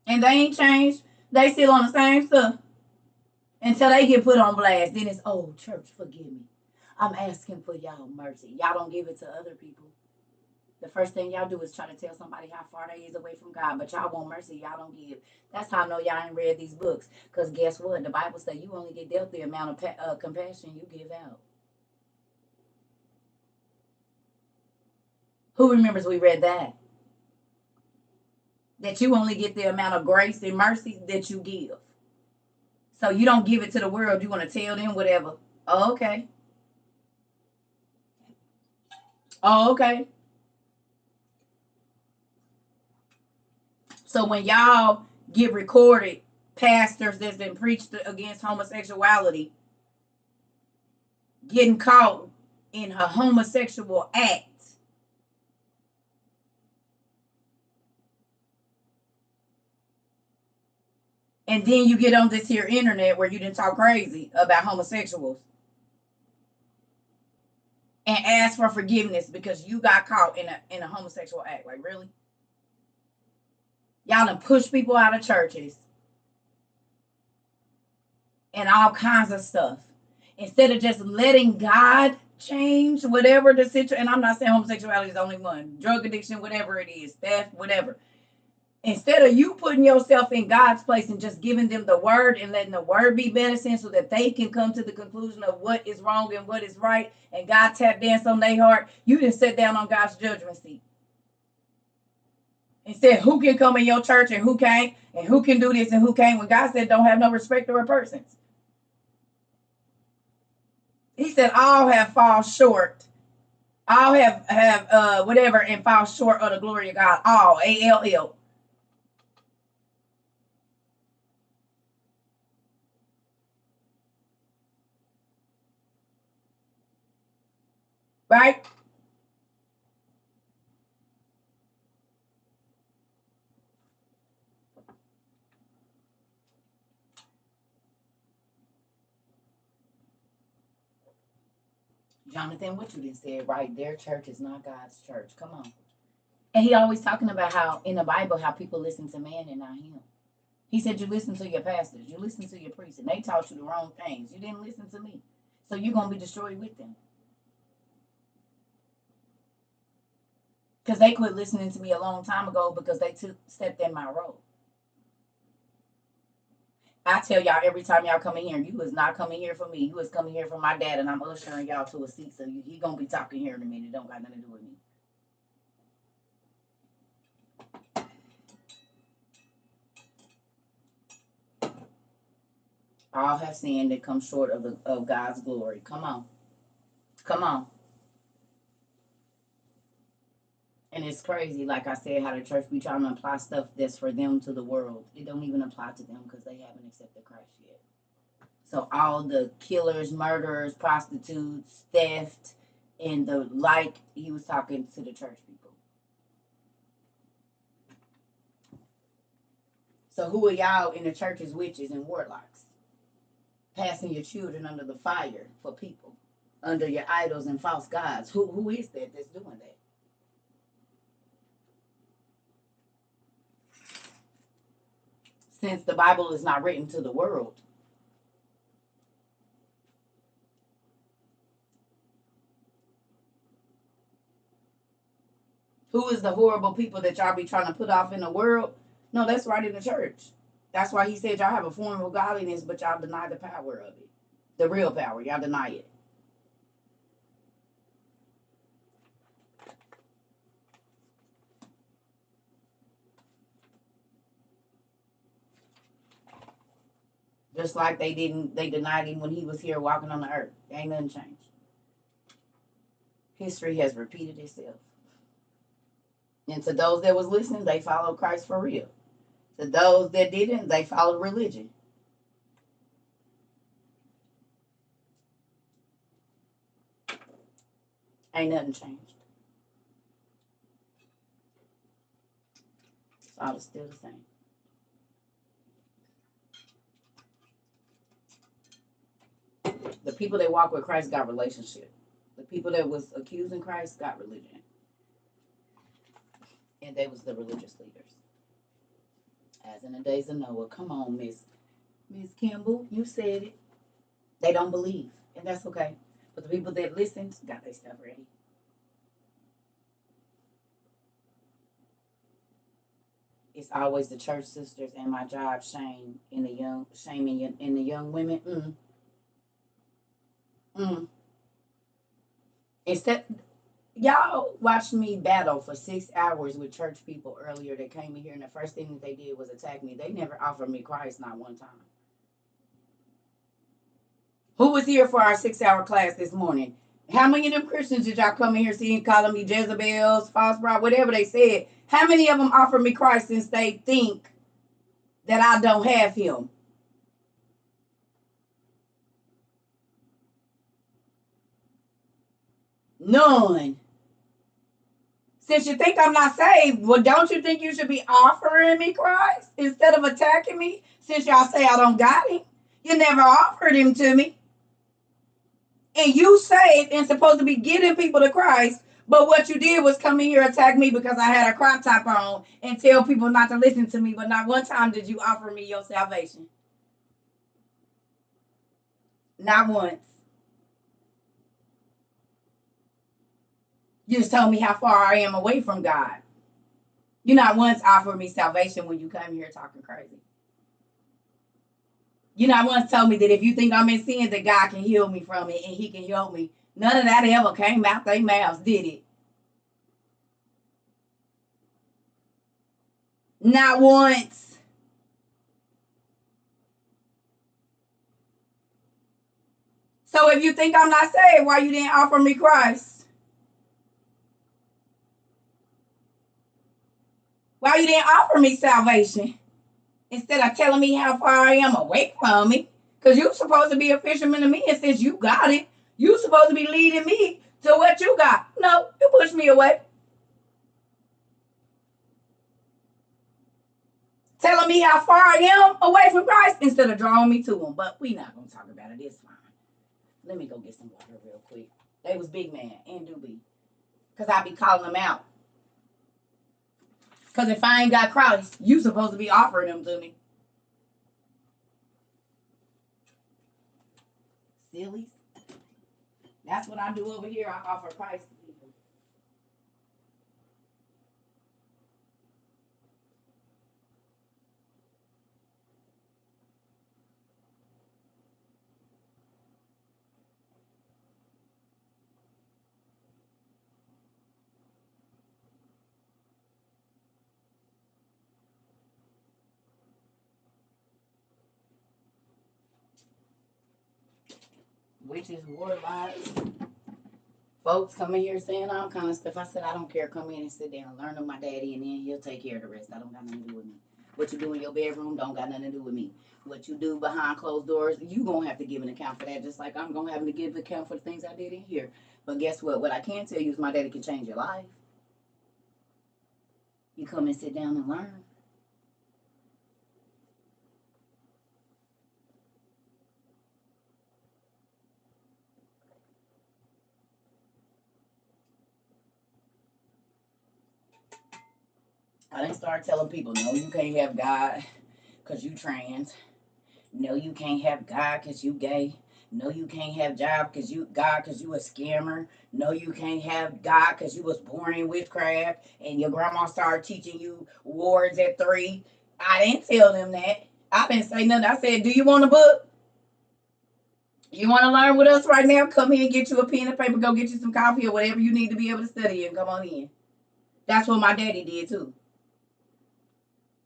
And they ain't changed. They still on the same stuff. Until they get put on blast. Then it's, oh, church, forgive me. I'm asking for y'all mercy. Y'all don't give it to other people. The first thing y'all do is try to tell somebody how far they is away from God, but y'all want mercy, y'all don't give. That's how I know y'all ain't read these books. Because guess what? The Bible says you only get dealt the amount of compassion you give out. Who remembers we read that? That you only get the amount of grace and mercy that you give. So you don't give it to the world. You want to tell them whatever. Oh, okay. Oh, okay. So when y'all get recorded, pastors that's been preached against homosexuality getting caught in a homosexual act, and then you get on this here internet where you didn't talk crazy about homosexuals and ask for forgiveness because you got caught in a homosexual act. Like, really? Y'all done push people out of churches and all kinds of stuff. Instead of just letting God change whatever the situation, and I'm not saying homosexuality is the only one, drug addiction, whatever it is, theft, whatever. Instead of you putting yourself in God's place and just giving them the word and letting the word be medicine so that they can come to the conclusion of what is wrong and what is right, and God tap dance on their heart, you didn't sit down on God's judgment seat. And said who can come in your church and who can't, and who can do this and who can't, when God said don't have no respect of persons. He said all have fall short. All have whatever and fall short of the glory of God. All, A-L-L. Right? Jonathan, what you just said, right? Their church is not God's church. Come on. And he always talking about how in the Bible how people listen to man and not him. He said you listen to your pastors, you listen to your priests, and they taught you the wrong things. You didn't listen to me. So you're gonna be destroyed with them. Because they quit listening to me a long time ago because they stepped in my role. I tell y'all every time y'all come in here, you is not coming here for me. You is coming here for my dad, and I'm ushering y'all to a seat. So he gonna be talking here in a minute. It don't got nothing to do with me. All have sinned and come short of God's glory. Come on, come on. And it's crazy, like I said, how the church be trying to apply stuff that's for them to the world. It don't even apply to them because they haven't accepted Christ yet. So all the killers, murderers, prostitutes, theft, and the like, he was talking to the church people. So who are y'all in the church as witches and warlocks? Passing your children under the fire for people, under your idols and false gods. Who is that that's doing that? Since the Bible is not written to the world. Who is the horrible people that y'all be trying to put off in the world? No, that's right in the church. That's why he said y'all have a form of godliness, but y'all deny the power of it. The real power. Y'all deny it. Just like they denied him when he was here walking on the earth. Ain't nothing changed. History has repeated itself. And to those that was listening, they followed Christ for real. To those that didn't, they followed religion. Ain't nothing changed. It's all still the same. The people that walk with Christ got relationship. The people that was accusing Christ got religion. And they was the religious leaders. As in the days of Noah. Come on, Miss Campbell. You said it. They don't believe. And that's okay. But the people that listened got their stuff ready. It's always the church sisters and my job shame in the young women. Instead, Y'all watched me battle for 6 hours with church people earlier that came in here, and the first thing that they did was attack me. They never offered me Christ, not one time. Who was here for our 6 hour class this morning? How many of them Christians did y'all come in here seeing calling me Jezebels, false bride, whatever they said? How many of them offered me Christ since they think that I don't have him? None. Since you think I'm not saved, well, don't you think you should be offering me Christ instead of attacking me? Since y'all say I don't got him, you never offered him to me. And you saved and supposed to be getting people to Christ, but what you did was come in here attack me because I had a crop top on and tell people not to listen to me, but not one time did you offer me your salvation. Not once. You just told me how far I am away from God. You not once offered me salvation when you come here talking crazy. You not once told me that if you think I'm in sin, that God can heal me from it and he can help me. None of that ever came out their mouths, did it? Not once. So if you think I'm not saved, why you didn't offer me Christ? Why you didn't offer me salvation? Instead of telling me how far I am away from me. Because you're supposed to be a fisherman to me, and since you got it, you're supposed to be leading me to what you got. No, you pushed me away. Telling me how far I am away from Christ instead of drawing me to him. But we not going to talk about it. It's fine. Let me go get some water real quick. They was big man and do be. Because I be calling them out. Because if I ain't got Christ, you supposed to be offering them to me. Sillies. That's what I do over here. I offer Christ to people. Witches, warlocks. Folks come in here saying all kind of stuff. I said, I don't care. Come in and sit down. Learn of my daddy, and then he'll take care of the rest. I don't got nothing to do with me. What you do in your bedroom don't got nothing to do with me. What you do behind closed doors, you going to have to give an account for that, just like I'm going to have to give an account for the things I did in here. But guess what? What I can tell you is my daddy can change your life. You come and sit down and learn. I didn't start telling people, no, you can't have God because you trans. No, you can't have God because you gay. No, you can't have God because you a scammer. No, you can't have God because you was born in witchcraft and your grandma started teaching you words at 3. I didn't tell them that. I didn't say nothing. I said, do you want a book? You want to learn with us right now? Come here and get you a pen and paper. Go get you some coffee or whatever you need to be able to study and come on in. That's what my daddy did too.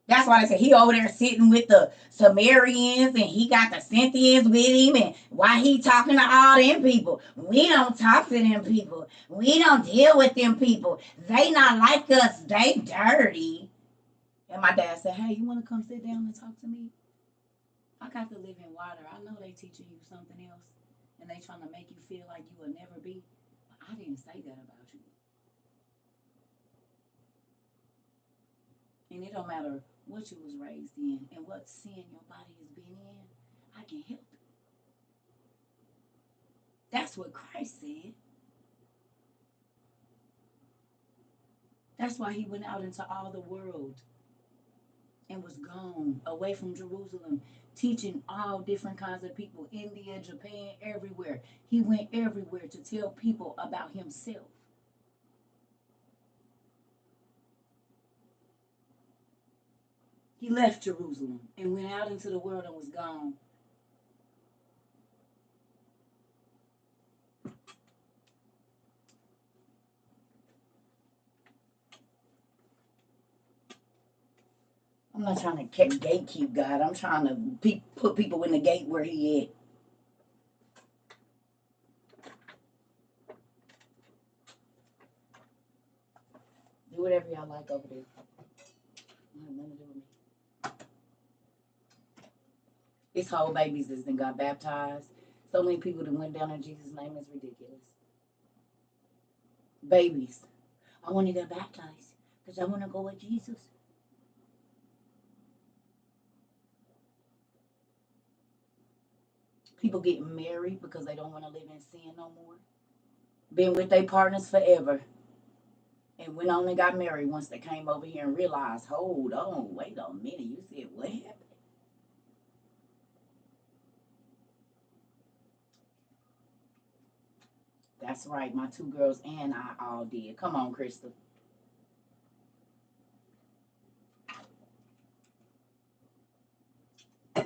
That's why they say he over there sitting with the Sumerians and he got the Scythians with him. And why he talking to all them people? We don't talk to them people. We don't deal with them people. They not like us. They dirty. And my dad said, hey, you want to come sit down and talk to me? I got to live in water. I know they teaching you something else. And they trying to make you feel like you will never be. But I didn't say that about you. And it don't matter what you was raised in and what sin your body has been in, I can help it. That's what Christ said. That's why he went out into all the world and was gone away from Jerusalem, teaching all different kinds of people, India, Japan, everywhere. He went everywhere to tell people about himself. He left Jerusalem and went out into the world and was gone. I'm not trying to gatekeep God. I'm trying to put people in the gate where he at. Do whatever y'all like over there. Nothing to do with me. These whole babies that got baptized. So many people that went down in Jesus' name is ridiculous. Babies. I want to get baptized because I want to go with Jesus. People getting married because they don't want to live in sin no more. Been with their partners forever. And went on and got married once they came over here and realized, hold on, wait a minute. You said what happened? That's right. My two girls and I all did. Come on, Crystal.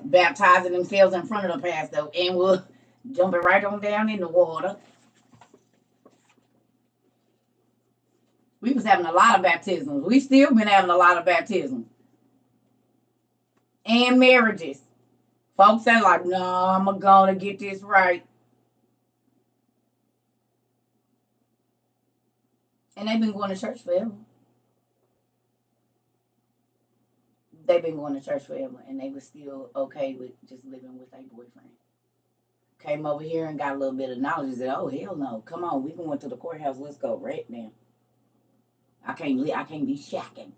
Baptizing themselves in front of the pastor and we're jumping right on down in the water. We was having a lot of baptisms. We still been having a lot of baptisms. And marriages. Folks say like, no, I'm gonna get this right. And they've been going to church forever. They've been going to church forever and they were still okay with just living with a boyfriend. Came over here and got a little bit of knowledge and said, oh hell no, come on, we going to the courthouse, let's go right now. I can't be shacking.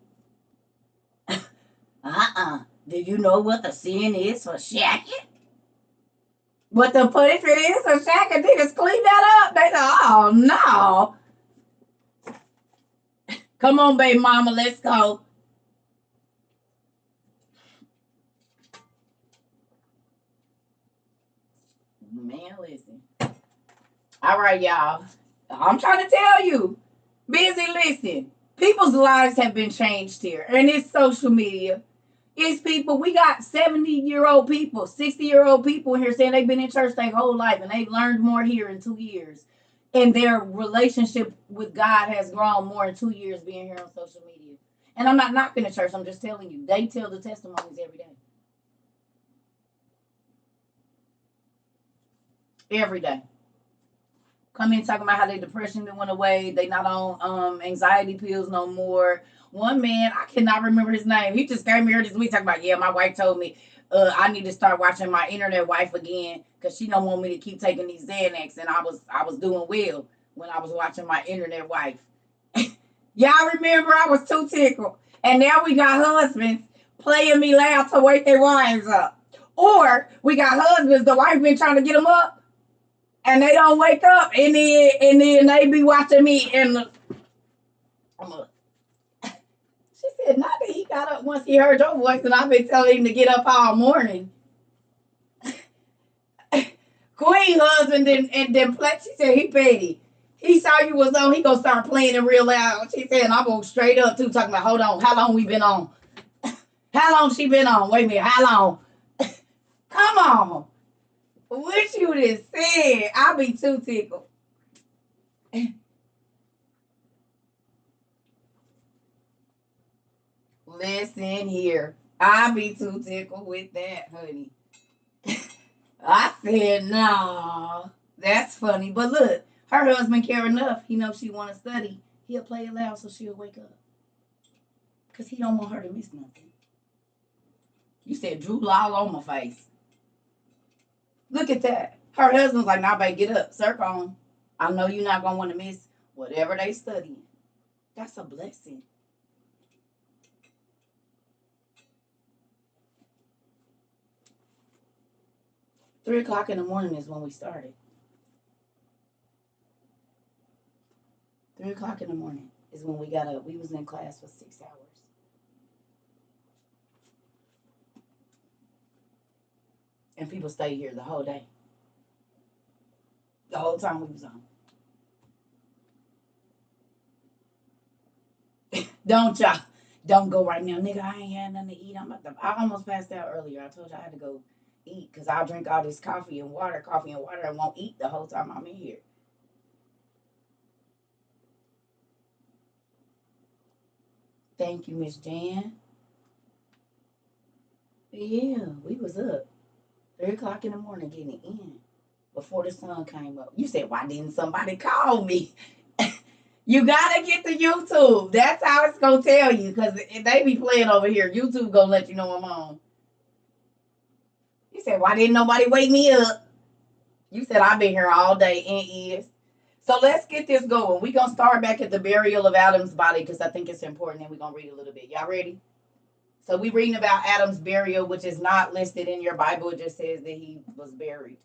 Do you know what the sin is for shacking? What the punishment is for shacking? Niggas clean that up. They go, oh no. Come on, baby mama, let's go. Man, listen. All right, y'all. I'm trying to tell you. Busy, listen. People's lives have been changed here. And it's social media. It's people. We got 70-year-old people, 60-year-old people here saying they've been in church their whole life and they've learned more here in 2 years. And their relationship with God has grown more in 2 years being here on social media. And I'm not knocking the church. I'm just telling you. They tell the testimonies every day. Every day. Come in talking about how their depression went away. They not on anxiety pills no more. One man, I cannot remember his name. He just came here this week talking about, yeah, my wife told me I need to start watching my internet wife again because she don't want me to keep taking these Xanax. And I was doing well when I was watching my internet wife. Y'all remember I was too tickled. And now we got husbands playing me loud to wake their wives up. Or we got husbands, the wife been trying to get them up. And they don't wake up, and then they be watching me. And she said, not that he got up once he heard your voice, and I've been telling him to get up all morning. Queen husband and then play. She said he petty. He saw you was on. He gonna start playing it real loud. She said, and I'm going straight up too, talking about, hold on, how long we been on? How long she been on? Wait a minute, how long? Come on. What you just said? I'll be too tickled. Listen here. I'll be too tickled with that, honey. I said, no, that's funny. But look, her husband care enough. He knows she want to study. He'll play it loud so she'll wake up. Because he don't want her to miss nothing. You said drool all on my face. Look at that. Her husband's like, nah, babe, get up. CERCA on. I know you're not going to want to miss whatever they studying. That's a blessing. Three o'clock in the morning is when we started. 3 o'clock in the morning is when we got up. We was in class for 6 hours. And people stayed here the whole day. The whole time we was on. Don't y'all. Don't go right now. Nigga, I ain't had nothing to eat. I almost passed out earlier. I told you I had to go eat because I'll drink all this coffee and water, and won't eat the whole time I'm in here. Thank you, Miss Jan. Yeah, we was up 3 o'clock in the morning getting it in before the sun came up. You said, why didn't somebody call me? You gotta get to YouTube. That's how it's gonna tell you, because they be playing over here. YouTube gonna let you know I'm on. You said, why didn't nobody wake me up? You said, I've been here all day and is. So let's get this going. We're gonna start back at the burial of Adam's body because I think it's important, and we're gonna read a little bit. Y'all ready? So we're reading about Adam's burial, which is not listed in your Bible. It just says that he was buried.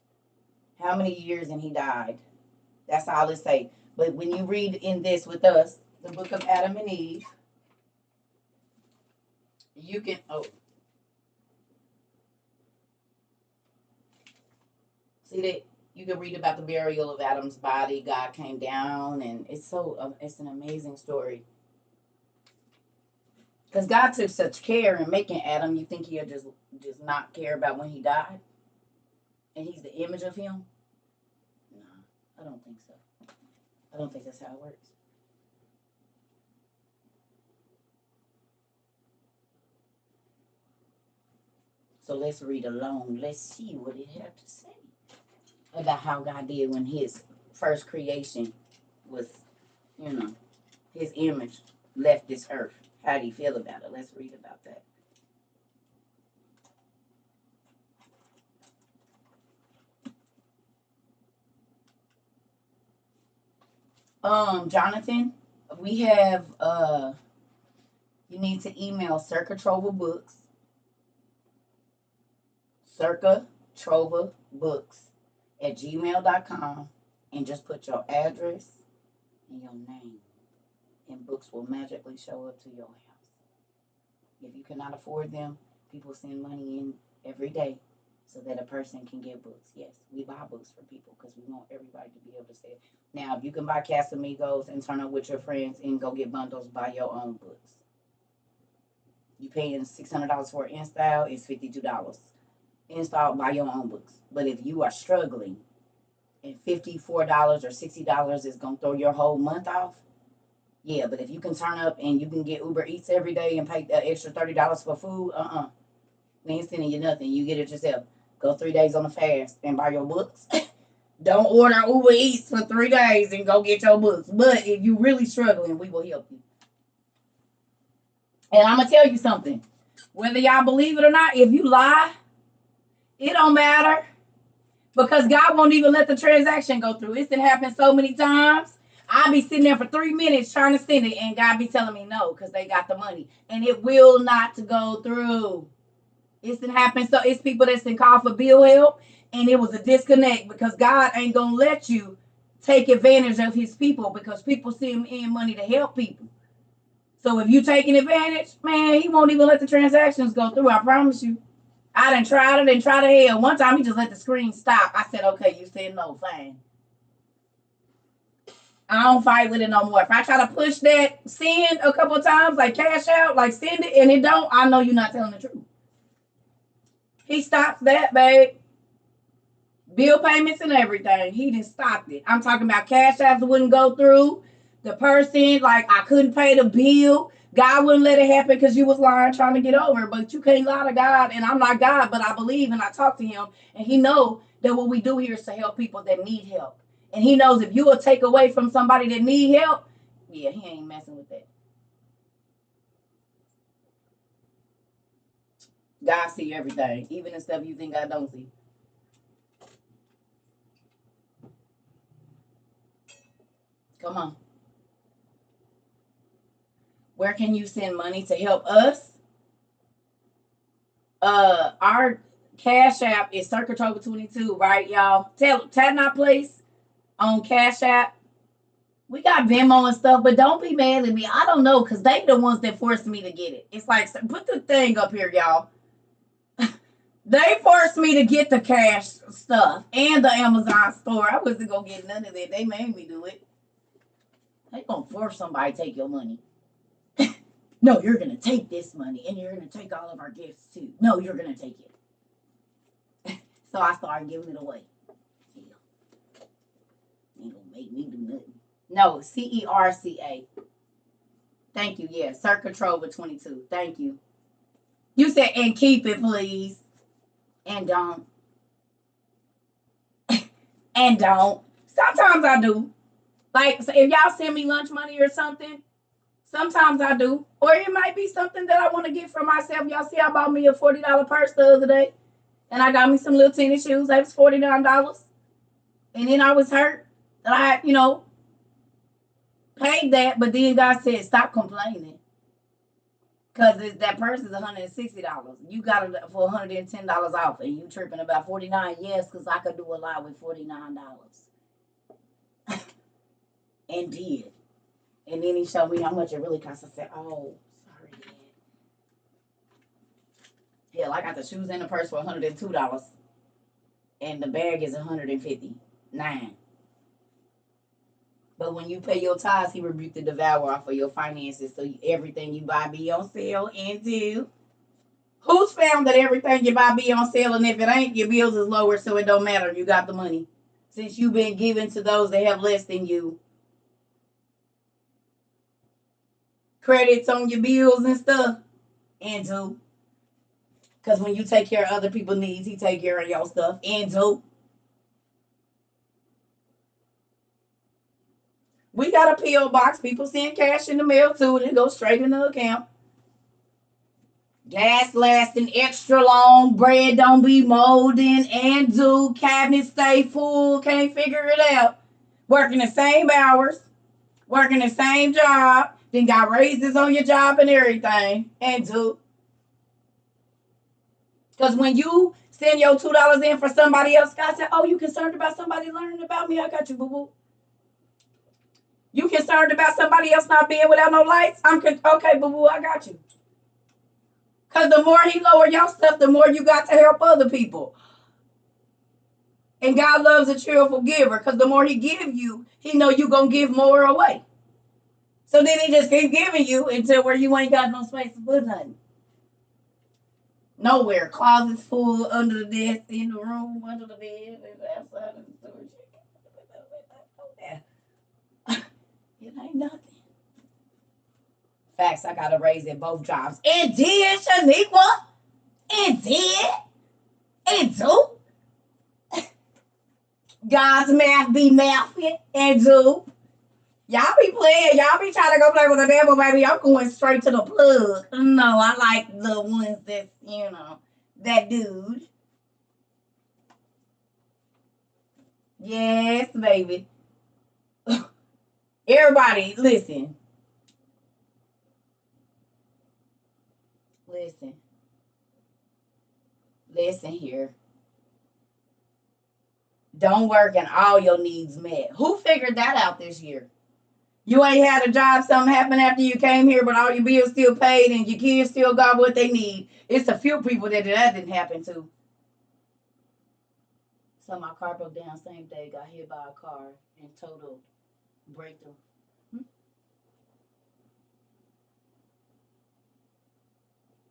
How many years and he died. That's all it say. But when you read in this with us, the book of Adam and Eve, you can see that you can read about the burial of Adam's body. God came down, and it's an amazing story. Because God took such care in making Adam, you think he'll just not care about when he died? And he's the image of him? No, I don't think so. I don't think that's how it works. So let's read along. Let's see what it has to say about how God did when his first creation was, his image left this earth. How do you feel about it? Let's read about that. Jonathan, we have you need to email CERCA TROVA books, CERCA TROVA books at gmail.com, and just put your address and your name, and books will magically show up to your house. If you cannot afford them, people send money in every day so that a person can get books. Yes, we buy books for people because we want everybody to be able to say it. Now, if you can buy Casamigos and turn up with your friends and go get bundles, buy your own books. You paying $600 for an install, it's $52. Install, buy your own books. But if you are struggling and $54 or $60 is going to throw your whole month off, yeah, but if you can turn up and you can get Uber Eats every day and pay that extra $30 for food, we ain't sending you nothing. You get it yourself. Go 3 days on a fast and buy your books. Don't order Uber Eats for 3 days and go get your books. But if you're really struggling, we will help you. And I'm going to tell you something. Whether y'all believe it or not, if you lie, it don't matter. Because God won't even let the transaction go through. It's been happened so many times. I'll be sitting there for 3 minutes trying to send it, and God be telling me no because they got the money. And it will not go through. It's been happening. So it's people that's been called for bill help, and it was a disconnect because God ain't going to let you take advantage of his people because people send in money to help people. So if you taking advantage, man, he won't even let the transactions go through. I promise you. I done tried it and tried to hell. One time he just let the screen stop. I said, okay, you said no, fine. I don't fight with it no more. If I try to push that send a couple of times, like cash out, like send it, and it don't, I know you're not telling the truth. He stopped that, babe. Bill payments and everything. He just stopped it. I'm talking about cash apps wouldn't go through. The person, like, I couldn't pay the bill. God wouldn't let it happen because you was lying trying to get over. But you can't lie to God. And I'm not God, but I believe and I talk to him. And he knows that what we do here is to help people that need help. And he knows if you will take away from somebody that need help, yeah, he ain't messing with that. God see everything, even the stuff you think I don't see. Come on. Where can you send money to help us? Our Cash App is CERCA TROVA 22, right, y'all? Tap my place on Cash App. We got Venmo and stuff, but don't be mad at me. I don't know, because they the ones that forced me to get it. It's like, put the thing up here, y'all. They forced me to get the cash stuff and the Amazon store. I wasn't going to get none of that. They made me do it. They going to force somebody to take your money. No, you're going to take this money, and you're going to take all of our gifts, too. No, you're going to take it. So I started giving it away. Yeah. Ain't going to make me do nothing. No, CERCA. Thank you. Yeah, CERCA TROVA 22. Thank you. You said, and keep it, please. And don't. And don't. Sometimes I do. Like, so if y'all send me lunch money or something, sometimes I do. Or it might be something that I want to get for myself. Y'all see, I bought me a $40 purse the other day. And I got me some little tennis shoes. That was $49. And then I was hurt that I, paid that. But then God said, stop complaining. Because that purse is $160. You got it for $110 off. And you tripping about $49. Yes, because I could do a lot with $49. And did. And then he showed me how much it really cost. I said, oh, sorry, Dad. Hell, I got the shoes and the purse for $102. And the bag is $159. But when you pay your tithes, he rebuked the devourer off of your finances. So everything you buy be on sale and do. Who's found that everything you buy be on sale, and if it ain't, your bills is lower, so it don't matter. You got the money. Since you've been given to those that have less than you. Credits on your bills and stuff. And do. Because when you take care of other people's needs, he take care of your stuff. And do. We got a P.O. box. People send cash in the mail too, and it goes straight in the account. Gas lasting extra long. Bread don't be molding. And do. Cabinets stay full. Can't figure it out. Working the same hours. Working the same job. Then got raises on your job and everything. And do. Because when you send your $2 in for somebody else, God said, oh, you concerned about somebody learning about me? I got you, boo-boo. You concerned about somebody else not being without no lights? Okay, boo-boo, I got you. Because the more he lower your stuff, the more you got to help other people. And God loves a cheerful giver, because the more he give you, he know you going to give more away. So then he just keep giving you until where you ain't got no space to put nothing. Nowhere. Closets full, under the desk, in the room, under the bed, outside of the storage. It ain't nothing. Facts, I got a raise at both jobs. It did, Shaniqua. It did. It do. God's math be mathing. It do. Y'all be playing. Y'all be trying to go play with the devil, baby. I'm going straight to the plug. No, I like the ones that, that dude. Yes, baby. Everybody, listen. Listen here. Don't work and all your needs met. Who figured that out this year? You ain't had a job, something happened after you came here, but all your bills still paid and your kids still got what they need. It's a few people that didn't happen to. So my car broke down same day, got hit by a car and total breakthrough.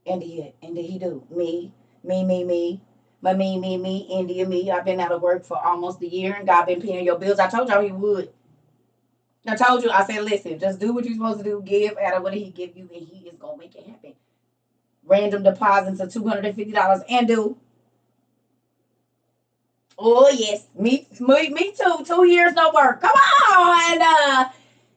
And did he do? Me. But me, India, me. I've been out of work for almost a year and God been paying your bills. I told y'all he would. I told you, I said, listen, just do what you're supposed to do. Give out of what he give you, and he is going to make it happen. Random deposits of $250 and do. Oh, yes. Me too. 2 years no work. Come on.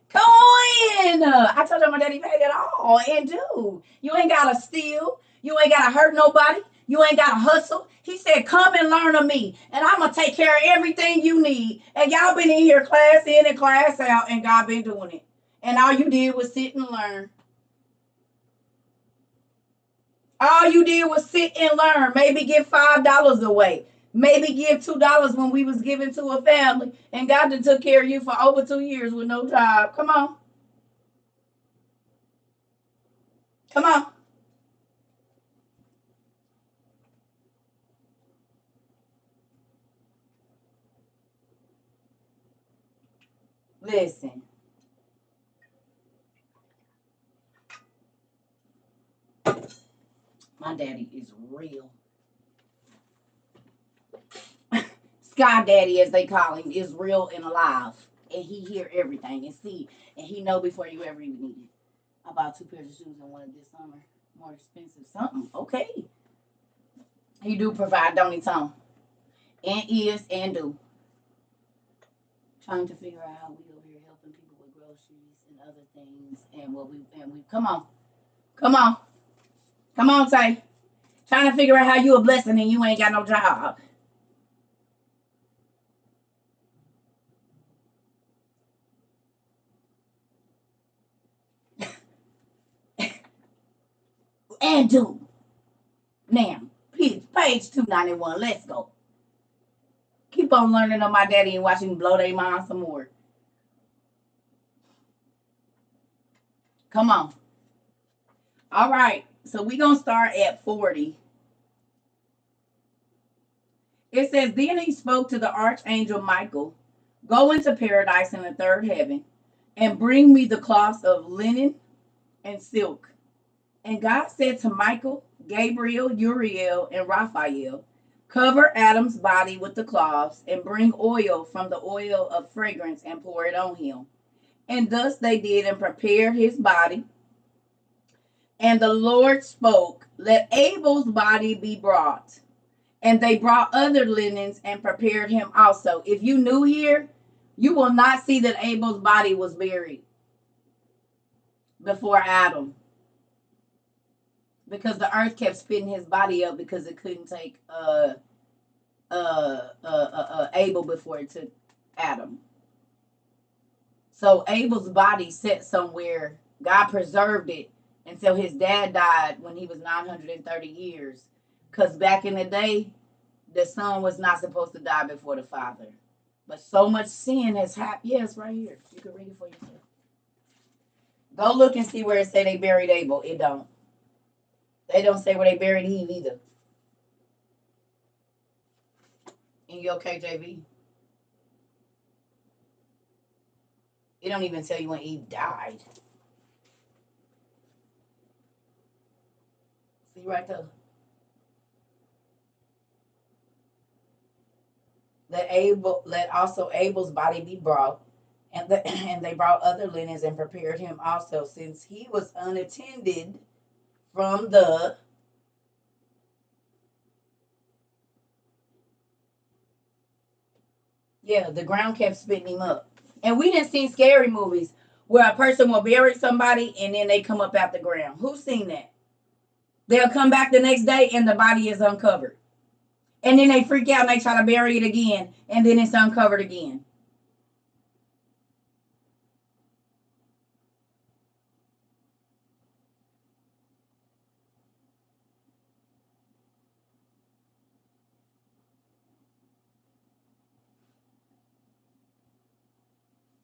Come on. I told you my daddy paid it all. And do. You ain't got to steal. You ain't got to hurt nobody. You ain't got to hustle. He said, come and learn of me. And I'm going to take care of everything you need. And y'all been in here class in and class out. And God been doing it. And all you did was sit and learn. All you did was sit and learn. Maybe give $5 away. Maybe give $2 when we was giving to a family. And God done took care of you for over 2 years with no job. Come on. Come on. Listen. My daddy is real. Sky Daddy, as they call him, is real and alive. And he hear everything and see. And he know before you ever even need it. I bought 2 pairs of shoes and one this summer. More expensive something. Okay. He do provide, don't he, Tom? And is and do. Trying to figure out how we over here helping people with groceries and other things and we come on. Come on. Come on, Tay. Trying to figure out how you a blessing and you ain't got no job. And do. Now, page 291. Let's go. Keep on learning on my daddy and watching blow their mind some more. Come on. All right. So we're going to start at 40. It says, then he spoke to the archangel Michael, go into paradise in the third heaven and bring me the cloths of linen and silk. And God said to Michael, Gabriel, Uriel, and Raphael, cover Adam's body with the cloths and bring oil from the oil of fragrance and pour it on him. And thus they did and prepared his body. And the Lord spoke, let Abel's body be brought. And they brought other linens and prepared him also. If you knew here, you will not see that Abel's body was buried before Adam. Because the earth kept spitting his body up because it couldn't take Abel before it took Adam. So Abel's body sat somewhere. God preserved it until his dad died when he was 930 years. Because back in the day, the son was not supposed to die before the father. But so much sin has happened. Yes, right here. You can read it for yourself. Go look and see where it say they buried Abel. It don't. They don't say where they buried Eve either. In your KJV. It don't even tell you when Eve died. See right there. Let also Abel's body be brought, and they brought other linens and prepared him also, since he was unattended from the the ground kept spitting him up. And we didn't see scary movies where a person will bury somebody and then they come up out the ground. Who's seen that? They'll come back the next day and the body is uncovered. And then they freak out and they try to bury it again and then it's uncovered again.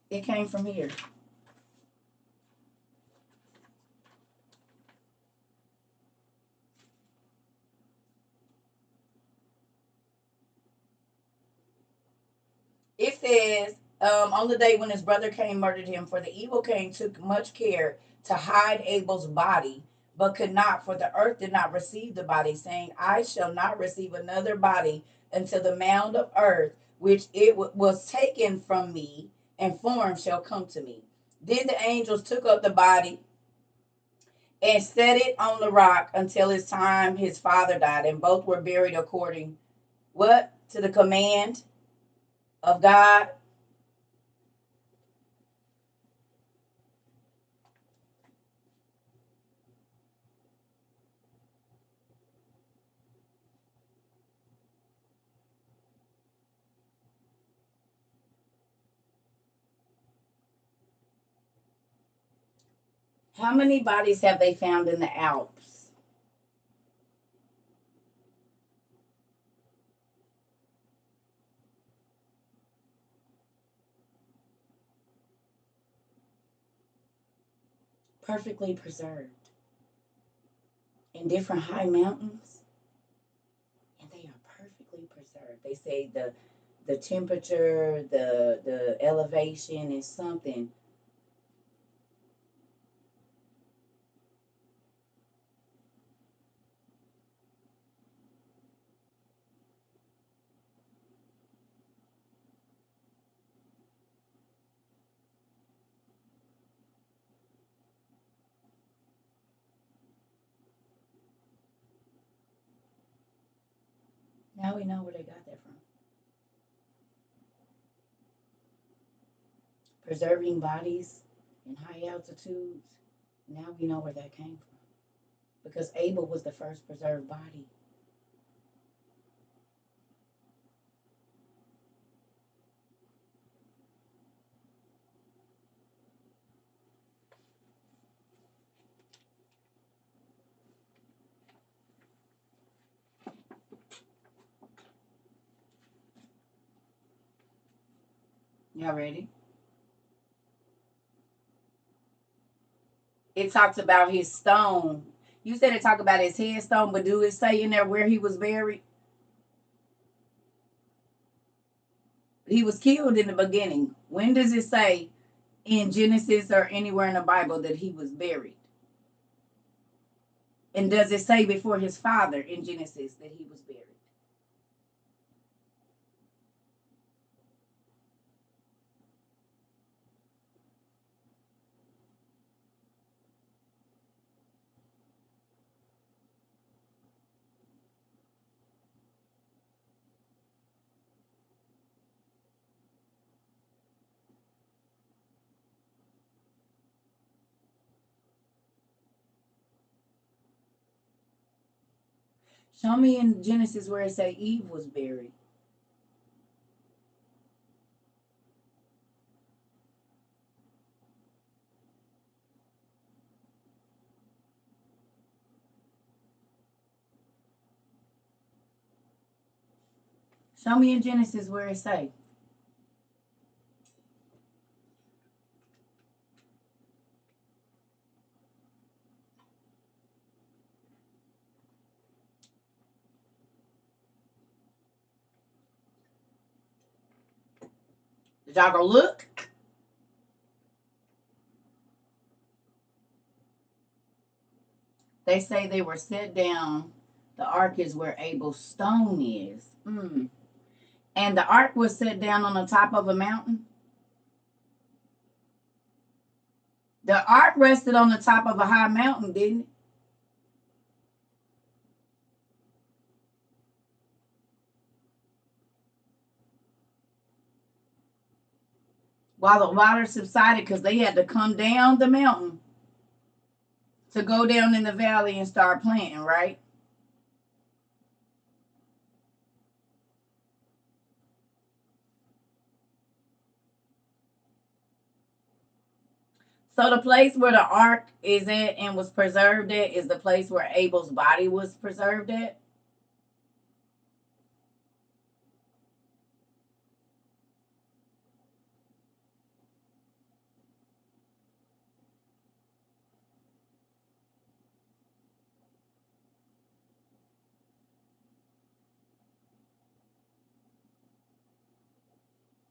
It came from here. It says, on the day when his brother Cain murdered him, for the evil Cain took much care to hide Abel's body, but could not, for the earth did not receive the body, saying, I shall not receive another body until the mound of earth, which it was taken from me, and form shall come to me. Then the angels took up the body and set it on the rock until his time his father died, and both were buried according, what? To the command of God. How many bodies have they found in the Alps? Perfectly preserved in different high mountains, and they are perfectly preserved. They say the temperature, the elevation is something. Now we know where they got that from. Preserving bodies in high altitudes. Now we know where that came from. Because Abel was the first preserved body. Y'all ready? It talks about his stone. You said it talked about his headstone, but do it say in there where he was buried? He was killed in the beginning. When does it say in Genesis or anywhere in the Bible that he was buried? And does it say before his father in Genesis that he was buried? Show me in Genesis where it say Eve was buried. Show me in Genesis where it say. Did y'all go look? They say they were set down. The ark is where Abel's stone is. And the ark was set down on the top of a mountain. The ark rested on the top of a high mountain, didn't it? While the water subsided, because they had to come down the mountain to go down in the valley and start planting, right? So the place where the ark is at and was preserved at is the place where Abel's body was preserved at.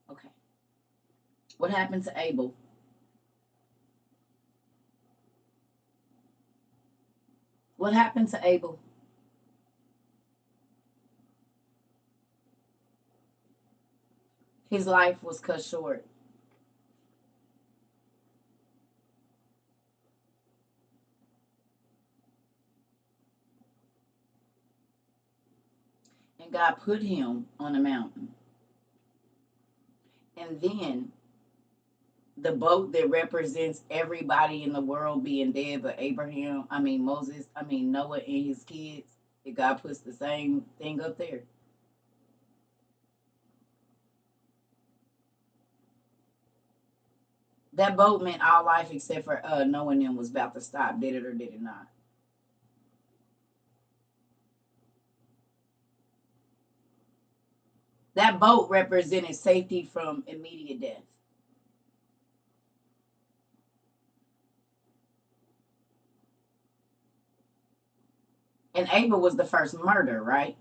Okay. What happened to Abel? What happened to Abel? His life was cut short. And God put him on a mountain. And then the boat that represents everybody in the world being dead but Moses, Noah and his kids, that God puts the same thing up there. That boat meant all life except for Noah and them was about to stop. Did it or did it not? That boat represented safety from immediate death. And Abel was the first murder, right?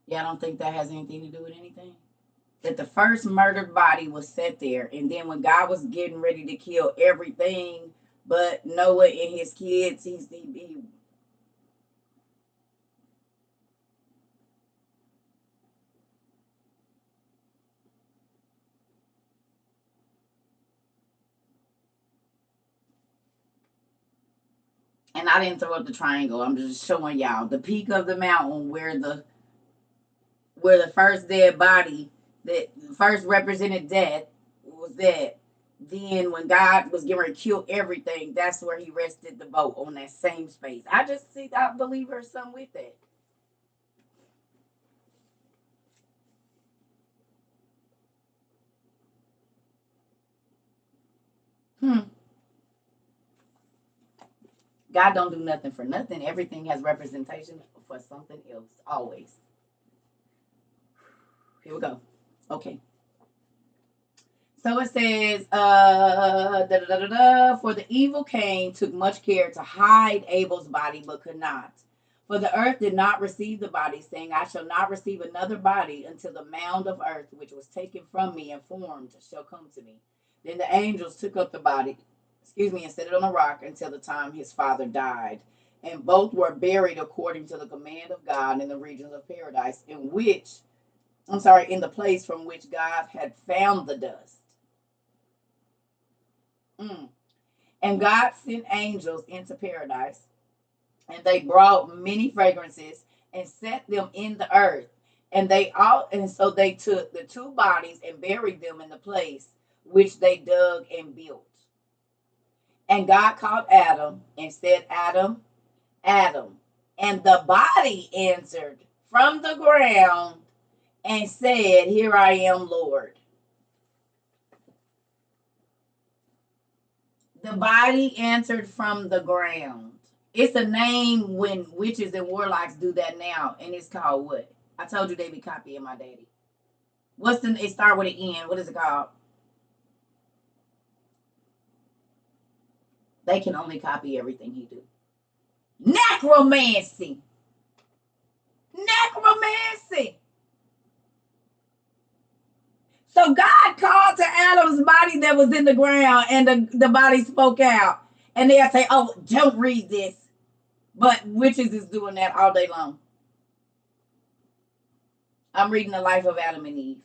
Yeah, I don't think that has anything to do with anything. That the first murdered body was set there, and then when God was getting ready to kill everything but Noah and his kids, he And I didn't throw up the triangle. I'm just showing y'all the peak of the mountain where the first dead body, that first represented death, was that. Then when God was getting ready to kill everything, that's where he rested the boat, on that same space. I believe there's something with that. God don't do nothing for nothing. Everything has representation for something else, always. Here we go. Okay. So it says, for the evil Cain took much care to hide Abel's body, but could not. For the earth did not receive the body, saying, I shall not receive another body until the mound of earth, which was taken from me and formed, shall come to me. Then the angels took up the body, and set it on a rock until the time his father died. And both were buried according to the command of God in the regions of paradise, in the place from which God had found the dust. And God sent angels into paradise, and they brought many fragrances and set them in the earth. So they took the two bodies and buried them in the place which they dug and built. And God called Adam and said, Adam, Adam. And the body answered from the ground and said, Here I am, Lord. The body answered from the ground. It's a name when witches and warlocks do that now, and it's called what? I told you they be copying my daddy. It start with an N. What is it called? They can only copy everything he do. Necromancy. Necromancy. So God called to Adam's body that was in the ground, and the body spoke out. And they'll say, oh, don't read this. But witches is doing that all day long. I'm reading the life of Adam and Eve.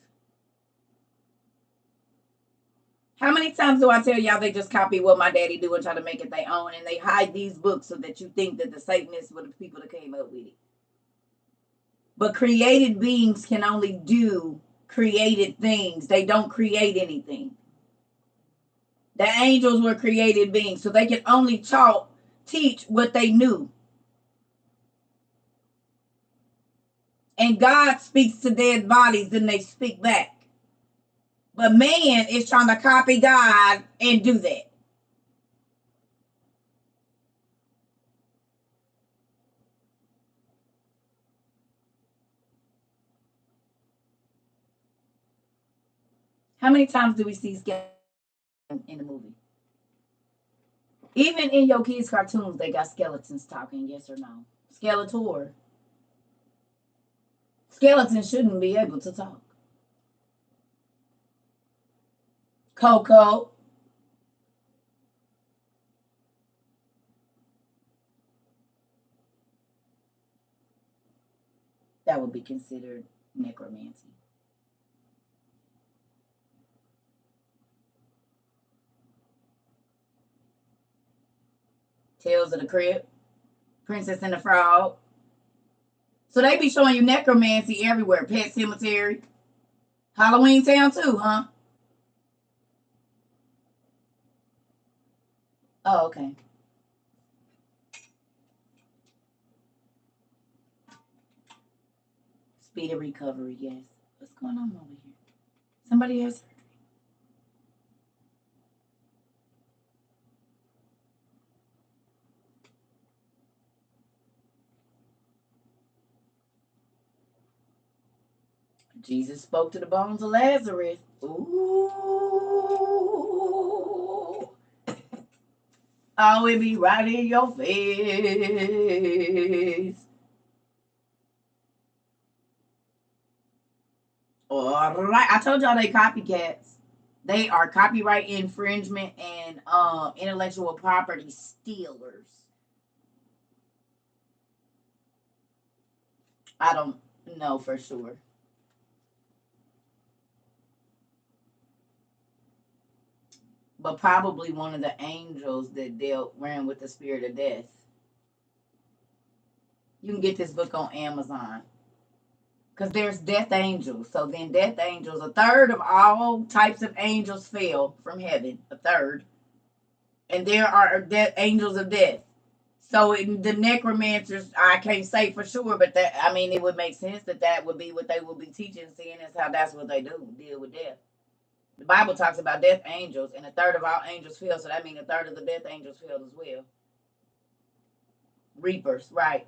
How many times do I tell y'all they just copy what my daddy do and try to make it their own, and they hide these books so that you think that the Satanists were the people that came up with it? But created beings can only do created things. They don't create anything. The angels were created beings, so they can only teach what they knew. And God speaks to dead bodies, and they speak back. But man is trying to copy God and do that. How many times do we see skeletons in the movie? Even in your kids' cartoons, they got skeletons talking, yes or no? Skeletor. Skeletons shouldn't be able to talk. Coco. That would be considered necromancy. Tales of the Crypt. Princess and the Frog. So they be showing you necromancy everywhere. Pet Cemetery. Halloween Town too, huh? Oh, okay. Speedy recovery, yes. What's going on over here? Somebody has surgery. Jesus spoke to the bones of Lazarus. Ooh. Oh, it be right in your face. All right. I told y'all they copycats. They are copyright infringement and intellectual property stealers. I don't know for sure. But probably one of the angels that ran with the spirit of death. You can get this book on Amazon. Because there's death angels. So then death angels, a third of all types of angels fell from heaven. A third. And there are angels of death. So the necromancers, I can't say for sure, but that, I mean, it would make sense that that would be what they would be teaching, seeing as how that's what they do, deal with death. The Bible talks about death angels, and a third of all angels fell, so that means a third of the death angels fell as well. Reapers, right.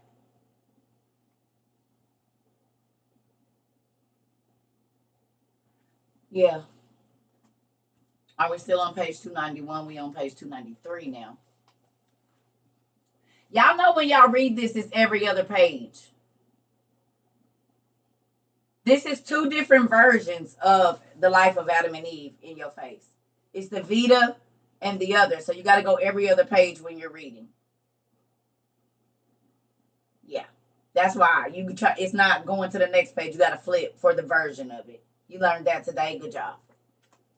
Yeah. Are we still on page 291? We on page 293 now. Y'all know when y'all read this, it's every other page. This is two different versions of the life of Adam and Eve in your face. It's the Vita and the other. So you got to go every other page when you're reading. Yeah. That's why you can try. It's not going to the next page. You got to flip for the version of it. You learned that today. Good job.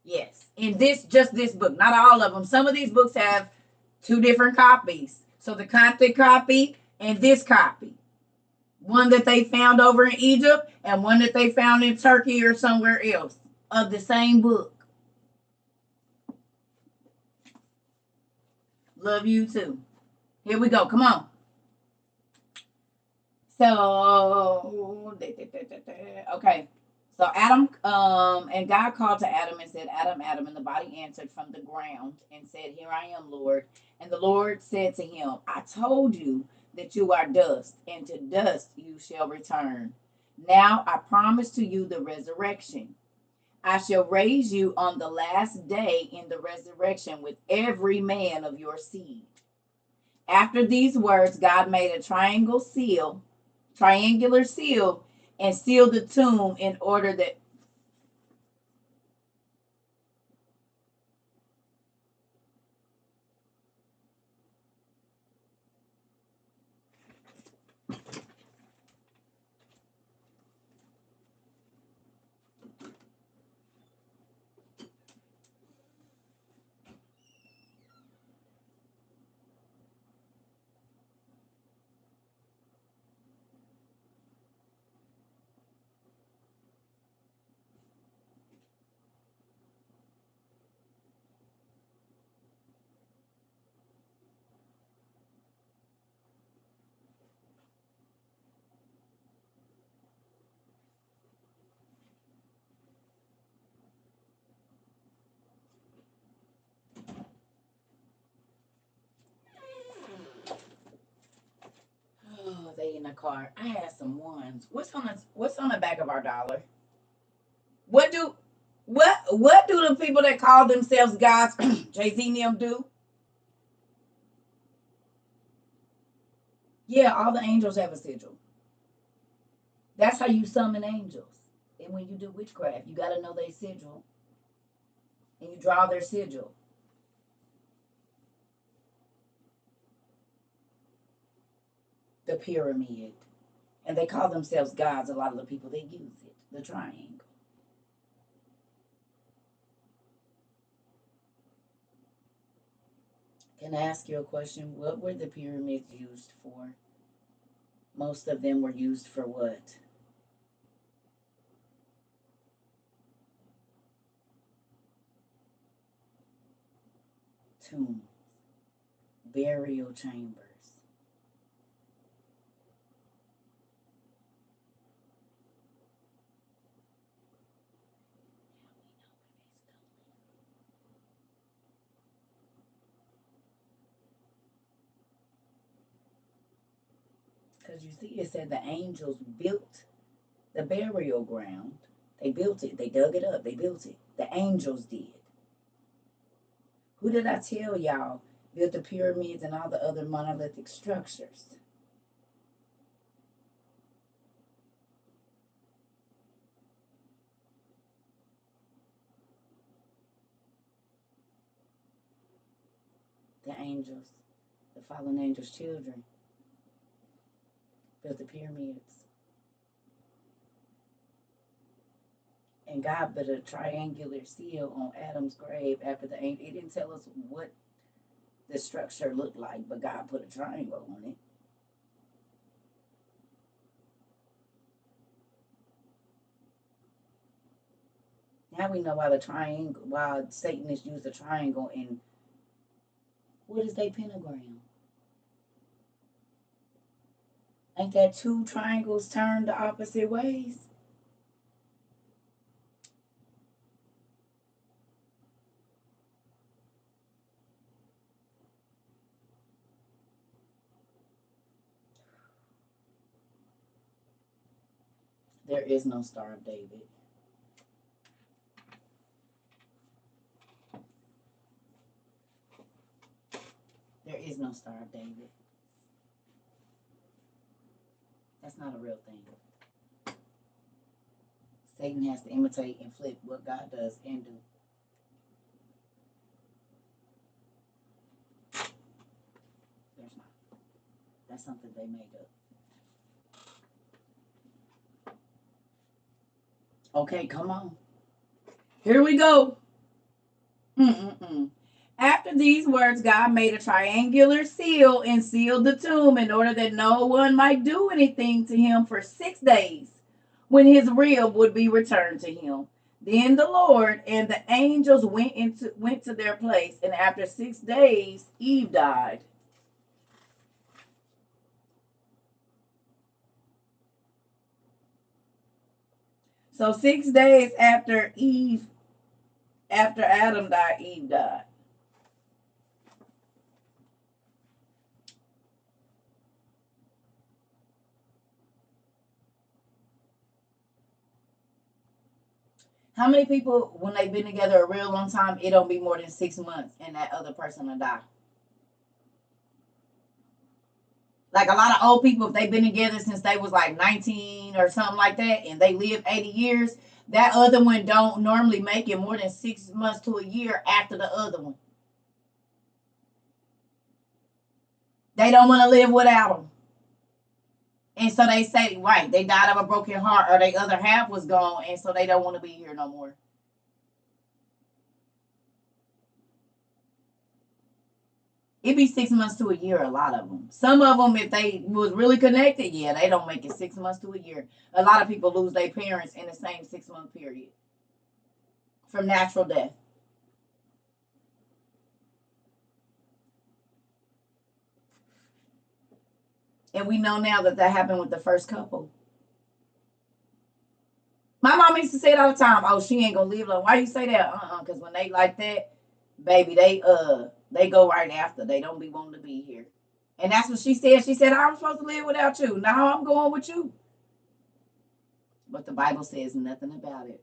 Yes. In just this book, not all of them. Some of these books have two different copies. So the Coptic copy and this copy. One that they found over in Egypt and one that they found in Turkey or somewhere else of the same book. Love you too. Here we go. Come on. So, okay. So Adam, and God called to Adam and said, Adam, Adam, and the body answered from the ground and said, Here I am, Lord. And the Lord said to him, I told you that you are dust, and to dust you shall return. Now I promise to you the resurrection. I shall raise you on the last day in the resurrection with every man of your seed. After these words, God made a triangular seal, and sealed the tomb in order that oh, they in the car. I had some ones. What's on the back of our dollar? What do the people that call themselves gods, Jay-Z and them do? Yeah, all the angels have a sigil. That's how you summon angels. And when you do witchcraft, you gotta know their sigil. And you draw their sigil. The pyramid. And they call themselves gods, a lot of the people that use it. The triangle. Can I ask you a question? What were the pyramids used for? Most of them were used for what? Tombs, burial chambers. Because you see, it said the angels built the burial ground. They built it. They dug it up. They built it. The angels did. Who did I tell y'all built the pyramids and all the other monolithic structures? The angels, the fallen angels' children, built the pyramids. And God put a triangular seal on Adam's grave after the angel. It didn't tell us what the structure looked like, but God put a triangle on it. Now we know why the triangle, why Satanists use the triangle, and what is their pentagram? Ain't that two triangles turned the opposite ways? There is no Star of David. There is no Star of David. That's not a real thing. Satan has to imitate and flip what God does and do. There's not. That's something they made up. Okay, come on. Here we go. After these words, God made a triangular seal and sealed the tomb in order that no one might do anything to him for 6 days, when his rib would be returned to him. Then the Lord and the angels went to their place, and after 6 days, Eve died. So 6 days after Adam died, Eve died. How many people, when they've been together a real long time, it don't be more than 6 months and that other person will die? Like a lot of old people, if they've been together since they was like 19 or something like that, and they live 80 years, that other one don't normally make it more than 6 months to a year after the other one. They don't want to live without them. And so they say, right, they died of a broken heart, or their other half was gone, and so they don't want to be here no more. It'd be 6 months to a year, a lot of them. Some of them, if they was really connected, yeah, they don't make it 6 months to a year. A lot of people lose their parents in the same 6 month period from natural death. And we know now that happened with the first couple. My mom used to say it all the time. Oh, she ain't gonna live long. Why you say that? Because when they like that, baby, they go right after. They don't be wanting to be here. And that's what she said. She said, I'm supposed to live without you. Now I'm going with you. But the Bible says nothing about it.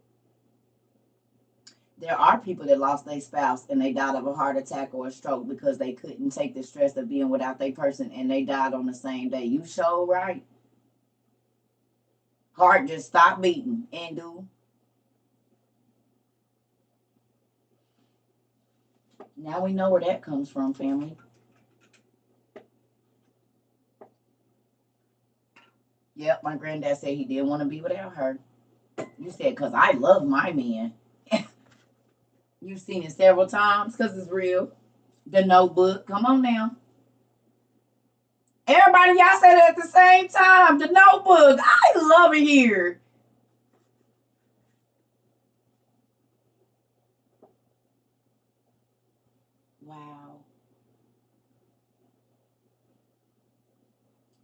There are people that lost their spouse and they died of a heart attack or a stroke because they couldn't take the stress of being without their person, and they died on the same day. You sure right. Heart just stopped beating and do. Now we know where that comes from, family. Yep, my granddad said he didn't want to be without her. You said, because I love my man. You've seen it several times because it's real. The Notebook. Come on now. Everybody, y'all said it at the same time. The Notebook. I love it here. Wow.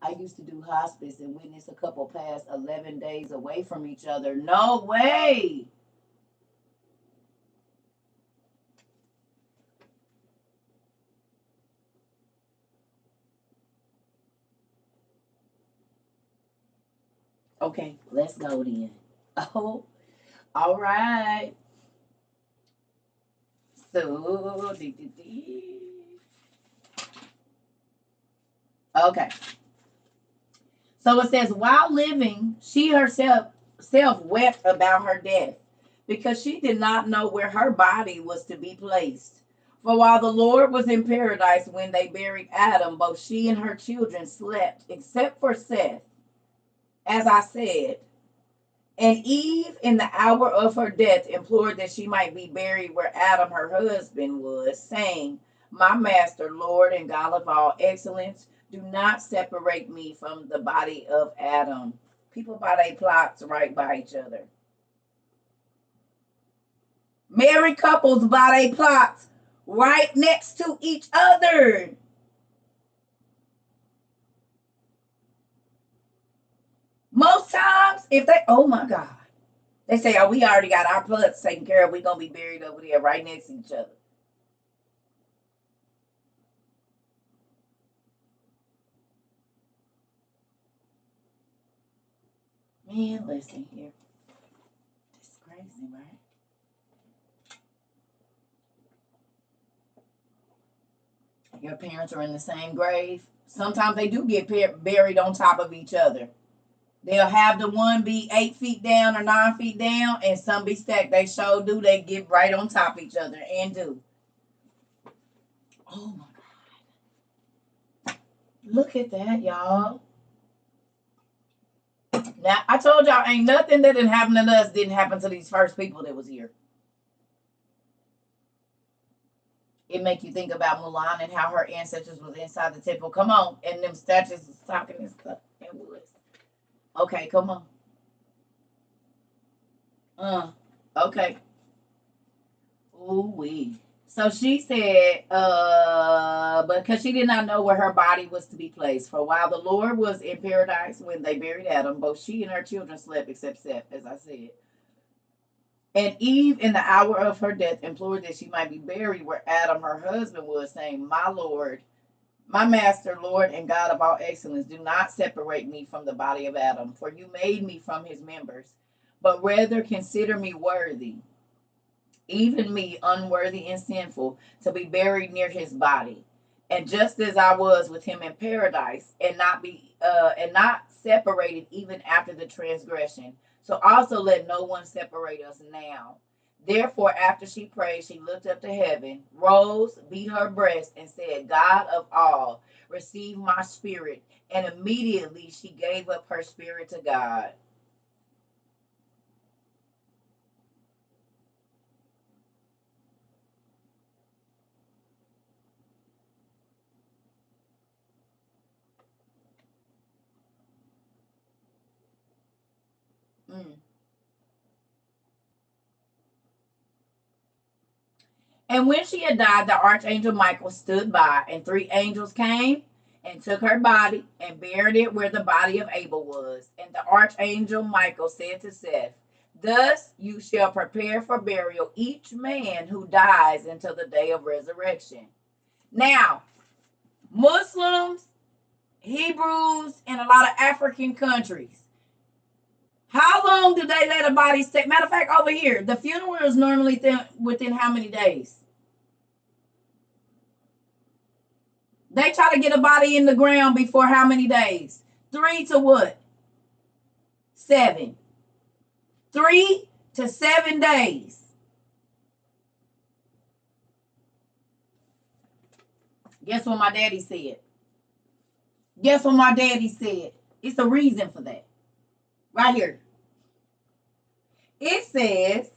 I used to do hospice and witness a couple pass 11 days away from each other. No way. Okay, let's go then. Oh, all right. So, okay. So it says, while living, she herself wept about her death because she did not know where her body was to be placed. For while the Lord was in paradise when they buried Adam, both she and her children slept, except for Seth, as I said. And Eve, in the hour of her death, implored that she might be buried where Adam, her husband, was, saying, My master, Lord, and God of all excellence, do not separate me from the body of Adam. People buy their plots right by each other. Married couples buy their plots right next to each other. Most times, if they, oh my God, they say, oh, we already got our plots taken care of. We're going to be buried over there right next to each other. Man, listen here. This is crazy, right? Your parents are in the same grave. Sometimes they do get buried on top of each other. They'll have the one be 8 feet down or 9 feet down, and some be stacked. They sure do. They get right on top of each other and do. Oh my God. Look at that, y'all. Now, I told y'all ain't nothing that didn't happen to us didn't happen to these first people that was here. It make you think about Mulan and how her ancestors was inside the temple. Come on. And them statues was talking and stuff. It was. Okay, come on. Okay. Ooh wee. So she said, because she did not know where her body was to be placed. For while the Lord was in paradise when they buried Adam, both she and her children slept, except Seth, as I said. And Eve, in the hour of her death, implored that she might be buried where Adam, her husband, was, saying, my Lord, my master, Lord, and God of all excellence, do not separate me from the body of Adam, for you made me from his members, but rather consider me worthy, even me, unworthy and sinful, to be buried near his body. And just as I was with him in paradise, and not separated even after the transgression, so also let no one separate us now. Therefore, after she prayed, she looked up to heaven, rose, beat her breast, and said, God of all, receive my spirit. And immediately she gave up her spirit to God. Mm. And when she had died, the archangel Michael stood by, and 3 angels came and took her body and buried it where the body of Abel was. And the archangel Michael said to Seth, thus you shall prepare for burial each man who dies until the day of resurrection. Now, Muslims, Hebrews, and a lot of African countries, how long do they let a body stay? Matter of fact, over here, the funeral is normally within how many days? They try to get a body in the ground before how many days? 3 to what? 7. 3 to 7 days. Guess what my daddy said? Guess what my daddy said? It's a reason for that. Right here. It says,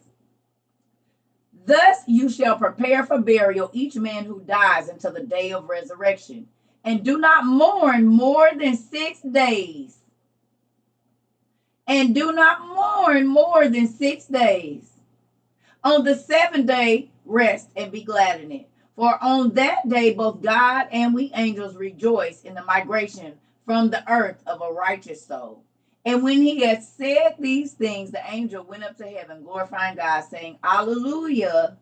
thus you shall prepare for burial each man who dies until the day of resurrection. And do not mourn more than 6 days. And do not mourn more than 6 days. On the 7th day, rest and be glad in it. For on that day, both God and we angels rejoice in the migration from the earth of a righteous soul. And when he had said these things, the angel went up to heaven, glorifying God, saying, Alleluia,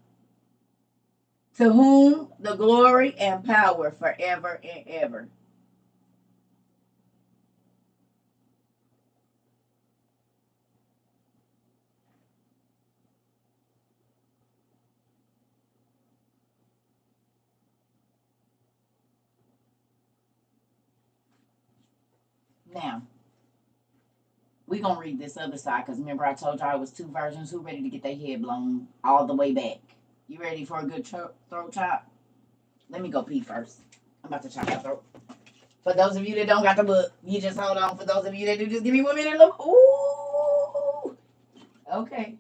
to whom the glory and power forever and ever. Now, we're going to read this other side because remember I told y'all it was 2 versions. Who ready to get their head blown all the way back? You ready for a good throat chop? Let me go pee first. I'm about to chop my throat. For those of you that don't got the book, you just hold on. For those of you that do, just give me 1 minute. Look. Ooh. Okay.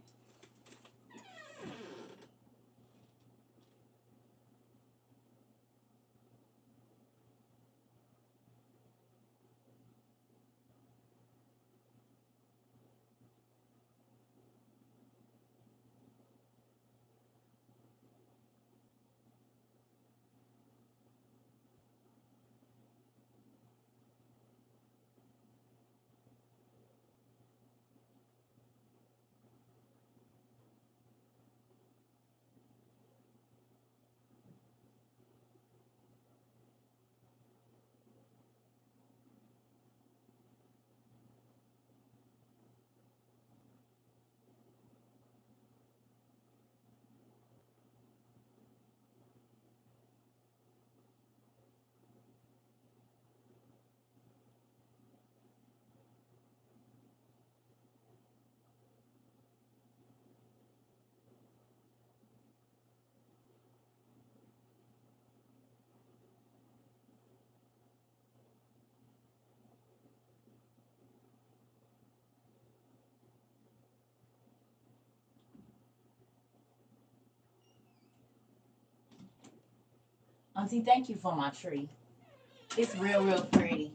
Auntie, thank you for my tree. It's real, real pretty.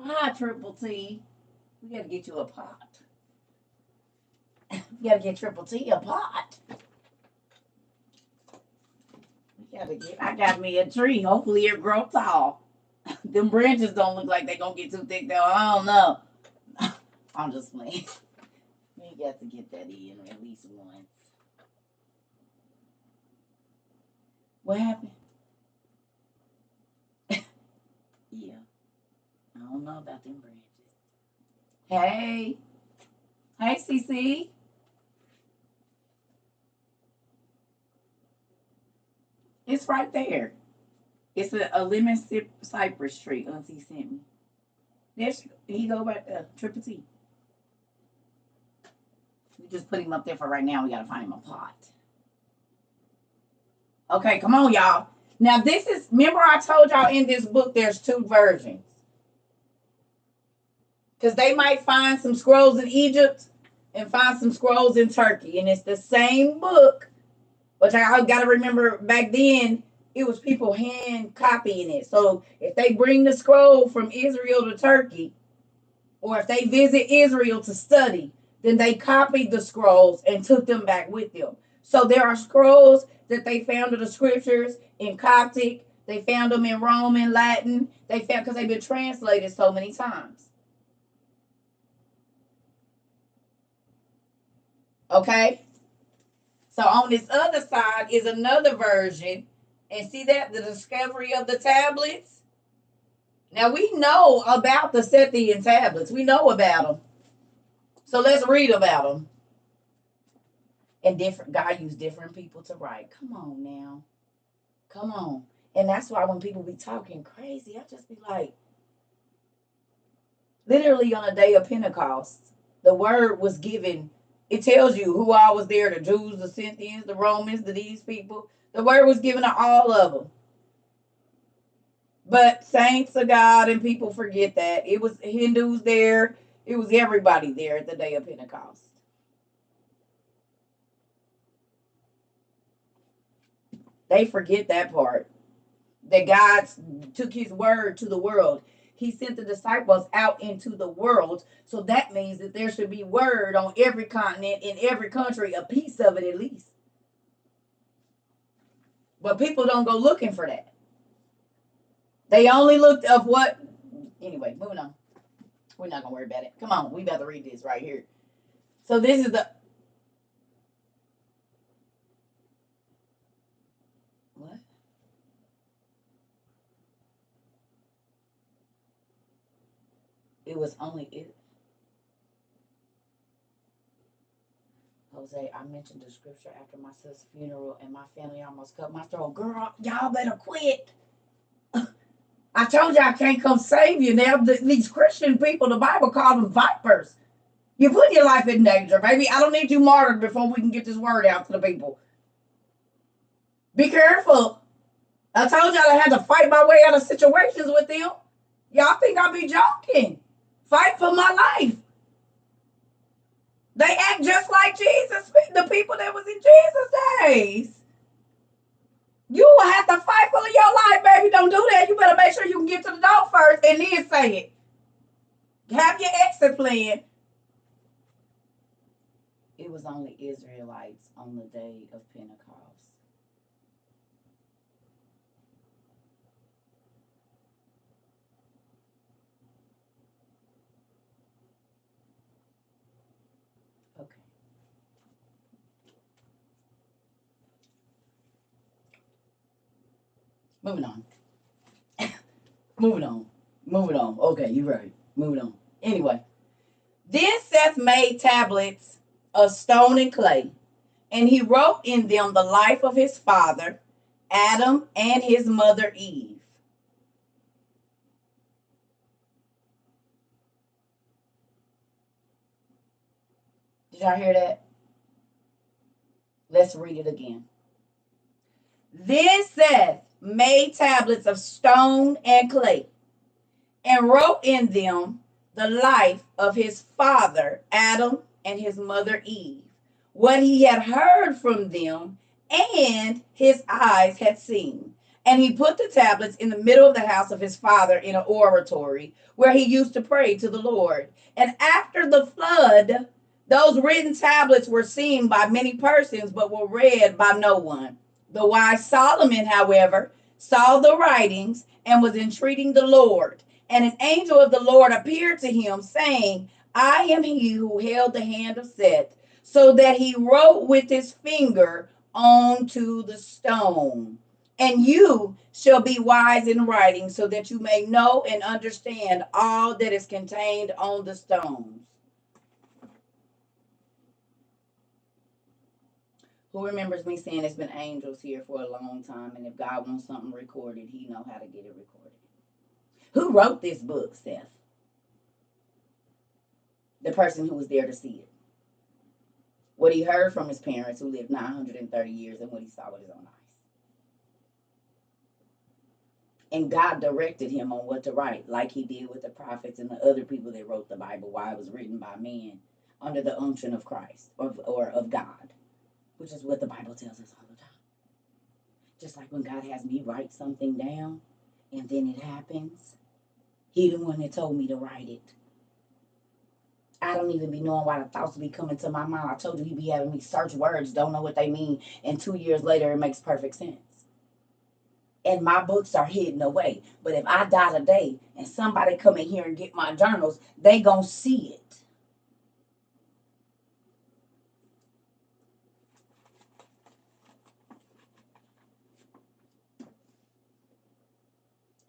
Hi, Triple T. We gotta get you a pot. We gotta get Triple T a pot. I got me a tree. Hopefully it grow tall. Them branches don't look like they gonna get too thick though. I don't know. I'm just playing. You got to get that in at least once. What happened? Yeah. I don't know about them branches. Hey. Hey, CC. It's right there. It's a lemon cypress tree. Auntie sent me. There's he go right there. Triple T. We just put him up there for right now. We gotta find him a pot. Okay, come on, y'all. Now this is. Remember, I told y'all in this book there's two versions. Because they might find some scrolls in Egypt and find some scrolls in Turkey, and it's the same book. But I got to remember back then it was people hand copying it. So if they bring the scroll from Israel to Turkey, or if they visit Israel to study, then they copied the scrolls and took them back with them. So there are scrolls that they found in the scriptures in Coptic. They found them in Roman, Latin. They found because they've been translated so many times. Okay? So on this other side is another version. And see that? The discovery of the tablets. Now we know about the Sethian tablets. We know about them. So let's read about them. And God used different people to write. Come on now. Come on. And that's why when people be talking crazy, I just be like, literally on a day of Pentecost, the word was given. It tells you who all was there, the Jews, the Scythians, the Romans, these people. The word was given to all of them. But saints of God and people forget that. It was Hindus there. It was everybody there at the day of Pentecost. They forget that part. That God took his word to the world. He sent the disciples out into the world. So that means that there should be word on every continent, in every country, a piece of it at least. But people don't go looking for that. They only looked of what. Anyway, moving on. We're not going to worry about it. Come on, we better read this right here. So this is the. What? It was only it. Jose, I mentioned the scripture after my sister's funeral and my family almost cut my throat. Girl, y'all better quit. I told you I can't come save you. Now these Christian people, the Bible called them vipers. You're putting your life in danger, baby. I don't need you martyred before we can get this word out to the people. Be careful. I told y'all I had to fight my way out of situations with them. Y'all think I be joking. Fight for my life. They act just like Jesus, the people that was in Jesus' days. You will have to fight for your life, baby. Don't do that. You better make sure you can get to the door first and then say it. Have your exit plan. It was only Israelites on the day of Pentecost. Okay. Moving on. Moving on. Okay, you're right. Moving on. Anyway. Then Seth made tablets of stone and clay, and he wrote in them the life of his father, Adam, and his mother Eve. Did y'all hear that? Let's read it again. Then Seth made tablets of stone and clay, and wrote in them the life of his father Adam and his mother Eve, what he had heard from them and his eyes had seen. And he put the tablets in the middle of the house of his father in an oratory where he used to pray to the Lord. And after the flood, those written tablets were seen by many persons, but were read by no one. The wise Solomon, however, saw the writings and was entreating the Lord. And an angel of the Lord appeared to him, saying, I am he who held the hand of Seth, so that he wrote with his finger onto the stone. And you shall be wise in writing, so that you may know and understand all that is contained on the stones. Who remembers me saying it's been angels here for a long time, and if God wants something recorded, he know how to get it recorded. Who wrote this book, Seth? The person who was there to see it. What he heard from his parents who lived 930 years and what he saw with his own eyes. And God directed him on what to write, like he did with the prophets and the other people that wrote the Bible, while it was written by men under the unction of Christ or of God, which is what the Bible tells us all the time. Just like when God has me write something down and then it happens, he the one that told me to write it. I don't even be knowing why the thoughts be coming to my mind. I told you he be having me search words, don't know what they mean, and 2 years later it makes perfect sense. And my books are hidden away. But if I die today and somebody come in here and get my journals, they gonna see it.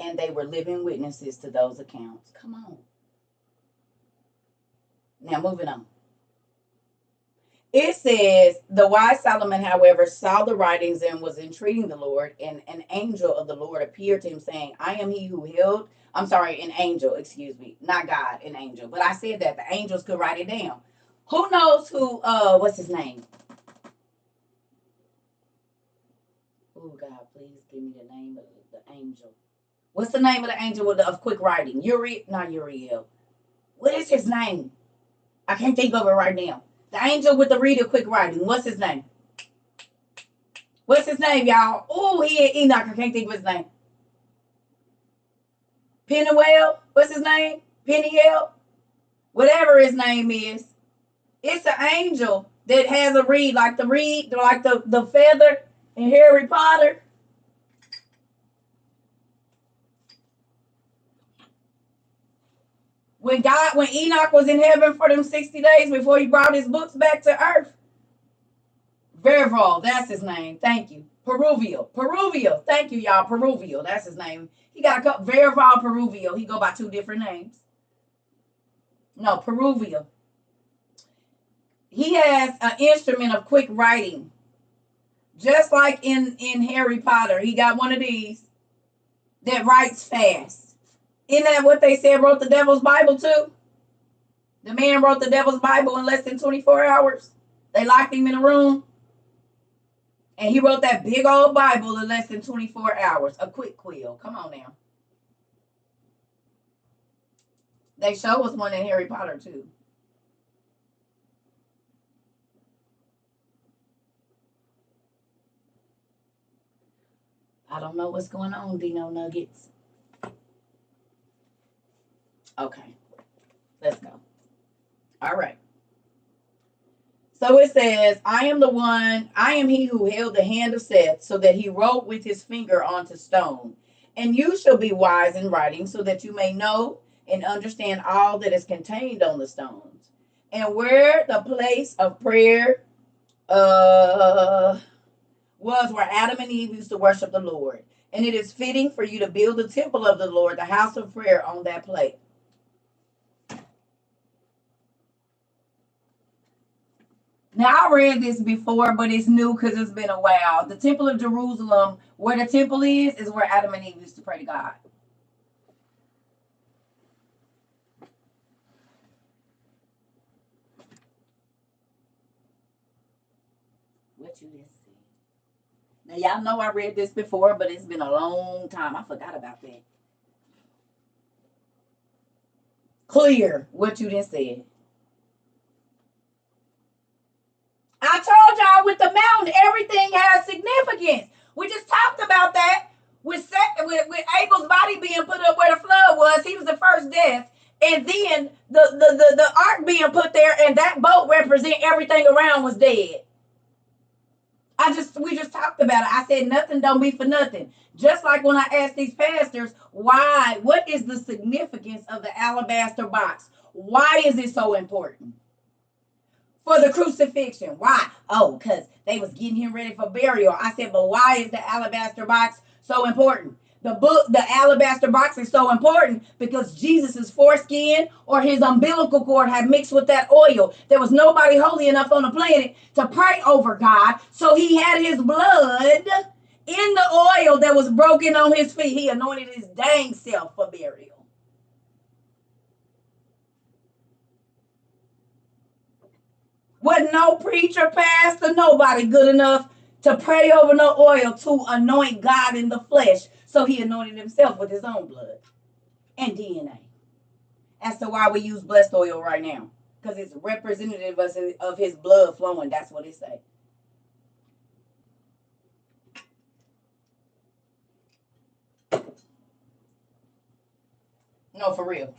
And they were living witnesses to those accounts. Come on. Now, moving on. It says, the wise Solomon, however, saw the writings and was entreating the Lord, and an angel of the Lord appeared to him, saying, I am he who held, an angel, excuse me, not God, an angel. But I said that the angels could write it down. Who knows who, what's his name? Oh, God, please give me the name of the angel. What's the name of the angel of quick writing? Not Uriel. What is his name? I can't think of it right now. The angel with the reader quick writing. What's his name? What's his name, y'all? Oh, he ain't Enoch. I can't think of his name. Peniel. What's his name? Peniel. Whatever his name is. It's an angel that has a reed, like the feather in Harry Potter. When Enoch was in heaven for them 60 days before he brought his books back to earth. Verval, that's his name. Thank you. Peruvial. Thank you, y'all. Peruvial, that's his name. He got a couple. Verval Peruvial. He go by 2 different names. No, Peruvial. He has an instrument of quick writing. Just like in Harry Potter. He got one of these that writes fast. Isn't that what they said wrote the devil's Bible too? The man wrote the devil's Bible in less than 24 hours. They locked him in a room. And he wrote that big old Bible in less than 24 hours. A quick quill. Come on now. They show us one in Harry Potter too. I don't know what's going on, Dino Nuggets. Okay. Let's go. All right. So it says, I am he who held the hand of Seth, so that he wrote with his finger onto stone. And you shall be wise in writing, so that you may know and understand all that is contained on the stones. And where the place of prayer was where Adam and Eve used to worship the Lord. And it is fitting for you to build the temple of the Lord, the house of prayer, on that place. Now, I read this before, but it's new because it's been a while. The Temple of Jerusalem, where the temple is where Adam and Eve used to pray to God. What you just see? Now, y'all know I read this before, but it's been a long time. I forgot about that. Clear what you just said. I told y'all with the mountain, everything has significance. being put up where the flood was. He was the first death. And then the ark being put there, and that boat represent everything around was dead. We just talked about it. I said nothing don't be for nothing. Just like when I asked these pastors, what is the significance of the alabaster box? Why is it so important? For the crucifixion. Why? Oh, because they was getting him ready for burial. I said, but why is the alabaster box so important? The alabaster box is so important because Jesus' foreskin or his umbilical cord had mixed with that oil. There was nobody holy enough on the planet to pray over God. So he had his blood in the oil that was broken on his feet. He anointed his dang self for burial. Wasn't no preacher, pastor, nobody good enough to pray over no oil to anoint God in the flesh. So he anointed himself with his own blood and DNA. As to why we use blessed oil right now. Because it's representative of his blood flowing. That's what it say. No, for real.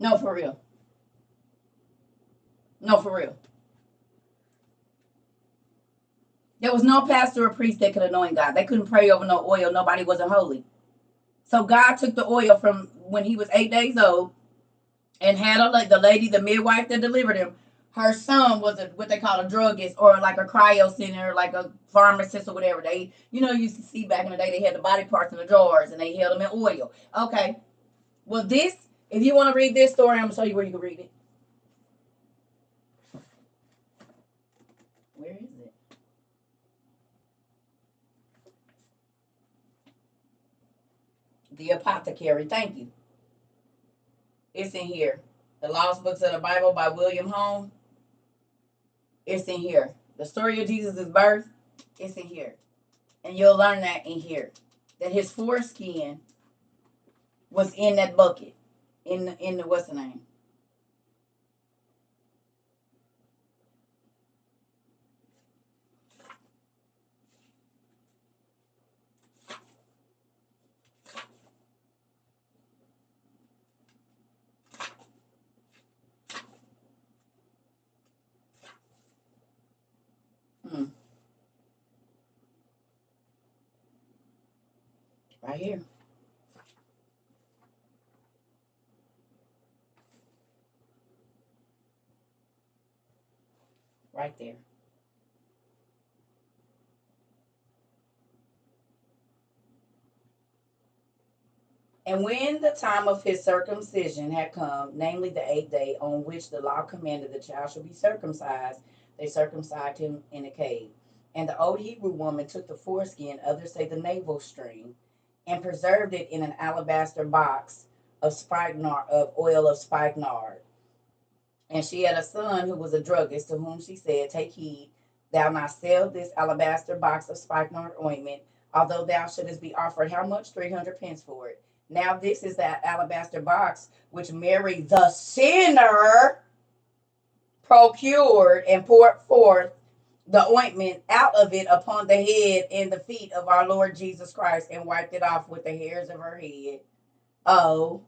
No, for real. No, for real. There was no pastor or priest that could anoint God. They couldn't pray over no oil. Nobody wasn't holy. So God took the oil from when he was 8 days old and had the lady, the midwife that delivered him. Her son was what they call a druggist or like a cryo center, like a pharmacist or whatever. They, used to see back in the day, they had the body parts in the jars and they held them in oil. Okay. Well, if you want to read this story, I'm going to show you where you can read it. Where is it? The Apothecary. Thank you. It's in here. The Lost Books of the Bible by William Home. It's in here. The story of Jesus' birth. It's in here. And you'll learn that in here. That his foreskin was in that bucket. In the what's the name? Right here. Right there. And when the time of his circumcision had come, namely the 8th day on which the law commanded the child should be circumcised, they circumcised him in a cave. And the old Hebrew woman took the foreskin, others say the navel string, and preserved it in an alabaster box of oil of spikenard. And she had a son who was a druggist, to whom she said, take heed, thou not sell this alabaster box of spikenard ointment, although thou shouldest be offered how much? 300 pence for it. Now this is that alabaster box which Mary the sinner procured and poured forth the ointment out of it upon the head and the feet of our Lord Jesus Christ and wiped it off with the hairs of her head. Oh.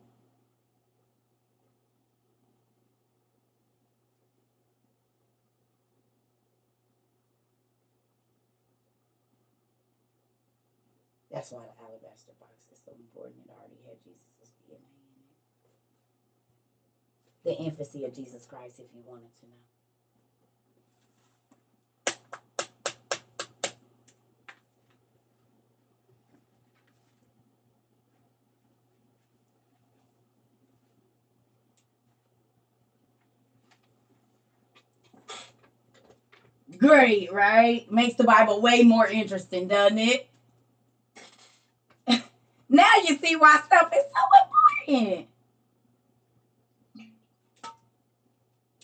That's why the alabaster box is so important. It already had Jesus' DNA in it. The infancy of Jesus Christ, if you wanted to know. Great, right? Makes the Bible way more interesting, doesn't it? Now you see why stuff is so important.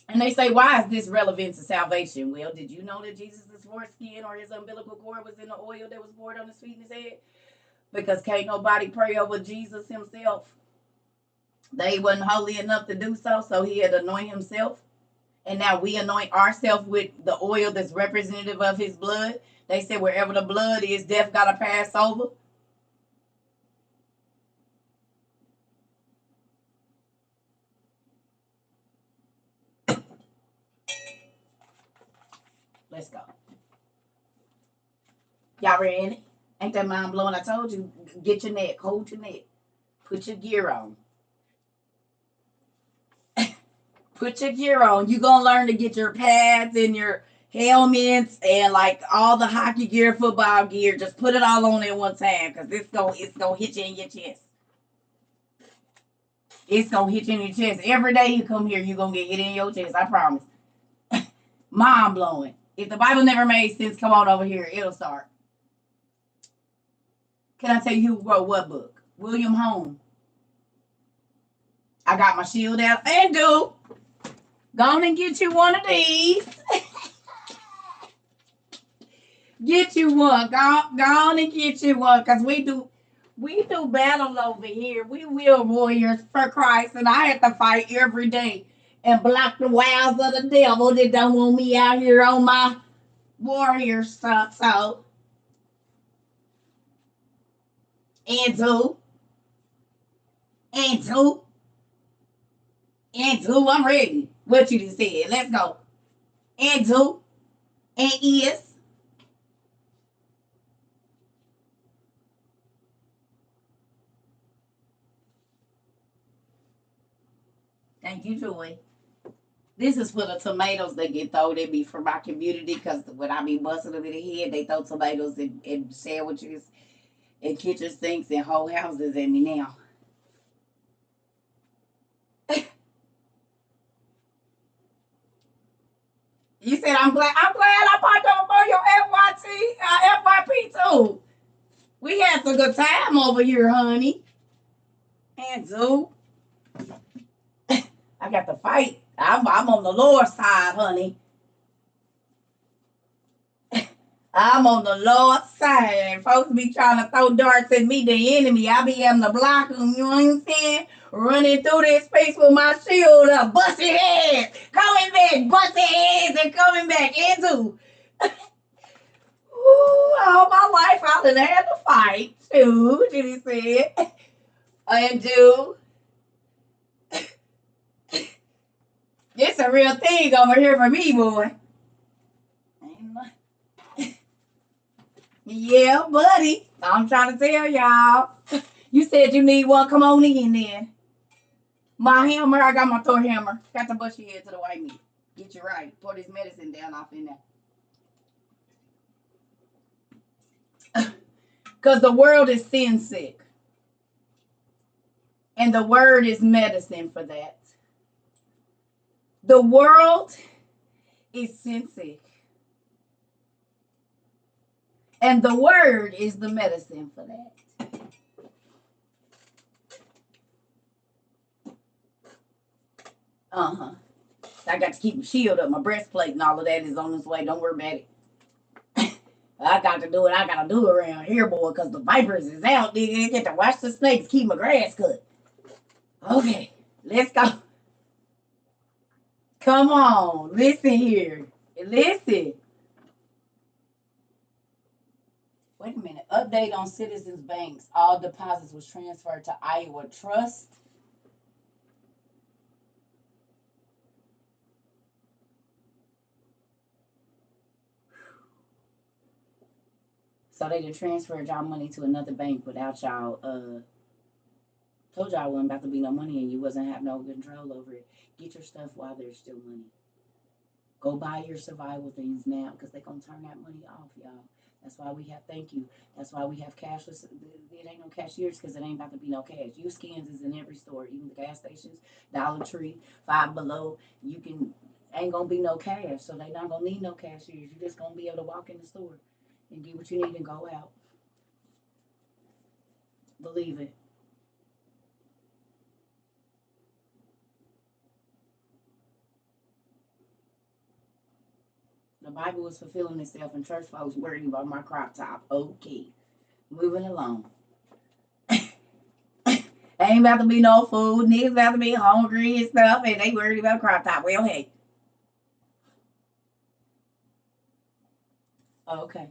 And they say, why is this relevant to salvation? Well, did you know that Jesus' foreskin or his umbilical cord was in the oil that was poured on his feet and his head? Because can't nobody pray over Jesus himself. They wasn't holy enough to do so, so he had to anoint himself. And now we anoint ourselves with the oil that's representative of his blood. They said wherever the blood is, death got to pass over. Let's go. Y'all ready? Ain't that mind blowing? I told you, get your neck, hold your neck, put your gear on. Put your gear on. You're going to learn to get your pads and your helmets and like all the hockey gear, football gear. Just put it all on at one time because it's gonna hit you in your chest. It's going to hit you in your chest. Every day you come here, you're going to get it in your chest. I promise. Mind blowing. If the Bible never made sense, come on over here. It'll start. Can I tell you who wrote what book? William Home. I got my shield out. And do. Go on and get you one of these. Get you one. Go on and get you one. Because we do battle over here. We will warriors for Christ. And I have to fight every day and block the wiles of the devil that don't want me out here on my warrior stuff. So, and two, I'm ready. What you just said. Let's go. And two, and is. Thank you, Joy. This is for the tomatoes that get thrown at me from my community because when I be busting them in the head, they throw tomatoes and sandwiches and kitchen sinks and whole houses at me now. You said I'm glad I popped up on your FYP too. We had some good time over here, honey. And Zoo. I got to fight. I'm on the Lord's side, honey. I'm on the Lord's side. And folks be trying to throw darts at me, the enemy. I be having to block them, you know what I'm saying? Running through this space with my shield up. Busting heads. Coming back. Busting heads and coming back into. Ooh, all my life I done had to fight. Too, Judy said. And do. It's a real thing over here for me, boy. Yeah, buddy. I'm trying to tell y'all. You said you need one. Come on in then. My hammer, I got my Thor hammer. Got to bust your head to the white meat. Get you right. Pour this medicine down off in there. Because the world is sin sick. And the word is medicine for that. The world is sin sick. And the word is the medicine for that. Uh-huh. I got to keep my shield up. My breastplate and all of that is on its way. Don't worry about it. I got to do what I got to do around here, boy, because the vipers is out. Nigga, get to watch the snakes keep my grass cut. Okay, let's go. Come on. Listen here. Listen. Wait a minute. Update on Citizens Banks. All deposits was transferred to Iowa Trust. So they done transferred y'all money to another bank without y'all, told y'all wasn't about to be no money and you wasn't have no control over it. Get your stuff while there's still money. Go buy your survival things now because they're going to turn that money off, y'all. That's why we have, thank you. That's why we have cashless. It ain't no cashiers because it ain't about to be no cash. Use scans is in every store, even the gas stations, Dollar Tree, Five Below. You can, ain't going to be no cash. So they not going to need no cashiers. You're just going to be able to walk in the store and get what you need and go out. Believe it. The Bible is fulfilling itself and church folks worrying about my crop top. Okay. Moving along. Ain't about to be no food. Niggas about to be hungry and stuff and they worried about crop top. Well, hey. Okay.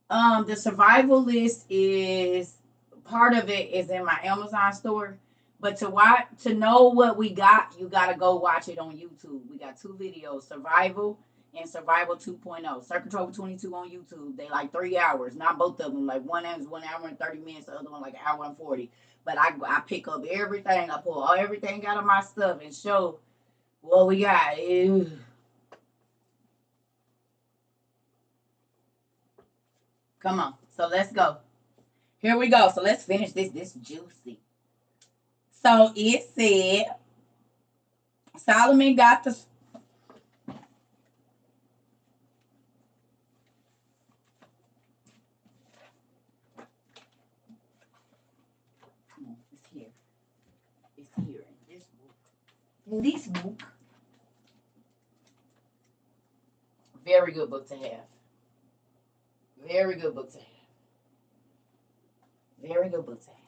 The survival list is part of it is in my Amazon store, But to know what we got, you gotta go watch it on YouTube. We got 2 videos, Survival and Survival 2.0. CERCA TROVA 22 on YouTube. They like 3 hours. Not both of them. Like one is 1 hour and 30 minutes, the other one like an hour and 40. But I pick up everything. I pull everything out of my stuff and show what we got. Ew. Come on. So let's go. Here we go. So let's finish this. This juicy. So it said Solomon got the it's here. It's here in this book. In this book. Very good book to have. Very good book to have. Very good book to have.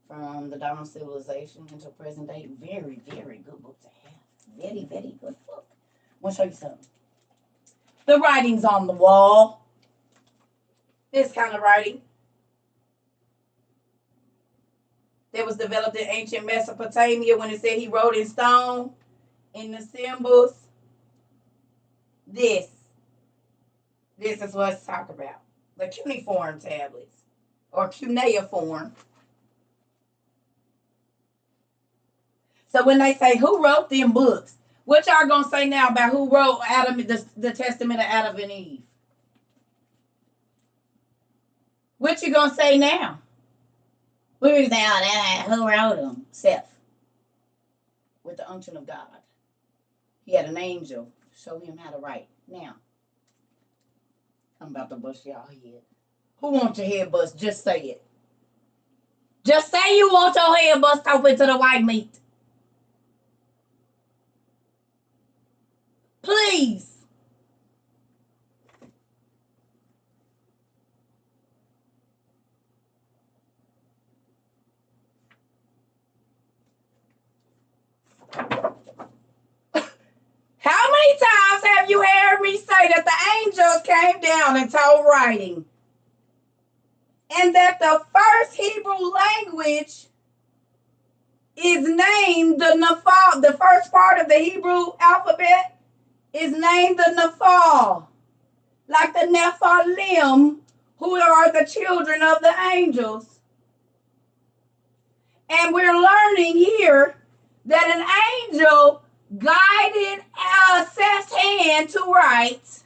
From the dawn of civilization until present day. Very, very good book to have. Very, very good book. I want to show you something. The writings on the wall. This kind of writing. That was developed in ancient Mesopotamia when it said he wrote in stone. In the symbols. This is what it's talking about. The cuneiform tablets. Or cuneiform. So when they say who wrote them books, what y'all gonna say now about who wrote Adam, the Testament of Adam and Eve? What you gonna say now? What is that? Who wrote them? Seth. With the unction of God. He had an angel show him how to write. Now, I'm about to bust y'all head. Who wants your head bust? Just say it. Just say you want your head bust open to the white meat. Please. How many times have you heard me say that the angels came down and taught writing? And that the first Hebrew language is named the Nephal. The first part of the Hebrew alphabet is named the Nephal. Like the Nephilim, who are the children of the angels. And we're learning here that an angel guided Seth's hand to write.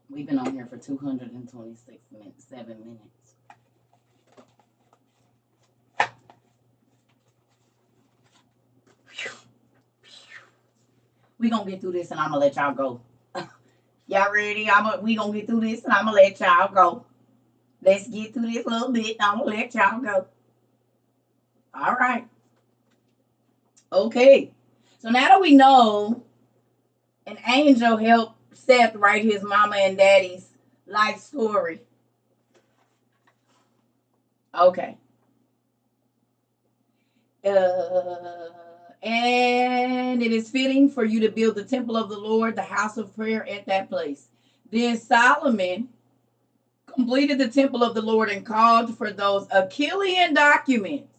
We've been on here for 226 minutes, 7 minutes. We gonna get through this and I'm gonna let y'all go. Y'all ready? We gonna get through this and I'm gonna let y'all go. Let's get through this little bit and I'm gonna let y'all go. All right. Okay. So now that we know an angel helped Seth write his mama and daddy's life story. Okay. And it is fitting for you to build the temple of the Lord, the house of prayer at that place. Then Solomon completed the temple of the Lord and called for those Achillean documents.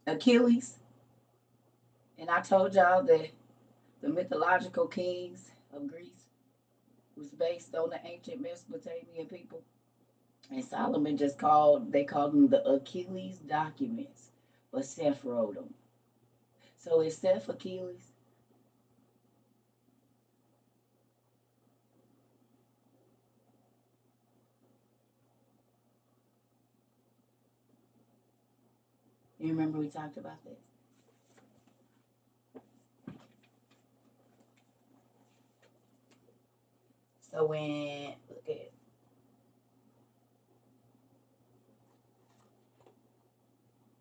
Achilles. And I told y'all that the mythological kings of Greece was based on the ancient Mesopotamian people. And Solomon they called them the Achilles documents, but Seth wrote them. So is Seth Achilles? You remember we talked about this? So when, look at,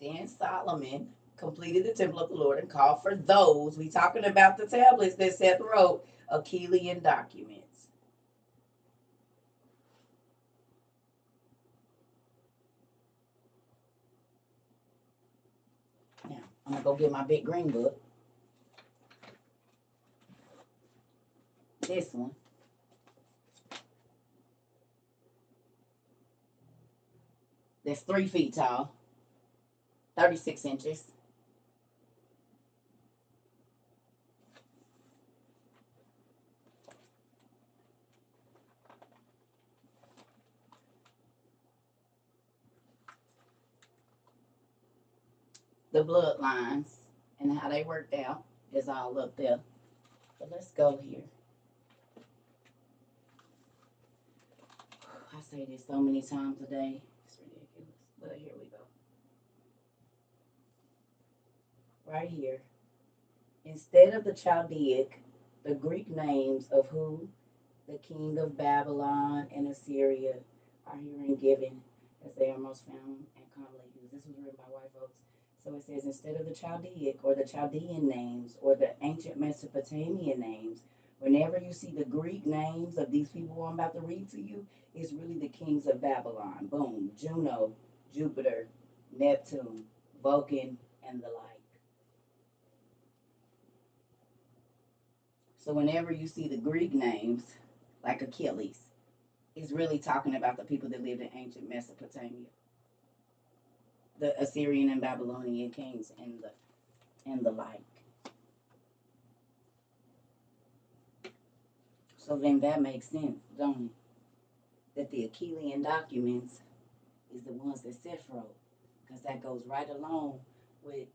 then Solomon completed the temple of the Lord and called for those, we talking about the tablets that Seth wrote, Achillean documents. Now, I'm going to go get my big green book. This one. That's 3 feet tall, 36 inches. The bloodlines and how they worked out is all up there. But let's go here. I say this so many times a day. It's ridiculous. But here we go. Right here. Instead of the Chaldaic, the Greek names of who? The king of Babylon and Assyria are herein given as they are most found and commonly used. This was written by white folks. So it says, instead of the Chaldaic or the Chaldean names or the ancient Mesopotamian names, whenever you see the Greek names of these people I'm about to read to you, it's really the kings of Babylon. Boom. Juno, Jupiter, Neptune, Vulcan, and the like. So whenever you see the Greek names, like Achilles, it's really talking about the people that lived in ancient Mesopotamia. The Assyrian and Babylonian kings and the like. So then that makes sense, don't it? That the Achillean documents is the ones that Seth wrote, because that goes right along with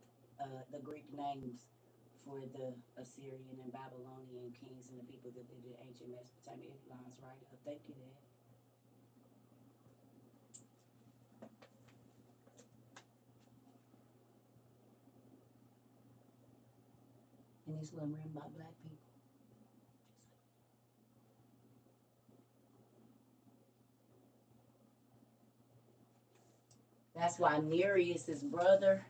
the Greek names for the Assyrian and Babylonian kings and the people that lived in ancient Mesopotamia. It lines right up. Thank you, Dad. And this one written by black people. That's why Nereus's brother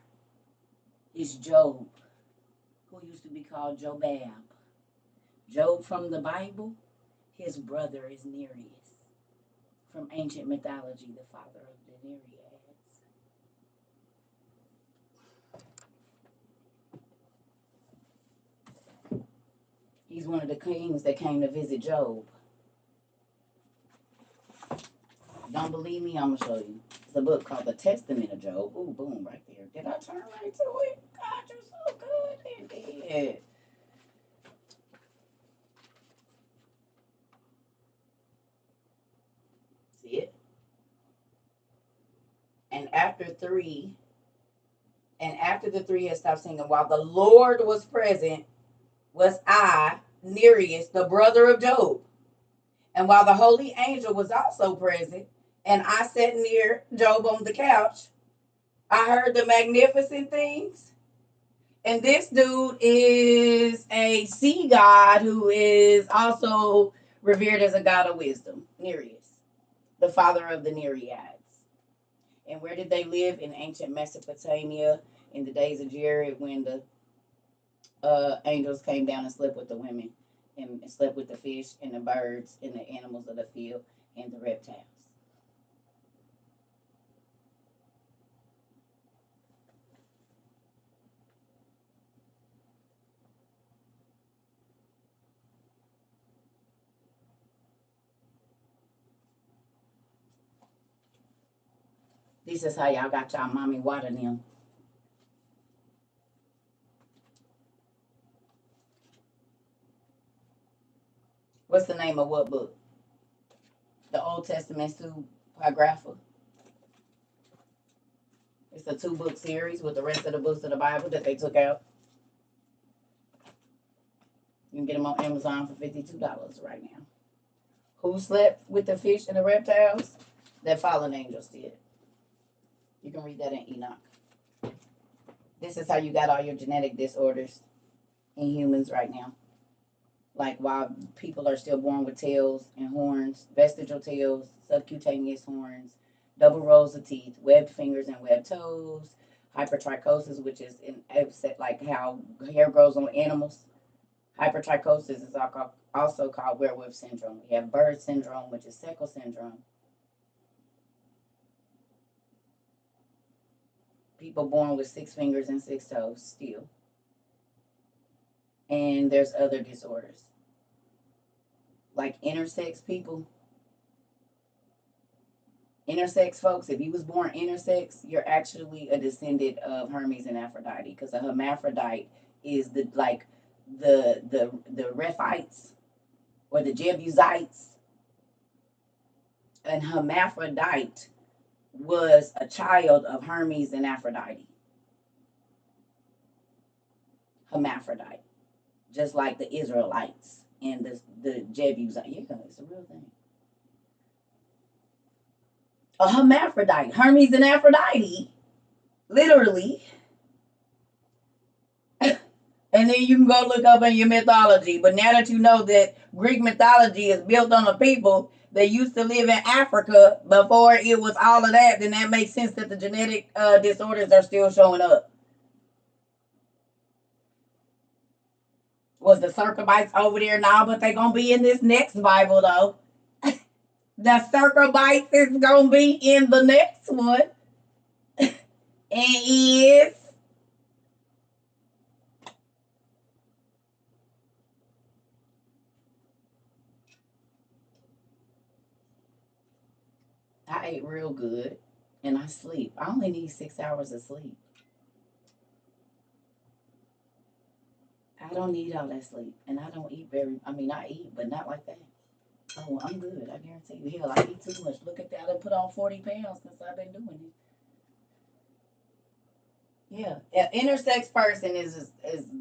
is Job, who used to be called Jobab. Job from the Bible, his brother is Nereus. From ancient mythology, the father of the Nereids. He's one of the kings that came to visit Job. Don't believe me? I'm going to show you. It's a book called The Testament of Job. Ooh, boom, right there. Did I turn right to it? God, you're so good. It did. See it? And after the three had stopped singing, while the Lord was present, was I, Nereus, the brother of Job. And while the holy angel was also present, and I sat near Job on the couch, I heard the magnificent things. And this dude is a sea god who is also revered as a god of wisdom, Nereus, the father of the Nereids. And where did they live? In ancient Mesopotamia in the days of Jared, when the angels came down and slept with the women and slept with the fish and the birds and the animals of the field and the reptiles. This is how y'all got y'all mommy water them. What's the name of what book? The Old Testament Pseudepigrapha. It's a 2-book series with the rest of the books of the Bible that they took out. You can get them on Amazon for $52 right now. Who slept with the fish and the reptiles? That fallen angels did. You can read that in Enoch. This is how you got all your genetic disorders in humans right now. Like while people are still born with tails and horns, vestigial tails, subcutaneous horns, double rows of teeth, webbed fingers and webbed toes, hypertrichosis, which is like how hair grows on animals. Hypertrichosis is also called werewolf syndrome. We have bird syndrome, which is sickle syndrome. People born with 6 fingers and 6 toes still. And there's other disorders. Like intersex people. Intersex folks, if you was born intersex, you're actually a descendant of Hermes and Aphrodite. Because a hermaphrodite is the Rephites or the Jebusites. And hermaphrodite was a child of Hermes and Aphrodite. Hermaphrodite. Just like the Israelites and the Jebusites. Yeah, it's a real thing. A hermaphrodite. Hermes and Aphrodite. Literally. And then you can go look up in your mythology. But now that you know that Greek mythology is built on a people that used to live in Africa before it was all of that, then that makes sense that the genetic disorders are still showing up. Was the Cercobites over there now? But they're going to be in this next Bible, though. The Cercobites is going to be in the next one. And is... I ate real good and I sleep. I only need 6 hours of sleep. I don't need all that sleep. And I don't eat I eat, but not like that. Oh, I'm good. I guarantee you. Hell, I eat too much. Look at that. I done put on 40 pounds since I've been doing it. Yeah. An intersex person is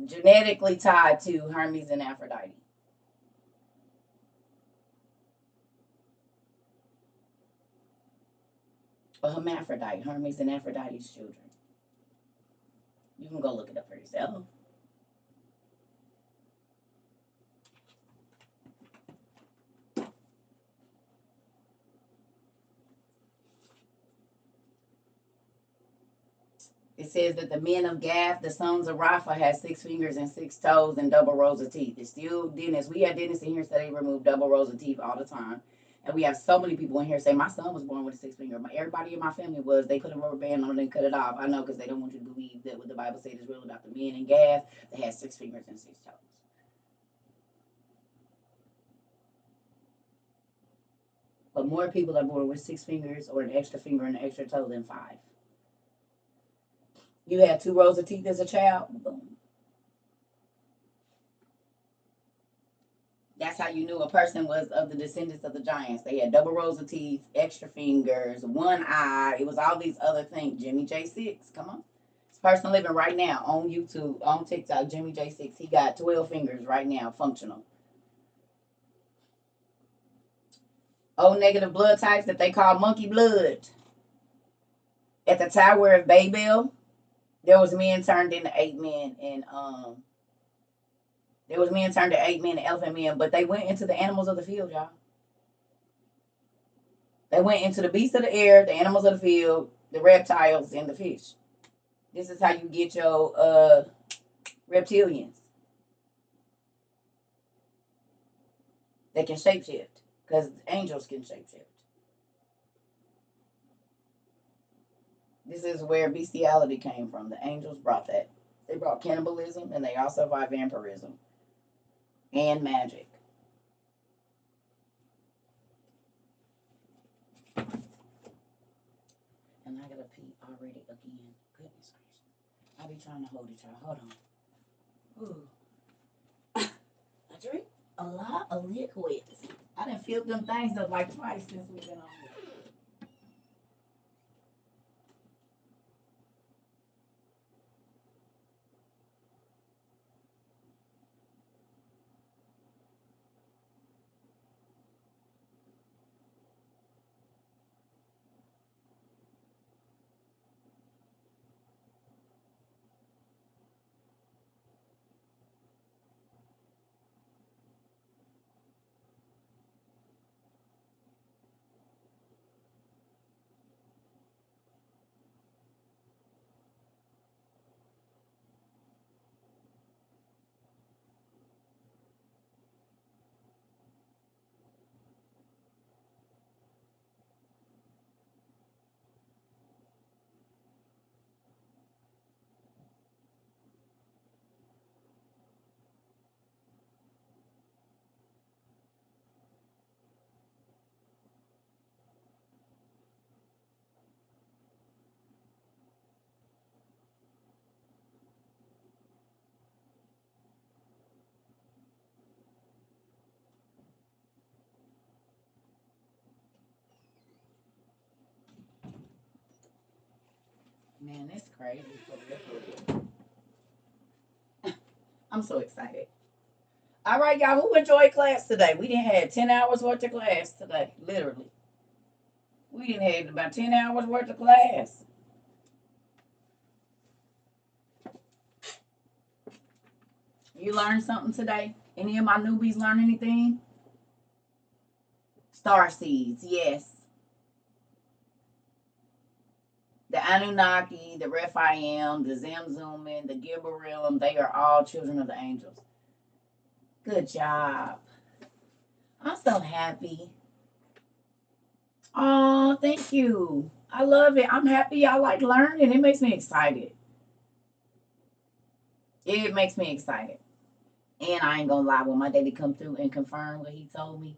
genetically tied to Hermes and Aphrodite. A hermaphrodite, Hermes and Aphrodite's children. You can go look it up for yourself. It says that the men of Gath, the sons of Rapha, had 6 fingers and 6 toes and double rows of teeth. It's still dentists. We had dentists in here say they remove double rows of teeth all the time. And we have so many people in here say, my son was born with a 6 finger. Everybody in my family was. They put a rubber band on it and cut it off. I know, because they don't want you to believe that what the Bible says is real about the men in Gath. They had 6 fingers and 6 toes. But more people are born with 6 fingers or an extra finger and an extra toe than 5. You had 2 rows of teeth as a child? Boom. That's how you knew a person was of the descendants of the giants. They had double rows of teeth, extra fingers, 1 eye. It was all these other things. Jimmy J6, come on. This person living right now on YouTube, on TikTok, Jimmy J6. He got 12 fingers right now, functional. O negative blood types that they call monkey blood. At the Tower of Babel, there was men turned into 8 men, and there was men turned to 8 men and elephant men, but they went into the animals of the field, y'all. They went into the beasts of the air, the animals of the field, the reptiles, and the fish. This is how you get your reptilians. They can shapeshift, because angels can shapeshift. This is where bestiality came from. The angels brought that. They brought cannibalism, and they also brought vampirism and magic. And I gotta read it again. Goodness gracious. I be trying to hold it, y'all. Hold on. Ooh. I drink a lot of liquids. I done filled them things up like twice since we've been on here. Man, that's crazy for real. I'm so excited. All right, y'all. Who enjoyed class today? We didn't have 10 hours worth of class today. Literally. We didn't have about 10 hours worth of class. You learned something today? Any of my newbies learn anything? Star seeds, yes. The Anunnaki, the Rephaim, the Zamzummim, the Gibberim, they are all children of the angels. Good job. I'm so happy. Oh, thank you. I love it. I'm happy y'all like learning. It makes me excited. It makes me excited. And I ain't gonna lie, when my daddy come through and confirm what he told me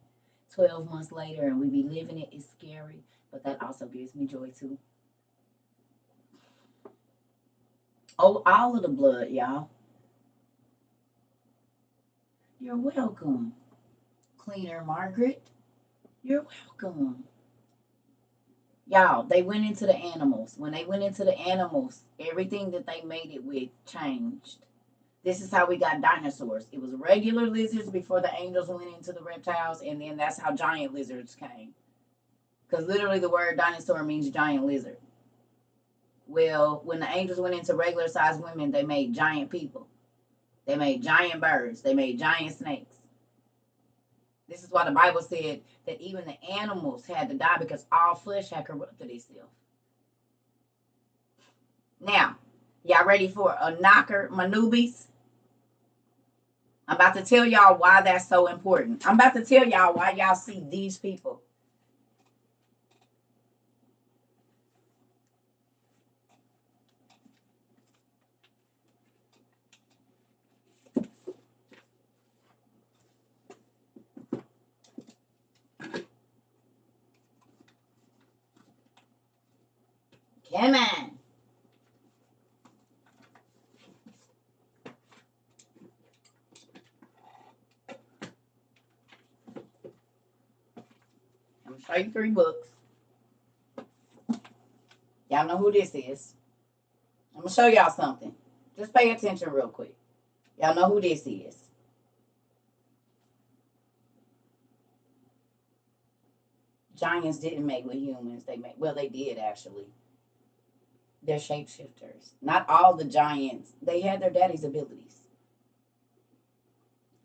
12 months later and we be living it, it's scary. But that also gives me joy too. Oh, all of the blood, y'all. You're welcome. Cleaner Margaret. You're welcome. Y'all, they went into the animals. When they went into the animals, everything that they made it with changed. This is how we got dinosaurs. It was regular lizards before the angels went into the reptiles, and then that's how giant lizards came. Because literally the word dinosaur means giant lizard. Well, when the angels went into regular sized women, they made giant people. They made giant birds. They made giant snakes. This is why the Bible said that even the animals had to die because all flesh had corrupted itself. Now, y'all ready for a knocker, my newbies? I'm about to tell y'all why that's so important. I'm about to tell y'all why y'all see these people. Come on. I'm going to show you 3 books. Y'all know who this is. I'm going to show y'all something. Just pay attention real quick. Y'all know who this is. Giants didn't make with humans. They did actually. They're shapeshifters. Not all the giants. They had their daddy's abilities.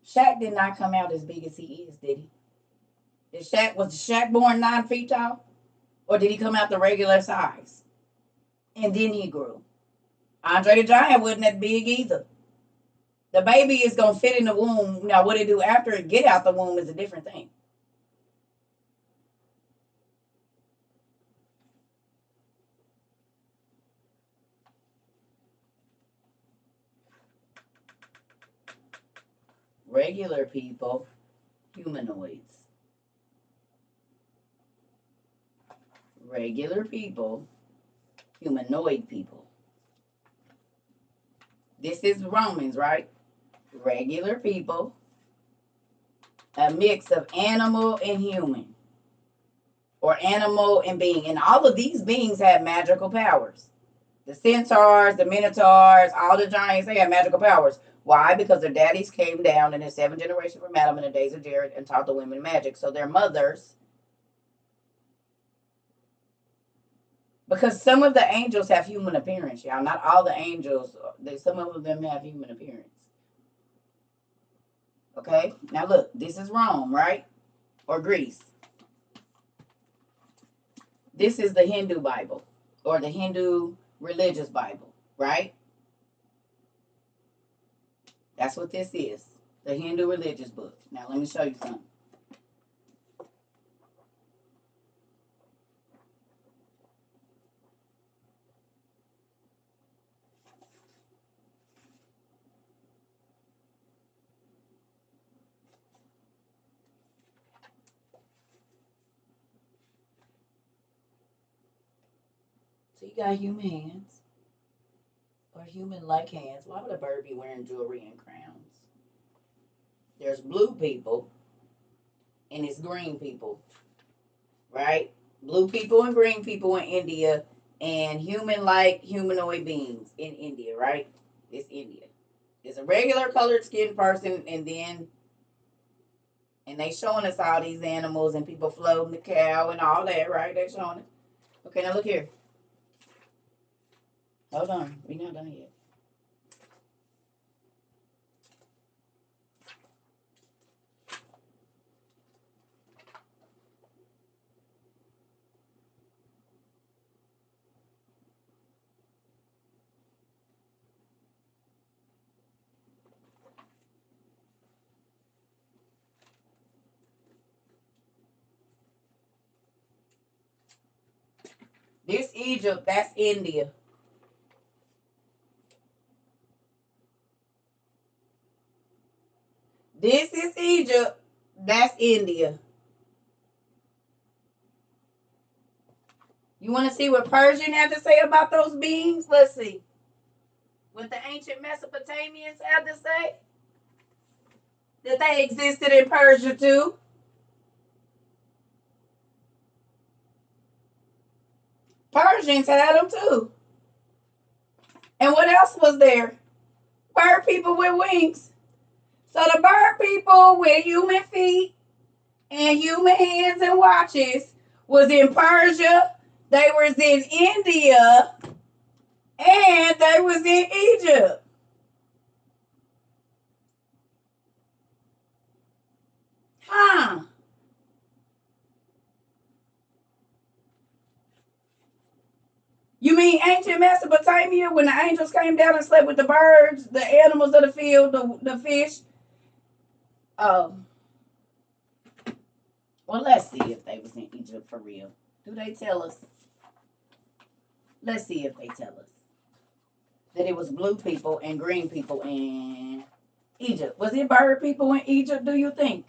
Shaq did not come out as big as he is, did he? Was Shaq born 9 feet tall? Or did he come out the regular size? And then he grew. Andre the Giant wasn't that big either. The baby is going to fit in the womb. Now, what it do after it get out the womb is a different thing. Regular people, humanoids. Regular people, humanoid people. This is Romans, right? Regular people, a mix of animal and human, or animal and being. And all of these beings have magical powers. The centaurs, the minotaurs, all the giants, they have magical powers. Why? Because their daddies came down in the 7th generation from Adam in the days of Jared and taught the women magic. So their mothers, because some of the angels have human appearance, y'all. Not all the angels, some of them have human appearance. Okay? Now look, this is Rome, right? Or Greece. This is the Hindu Bible, or the Hindu religious Bible, right? That's what this is, the Hindu religious book. Now let me show you something. So you got human hands, or human-like hands. Why would a bird be wearing jewelry and crowns? There's blue people, and it's green people, right? Blue people and green people in India, and human-like humanoid beings in India, right? It's India. It's a regular colored skinned person, and they showing us all these animals and people floating the cow and all that, right? They showing it. Okay, now look here. Hold on, we're not done yet. This Egypt, that's India. This is Egypt, that's India. You want to see what Persian had to say about those beings? Let's see. What the ancient Mesopotamians had to say? That they existed in Persia too. Persians had them too. And what else was there? Bird people with wings. So the bird people with human feet and human hands and watches was in Persia. They was in India. And they was in Egypt. Huh. You mean ancient Mesopotamia when the angels came down and slept with the birds, the animals of the field, the fish? Well, let's see if they was in Egypt for real. Do they tell us? Let's see if they tell us that it was blue people and green people in Egypt. Was it bird people in Egypt, do you think?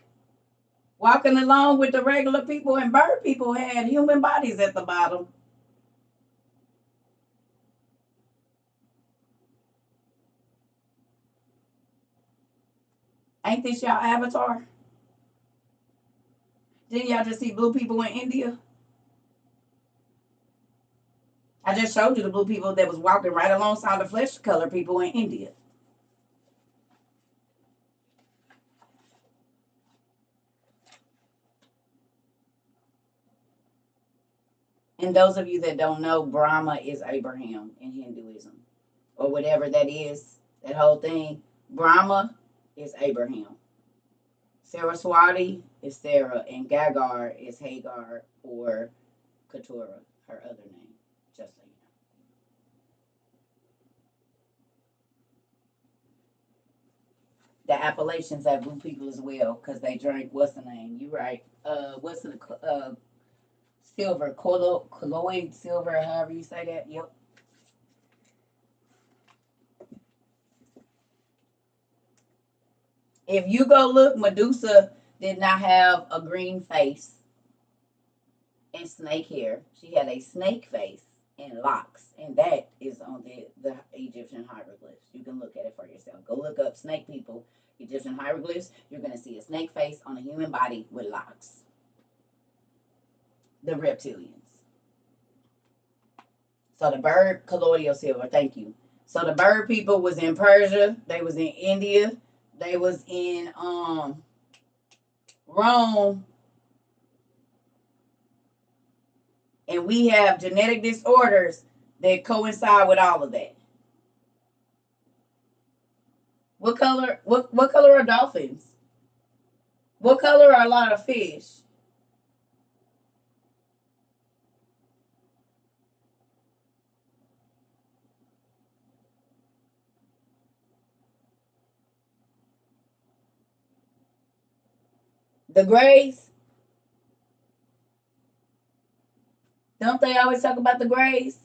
Walking along with the regular people, and bird people had human bodies at the bottom. Ain't this y'all avatar? Didn't y'all just see blue people in India? I just showed you the blue people that was walking right alongside the flesh color people in India. And those of you that don't know, Brahma is Abraham in Hinduism, or whatever that is, that whole thing. Brahma is Abraham. Saraswati is Sarah, and Gagar is Hagar or Keturah, her other name, just so you know. The Appalachians have blue people as well because they drink, what's the name? You right. What's the silver, colloid silver, however you say that. Yep. If you go look, Medusa did not have a green face and snake hair. She had a snake face and locks. And that is on the Egyptian hieroglyphs. You can look at it for yourself. Go look up snake people, Egyptian hieroglyphs. You're going to see a snake face on a human body with locks. The reptilians. So the bird, colloidal silver, thank you. So the bird people was in Persia. They was in India. They was in Rome. And we have genetic disorders that coincide with all of that. What color are dolphins? What color are a lot of fish? The grays? Don't they always talk about the grays?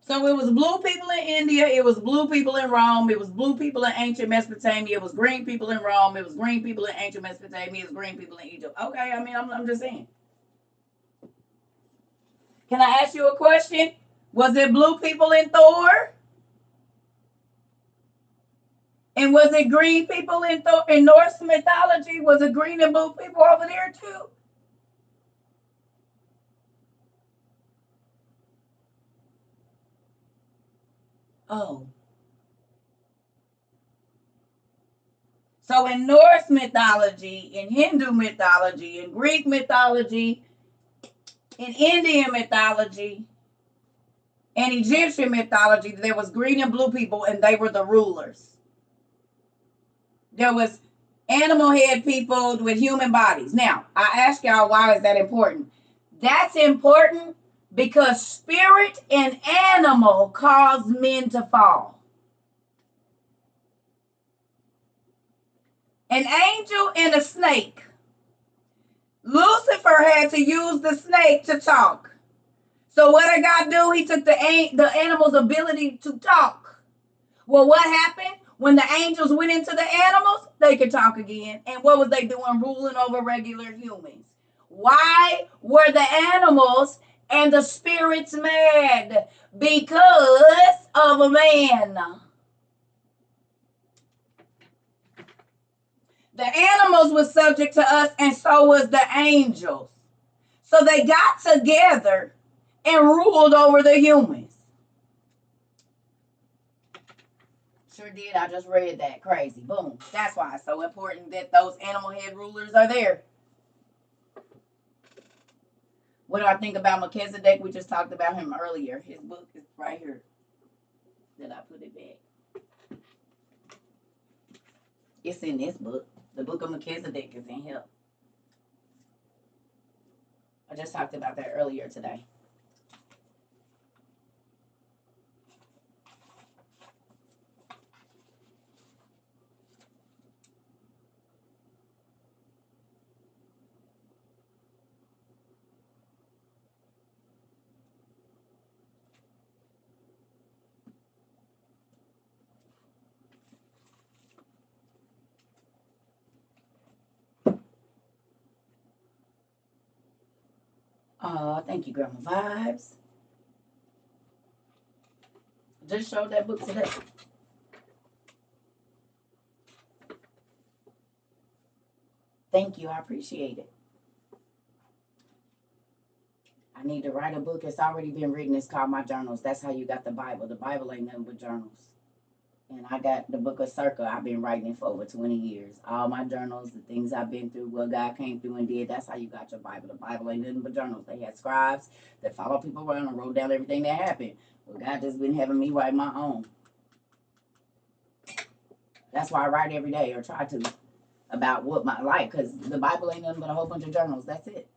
So it was blue people in India, it was blue people in Rome, it was blue people in ancient Mesopotamia, it was green people in Rome, it was green people in ancient Mesopotamia, it was green people in Egypt. Okay, I mean, I'm just saying. Can I ask you a question? Was it blue people in Thor? And was it green people in Norse mythology? Was it green and blue people over there too? Oh. So in Norse mythology, in Hindu mythology, in Greek mythology, in Indian mythology, and Egyptian mythology, there was green and blue people, and they were the rulers. There was animal head people with human bodies. Now, I ask y'all, why is that important? That's important because spirit and animal cause men to fall. An angel and a snake. Lucifer had to use the snake to talk. So what did God do? He took the animal's ability to talk. Well, what happened? When the angels went into the animals, they could talk again. And what was they doing? Ruling over regular humans. Why were the animals and the spirits mad? Because of a man. The animals were subject to us, and so was the angels. So they got together and ruled over the humans. Sure did. I just read that. Crazy. Boom. That's why it's so important that those animal head rulers are there. What do I think about Melchizedek? We just talked about him earlier. His book is right here. Did I put it back? It's in this book. The book of Melchizedek is in here. I just talked about that earlier today. Thank you, Grandma Vibes. Just showed that book today. Thank you. I appreciate it. I need to write a book. It's already been written. It's called My Journals. That's how you got the Bible. The Bible ain't nothing but journals. And I got the book of CERCA. I've been writing it for over 20 years. All my journals, the things I've been through, what God came through and did, that's how you got your Bible. The Bible ain't nothing but journals. They had scribes that followed people around and wrote down everything that happened. Well, God just been having me write my own. That's why I write every day, or try to, about what my life, because the Bible ain't nothing but a whole bunch of journals. That's it.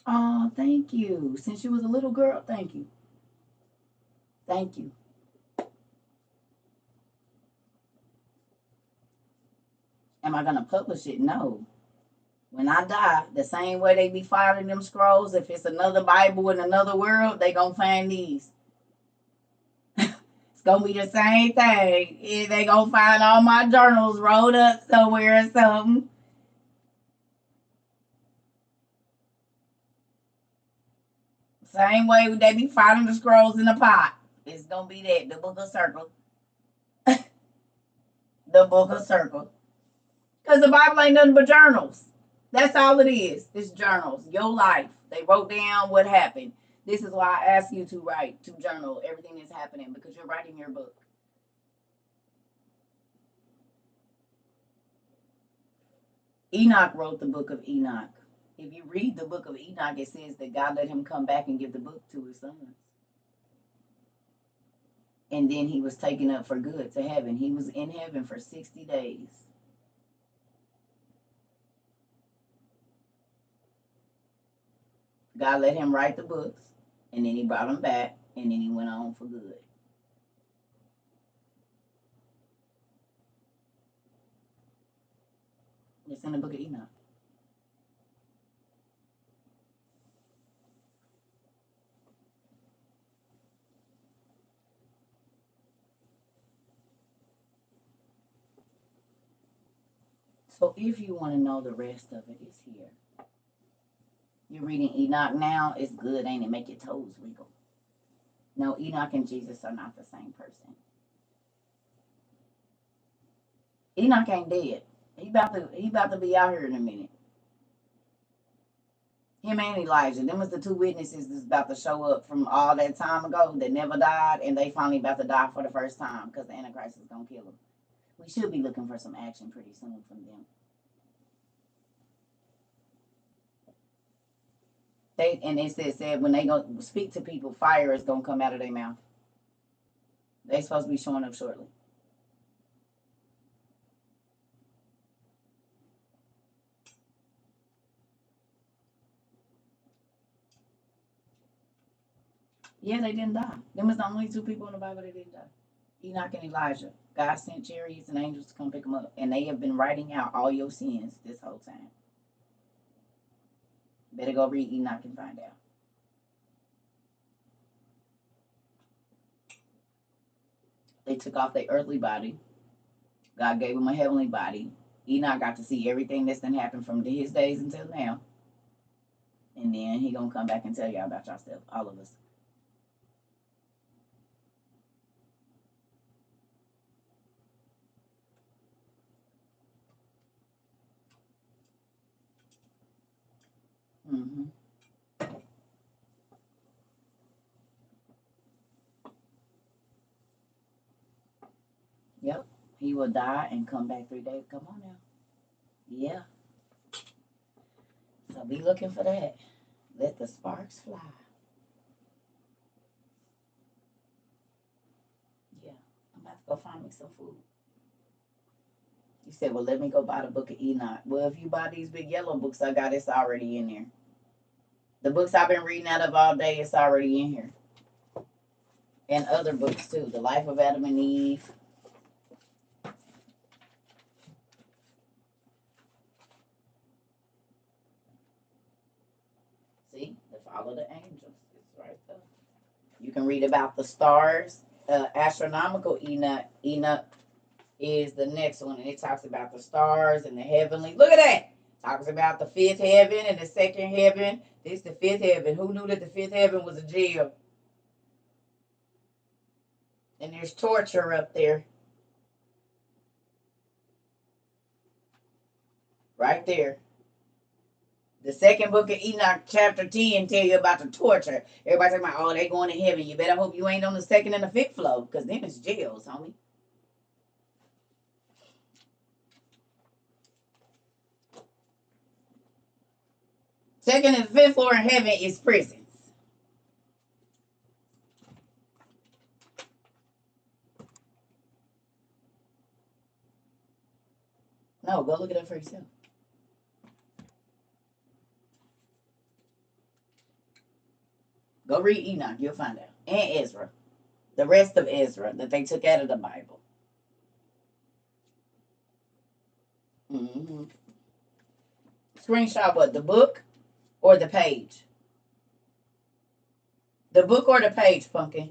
Oh, thank you. Since you was a little girl, thank you. Thank you. Am I going to publish it? No. When I die, the same way they be finding them scrolls, if it's another Bible in another world, they gonna find these. It's gonna be the same thing. They gonna find all my journals rolled up somewhere or something. Same way they be finding the scrolls in the pot. It's gonna be that, the book of circle. The book of circle. Because the Bible ain't nothing but journals. That's all it is. It's journals. Your life. They wrote down what happened. This is why I ask you to write, to journal everything that's happening, because you're writing your book. Enoch wrote the book of Enoch. If you read the book of Enoch, it says that God let him come back and give the book to his sons. And then he was taken up for good to heaven. He was in heaven for 60 days. God let him write the books, and then he brought him back, and then he went on for good. It's in the book of Enoch. So if you want to know the rest of it, it's here. You're reading Enoch now. It's good, ain't it? Make your toes wiggle. No, Enoch and Jesus are not the same person. Enoch ain't dead. He about to be out here in a minute. Him and Elijah. Them was the two witnesses that's about to show up from all that time ago that never died, and they finally about to die for the first time because the Antichrist is gonna kill them. We should be looking for some action pretty soon from them. It said when they go speak to people, fire is gonna come out of their mouth. They supposed to be showing up shortly. Yeah, they didn't die. Them was the only two people in the Bible that didn't die. Enoch and Elijah. God sent chariots and angels to come pick them up, and they have been writing out all your sins this whole time. Better go read Enoch and find out. They took off their earthly body. God gave them a heavenly body. Enoch got to see everything that's been happened from his days until now. And then he gonna come back and tell y'all about y'all stuff, all of us. Mm-hmm. Yep. He will die and come back 3 days. Come on now. Yeah. So be looking for that. Let the sparks fly. Yeah. I'm about to go find me some food. You said, well, let me go buy the book of Enoch. Well, if you buy these big yellow books I got, it's already in there. The books I've been reading out of all day, it's already in here. And other books too. The Life of Adam and Eve. See, the Fall of the Angels. It's right there. You can read about the stars. Astronomical Enoch is the next one, and it talks about the stars and the heavenly. Look at that. Talks about the fifth heaven and the second heaven. This is the fifth heaven. Who knew that the fifth heaven was a jail? And there's torture up there. Right there. The second book of Enoch, chapter 10, tell you about the torture. Everybody talking about, oh, they going to heaven. You better hope you ain't on the second and the fifth floor, because then it's jails, homie. Second and fifth floor in heaven is prisons. No, go look it up for yourself. Go read Enoch, you'll find out. And Ezra. The rest of Ezra that they took out of the Bible. Mm-hmm. Screenshot what? The book or the page? The book or the page, Pumpkin?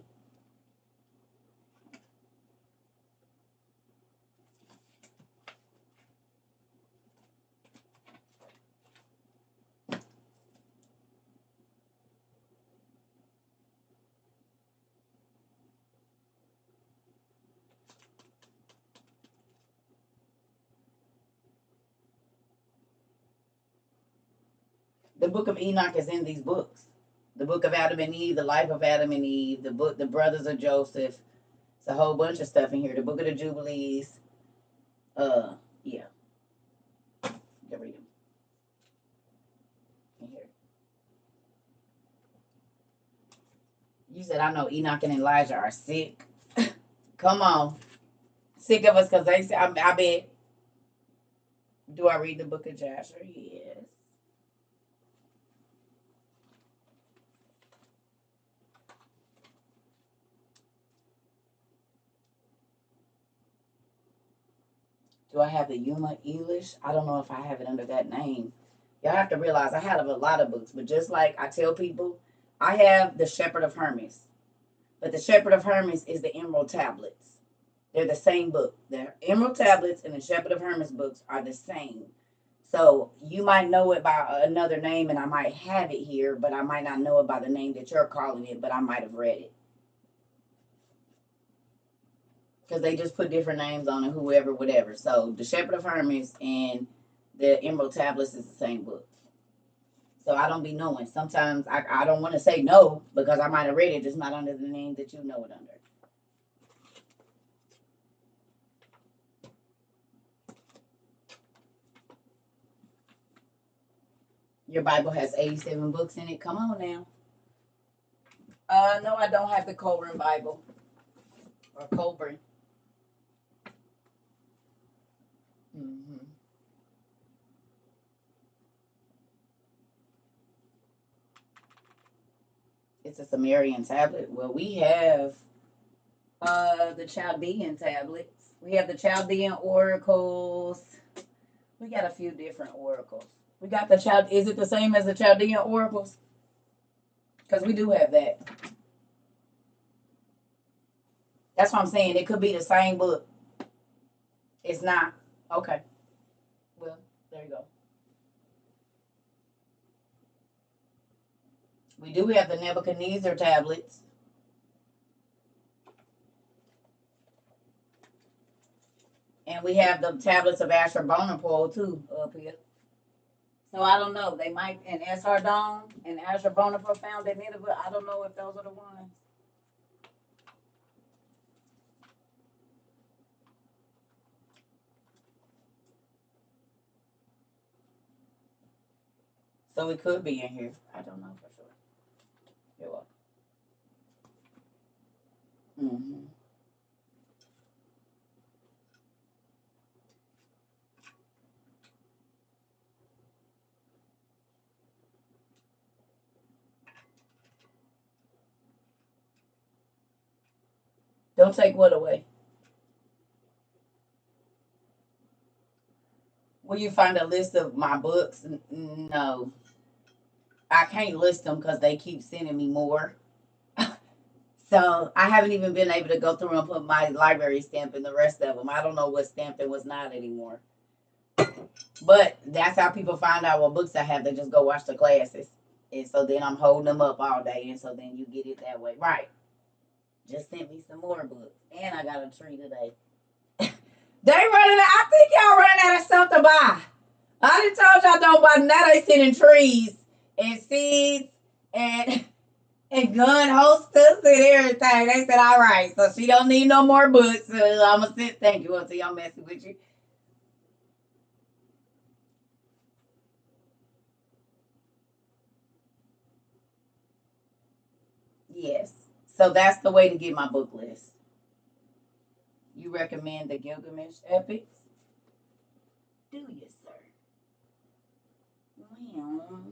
The book of Enoch is in these books. The book of Adam and Eve, the life of Adam and Eve, the book, the brothers of Joseph. It's a whole bunch of stuff in here. The book of the Jubilees. Yeah. You can read them in here. You said, I know Enoch and Elijah are sick. Come on. Sick of us because they say, I bet. Do I read the book of Joshua? Yes. Do I have the Yuma Elish? I don't know if I have it under that name. Y'all have to realize I have a lot of books, but just like I tell people, I have the Shepherd of Hermes. But the Shepherd of Hermes is the Emerald Tablets. They're the same book. The Emerald Tablets and the Shepherd of Hermes books are the same. So you might know it by another name, and I might have it here, but I might not know it by the name that you're calling it, but I might have read it. Because they just put different names on it, whoever, whatever. So the Shepherd of Hermes and the Emerald Tablets is the same book. So I don't be knowing. Sometimes I don't want to say no because I might have read it, just not under the name that you know it under. Your Bible has 87 books in it. Come on now. No, I don't have the Coburn Bible. Or Coburn. Mm-hmm. It's a Sumerian tablet. Well, we have the Chaldean tablets. We have the Chaldean oracles. We got a few different oracles. We got the Chald. Is it the same as the Chaldean oracles? Because we do have that. That's what I'm saying. It could be the same book. It's not. Okay. Well, there you go. We do have the Nebuchadnezzar tablets. And we have the tablets of Ashurbanipal too up here. So I don't know. They might, and Esarhaddon and Ashurbanipal found in Nineveh. I don't know if those are the ones. So it could be in here. I don't know for sure. You're welcome. Mm-hmm. Don't take what away? Will you find a list of my books? No. I can't list them because they keep sending me more. So I haven't even been able to go through and put my library stamp in the rest of them. I don't know what's stamped and what's not anymore. But that's how people find out what books I have. They just go watch the classes. And so then I'm holding them up all day. And so then you get it that way. Right. Just sent me some more books. And I got a tree today. They running out. I think y'all running out of stuff to buy. I done told y'all don't buy. Now they sending trees and seeds and gun holsters and everything. They said, all right, so she don't need no more books. I'm going to say thank you. I'll see y'all messing with you. Yes. So that's the way to get my book list. You recommend the Gilgamesh epics? Do you, sir? Well,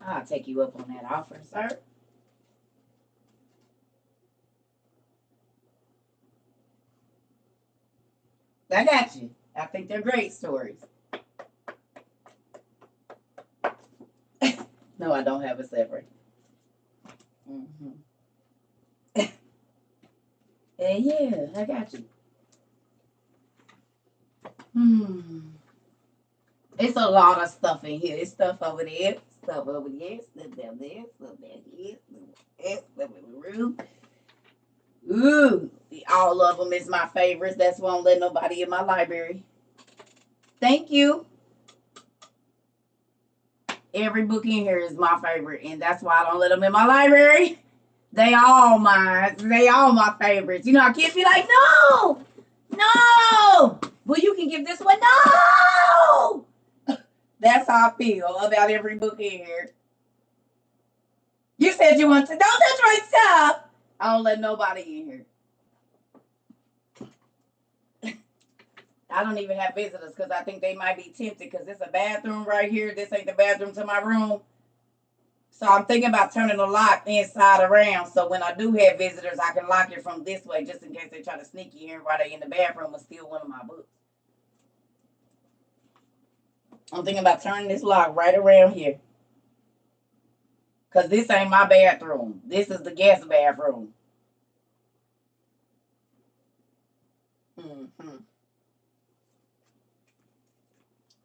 I'll take you up on that offer, sir. I got you. I think they're great stories. No, I don't have a separate. Mm-hmm. Yeah, I got you. It's a lot of stuff in here. It's stuff over there, stuff over there, stuff down there, stuff down here, stuff in the room. Ooh, all of them is my favorites. That's why I don't let nobody in my library. Thank you. Every book in here is my favorite, and that's why I don't let them in my library. They all mine. They all my favorites. You know, kids be like, no, no. Well, you can give this one. No. That's how I feel about every book in here. You said you want to. Don't touch my stuff. I don't let nobody in here. I don't even have visitors because I think they might be tempted because it's a bathroom right here. This ain't the bathroom to my room. So I'm thinking about turning the lock inside around. So when I do have visitors, I can lock it from this way just in case they try to sneak in while they're in the bathroom and steal one of my books. I'm thinking about turning this lock right around here. Because this ain't my bathroom. This is the guest bathroom. Mm-hmm.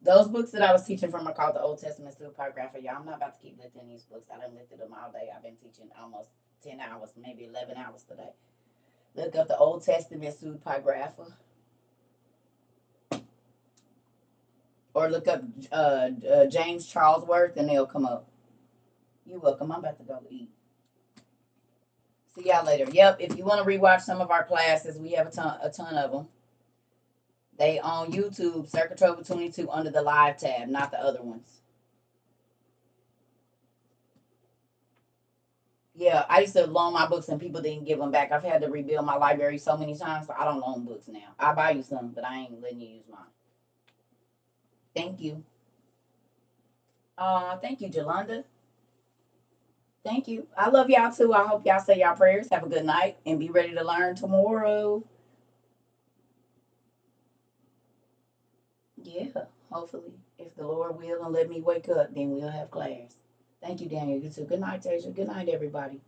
Those books that I was teaching from are called the Old Testament Pseudepigrapha. Y'all, I'm not about to keep lifting these books. I done lifted them all day. I've been teaching almost 10 hours, maybe 11 hours today. Look up the Old Testament Pseudepigrapha. Or look up James Charlesworth and they'll come up. You're welcome. I'm about to go eat. See y'all later. Yep, if you want to rewatch some of our classes, we have a ton of them. They on YouTube, CERCA TROVA 22 under the live tab, not the other ones. Yeah, I used to loan my books and people didn't give them back. I've had to rebuild my library so many times, so I don't loan books now. I'll buy you some, but I ain't letting you use mine. Thank you. Thank you, Jolanda. Thank you. I love y'all too. I hope y'all say y'all prayers. Have a good night and be ready to learn tomorrow. Yeah, hopefully. If the Lord will and let me wake up, then we'll have class. Thank you, Daniel. You too. Good night, Tasia. Good night, everybody.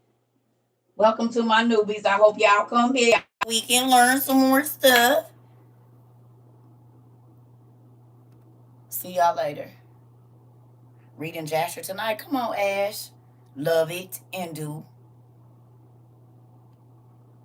Welcome to my newbies. I hope y'all come here. We can learn some more stuff. See y'all later. Reading Jasher tonight. Come on, Ash. Love it and do.